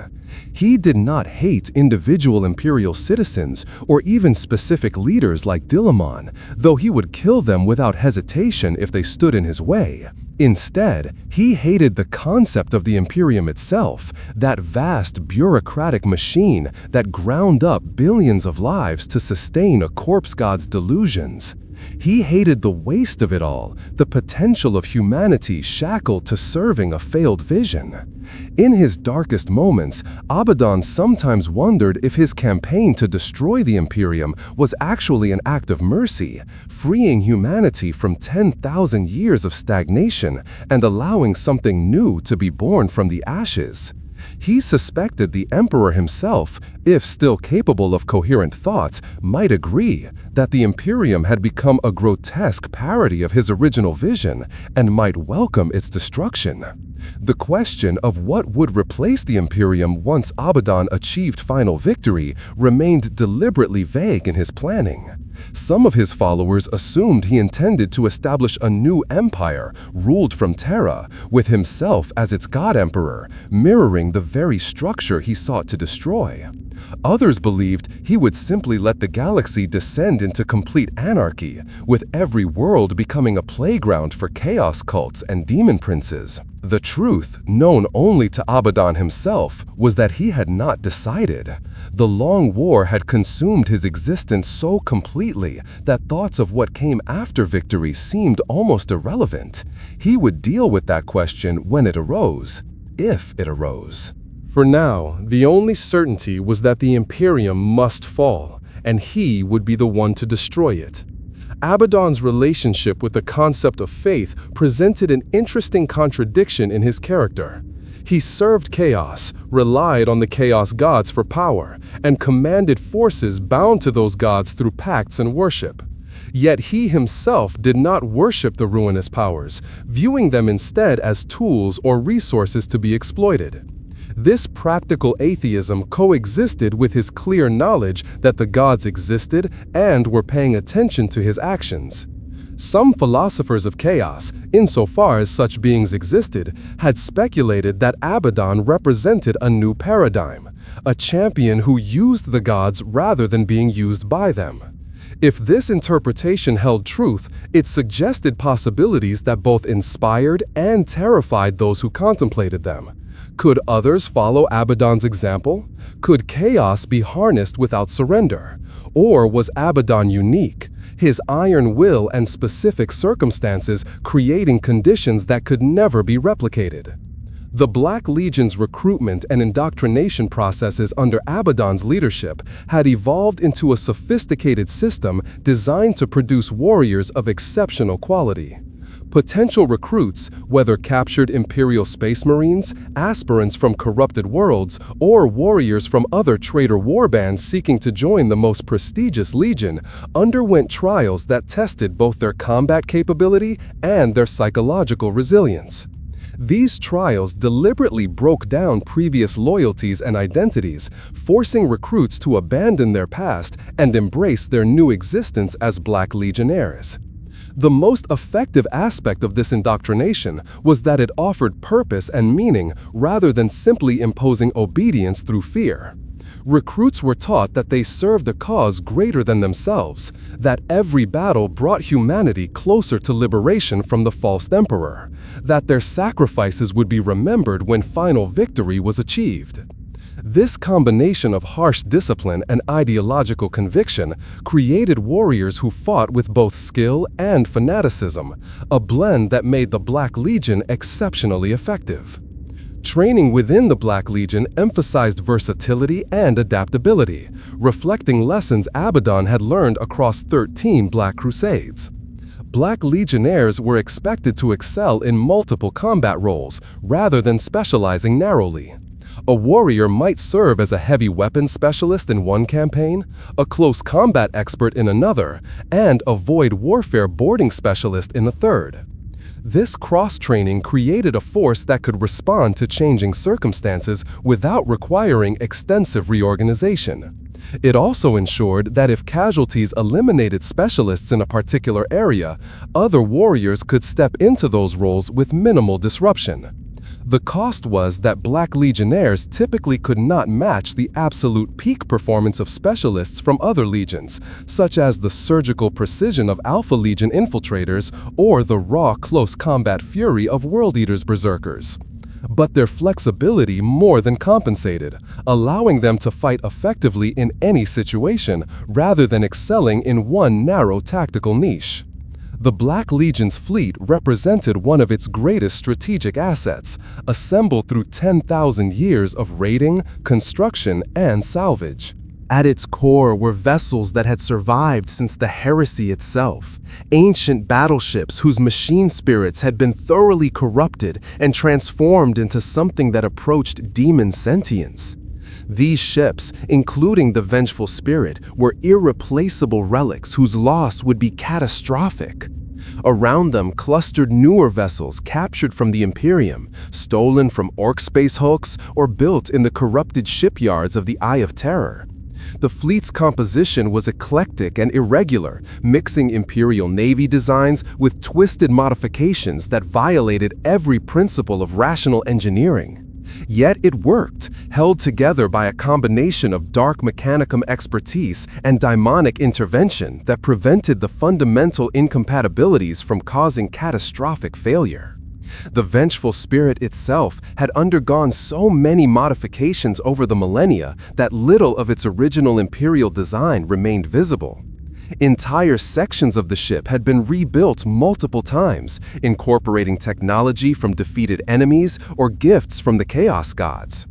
He did not hate individual Imperial citizens or even specific leaders like Dillamon, though he would kill them without hesitation if they stood in his way. Instead, he hated the concept of the Imperium itself, that vast bureaucratic machine that ground up billions of lives to sustain a corpse god's delusions. He hated the waste of it all, the potential of humanity shackled to serving a failed vision. In his darkest moments, Abaddon sometimes wondered if his campaign to destroy the Imperium was actually an act of mercy, freeing humanity from 10,000 years of stagnation and allowing something new to be born from the ashes. He suspected the Emperor himself, if still capable of coherent thoughts, might agree that the Imperium had become a grotesque parody of his original vision and might welcome its destruction. The question of what would replace the Imperium once Abaddon achieved final victory remained deliberately vague in his planning. Some of his followers assumed he intended to establish a new empire, ruled from Terra, with himself as its god-emperor, mirroring the very structure he sought to destroy. Others believed he would simply let the galaxy descend into complete anarchy, with every world becoming a playground for chaos cults and demon princes. The truth, known only to Abaddon himself, was that he had not decided. The long war had consumed his existence so completely that thoughts of what came after victory seemed almost irrelevant. He would deal with that question when it arose, if it arose. For now, the only certainty was that the Imperium must fall, and he would be the one to destroy it. Abaddon's relationship with the concept of faith presented an interesting contradiction in his character. He served chaos, relied on the chaos gods for power, and commanded forces bound to those gods through pacts and worship. Yet he himself did not worship the ruinous powers, viewing them instead as tools or resources to be exploited. This practical atheism coexisted with his clear knowledge that the gods existed and were paying attention to his actions. Some philosophers of chaos, insofar as such beings existed, had speculated that Abaddon represented a new paradigm, a champion who used the gods rather than being used by them. If this interpretation held truth, it suggested possibilities that both inspired and terrified those who contemplated them. Could others follow Abaddon's example? Could chaos be harnessed without surrender? Or was Abaddon unique, his iron will and specific circumstances creating conditions that could never be replicated? The Black Legion's recruitment and indoctrination processes under Abaddon's leadership had evolved into a sophisticated system designed to produce warriors of exceptional quality. Potential recruits, whether captured Imperial Space Marines, aspirants from corrupted worlds, or warriors from other traitor warbands seeking to join the most prestigious legion, underwent trials that tested both their combat capability and their psychological resilience. These trials deliberately broke down previous loyalties and identities, forcing recruits to abandon their past and embrace their new existence as Black Legionnaires. The most effective aspect of this indoctrination was that it offered purpose and meaning rather than simply imposing obedience through fear. Recruits were taught that they served a cause greater than themselves, that every battle brought humanity closer to liberation from the false emperor, that their sacrifices would be remembered when final victory was achieved. This combination of harsh discipline and ideological conviction created warriors who fought with both skill and fanaticism, a blend that made the Black Legion exceptionally effective. Training within the Black Legion emphasized versatility and adaptability, reflecting lessons Abaddon had learned across 13 Black Crusades. Black Legionnaires were expected to excel in multiple combat roles rather than specializing narrowly. A warrior might serve as a heavy weapons specialist in one campaign, a close combat expert in another, and a void warfare boarding specialist in a third. This cross-training created a force that could respond to changing circumstances without requiring extensive reorganization. It also ensured that if casualties eliminated specialists in a particular area, other warriors could step into those roles with minimal disruption. The cost was that Black Legionnaires typically could not match the absolute peak performance of specialists from other legions, such as the surgical precision of Alpha Legion infiltrators or the raw close combat fury of World Eater's berserkers. But their flexibility more than compensated, allowing them to fight effectively in any situation rather than excelling in one narrow tactical niche. The Black Legion's fleet represented one of its greatest strategic assets, assembled through 10,000 years of raiding, construction, and salvage. At its core were vessels that had survived since the heresy itself, ancient battleships whose machine spirits had been thoroughly corrupted and transformed into something that approached demon sentience. These ships, including the Vengeful Spirit, were irreplaceable relics whose loss would be catastrophic. Around them clustered newer vessels captured from the Imperium, stolen from Orc space hulks, or built in the corrupted shipyards of the Eye of Terror. The fleet's composition was eclectic and irregular, mixing Imperial Navy designs with twisted modifications that violated every principle of rational engineering. Yet it worked, held together by a combination of dark mechanicum expertise and daimonic intervention that prevented the fundamental incompatibilities from causing catastrophic failure. The Vengeful Spirit itself had undergone so many modifications over the millennia that little of its original Imperial design remained visible. Entire sections of the ship had been rebuilt multiple times, incorporating technology from defeated enemies or gifts from the Chaos Gods.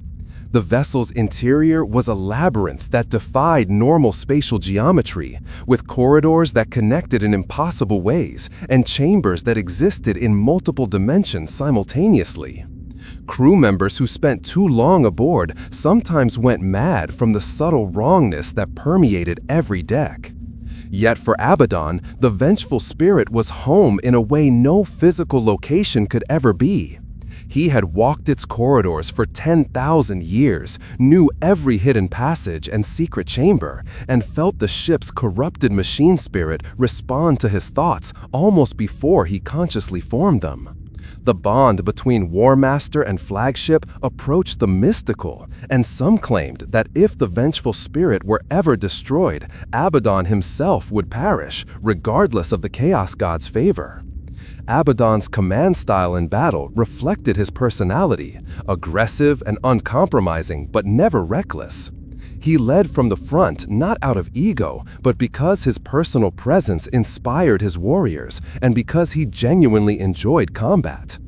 The vessel's interior was a labyrinth that defied normal spatial geometry, with corridors that connected in impossible ways and chambers that existed in multiple dimensions simultaneously. Crew members who spent too long aboard sometimes went mad from the subtle wrongness that permeated every deck. Yet for Abaddon, the Vengeful Spirit was home in a way no physical location could ever be. He had walked its corridors for 10,000 years, knew every hidden passage and secret chamber, and felt the ship's corrupted machine spirit respond to his thoughts almost before he consciously formed them. The bond between Warmaster and flagship approached the mystical, and some claimed that if the Vengeful Spirit were ever destroyed, Abaddon himself would perish, regardless of the Chaos God's favor. Abaddon's command style in battle reflected his personality, aggressive and uncompromising but never reckless. He led from the front not out of ego, but because his personal presence inspired his warriors and because he genuinely enjoyed combat.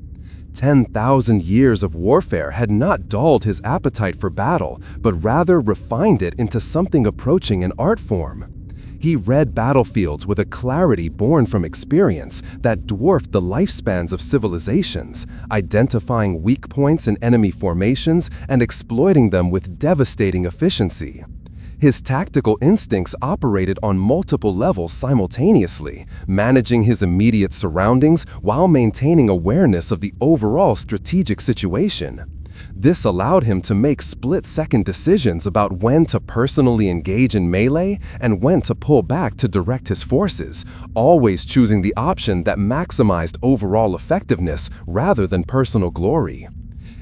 10,000 years of warfare had not dulled his appetite for battle, but rather refined it into something approaching an art form. He read battlefields with a clarity born from experience that dwarfed the lifespans of civilizations, identifying weak points in enemy formations and exploiting them with devastating efficiency. His tactical instincts operated on multiple levels simultaneously, managing his immediate surroundings while maintaining awareness of the overall strategic situation. This allowed him to make split-second decisions about when to personally engage in melee and when to pull back to direct his forces, always choosing the option that maximized overall effectiveness rather than personal glory.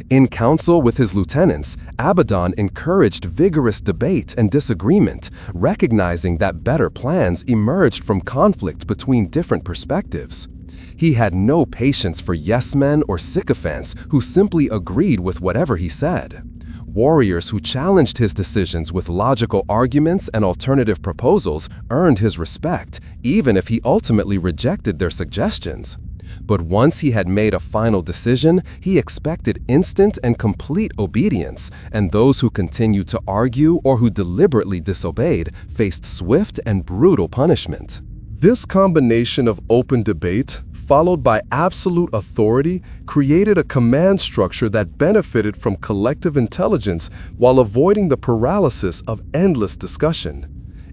In council with his lieutenants, Abaddon encouraged vigorous debate and disagreement, recognizing that better plans emerged from conflict between different perspectives. He had no patience for yes-men or sycophants who simply agreed with whatever he said. Warriors who challenged his decisions with logical arguments and alternative proposals earned his respect, even if he ultimately rejected their suggestions. But once he had made a final decision, he expected instant and complete obedience, and those who continued to argue or who deliberately disobeyed faced swift and brutal punishment. This combination of open debate, followed by absolute authority, created a command structure that benefited from collective intelligence while avoiding the paralysis of endless discussion.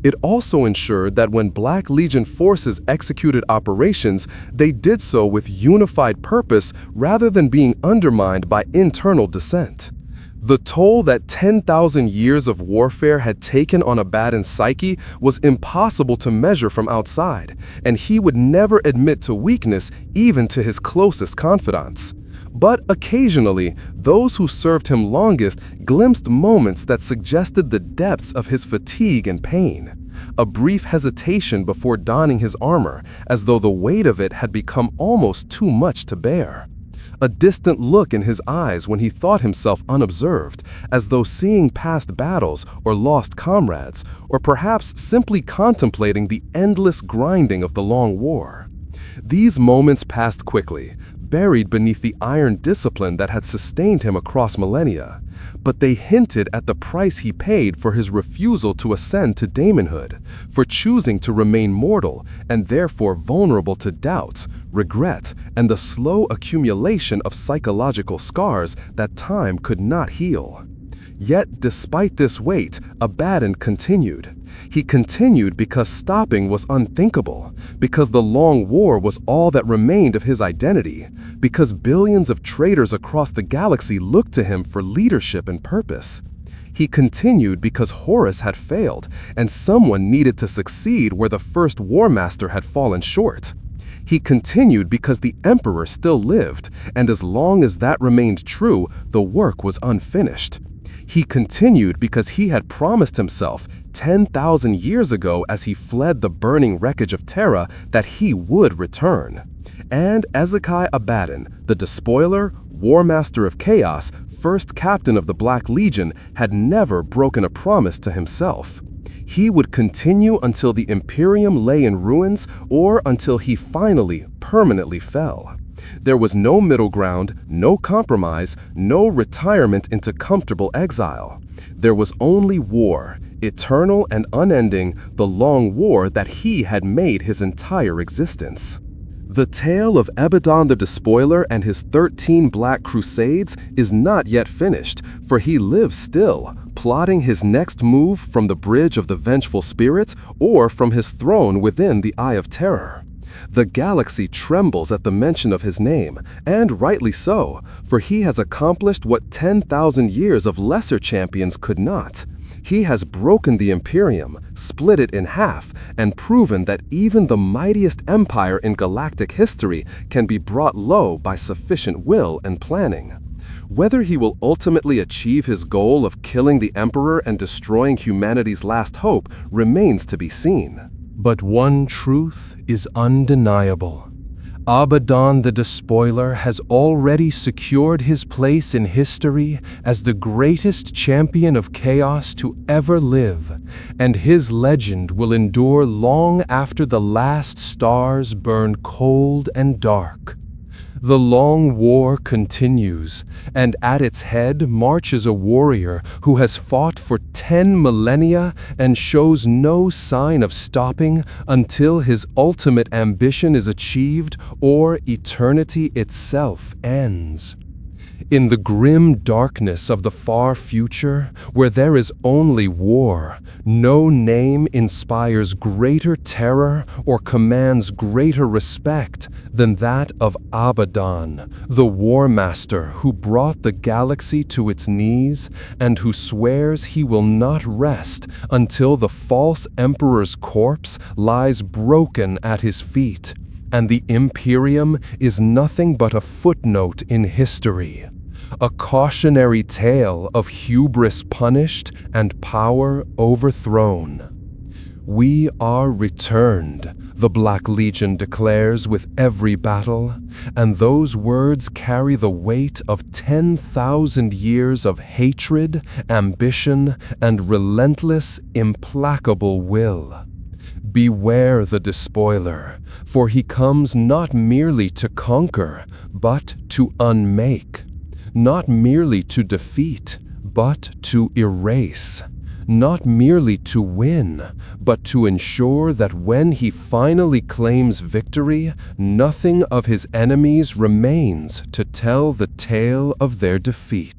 It also ensured that when Black Legion forces executed operations, they did so with unified purpose rather than being undermined by internal dissent. The toll that 10,000 years of warfare had taken on Abaddon's psyche was impossible to measure from outside, and he would never admit to weakness even to his closest confidants. But occasionally, those who served him longest glimpsed moments that suggested the depths of his fatigue and pain. A brief hesitation before donning his armor, as though the weight of it had become almost too much to bear. A distant look in his eyes when he thought himself unobserved, as though seeing past battles or lost comrades, or perhaps simply contemplating the endless grinding of the long war. These moments passed quickly, buried beneath the iron discipline that had sustained him across millennia, but they hinted at the price he paid for his refusal to ascend to daemonhood, for choosing to remain mortal and therefore vulnerable to doubts, regret, and the slow accumulation of psychological scars that time could not heal. Yet, despite this weight, Abaddon continued. He continued because stopping was unthinkable, because the long war was all that remained of his identity, because billions of traitors across the galaxy looked to him for leadership and purpose. He continued because Horus had failed, and someone needed to succeed where the first Warmaster had fallen short. He continued because the Emperor still lived, and as long as that remained true, the work was unfinished. He continued because he had promised himself 10,000 years ago as he fled the burning wreckage of Terra that he would return. And Ezekiel Abaddon, the Despoiler, Warmaster of Chaos, first captain of the Black Legion, had never broken a promise to himself. He would continue until the Imperium lay in ruins or until he finally, permanently fell. There was no middle ground, no compromise, no retirement into comfortable exile. There was only war, eternal and unending, the long war that he had made his entire existence. The tale of Abaddon the Despoiler and his 13 Black Crusades is not yet finished, for he lives still, plotting his next move from the Bridge of the Vengeful Spirit or from his throne within the Eye of Terror. The galaxy trembles at the mention of his name, and rightly so, for he has accomplished what 10,000 years of lesser champions could not. He has broken the Imperium, split it in half, and proven that even the mightiest empire in galactic history can be brought low by sufficient will and planning. Whether he will ultimately achieve his goal of killing the Emperor and destroying humanity's last hope remains to be seen. But one truth is undeniable. Abaddon the Despoiler has already secured his place in history as the greatest champion of chaos to ever live, and his legend will endure long after the last stars burn cold and dark. The long war continues, and at its head marches a warrior who has fought for 10 millennia and shows no sign of stopping until his ultimate ambition is achieved or eternity itself ends. In the grim darkness of the far future, where there is only war, no name inspires greater terror or commands greater respect than that of Abaddon, the Warmaster who brought the galaxy to its knees and who swears he will not rest until the false emperor's corpse lies broken at his feet, and the Imperium is nothing but a footnote in history. A cautionary tale of hubris punished and power overthrown. We are returned, the Black Legion declares with every battle, and those words carry the weight of 10,000 years of hatred, ambition, and relentless, implacable will. Beware the Despoiler, for he comes not merely to conquer, but to unmake. Not merely to defeat, but to erase. Not merely to win, but to ensure that when he finally claims victory, nothing of his enemies remains to tell the tale of their defeat.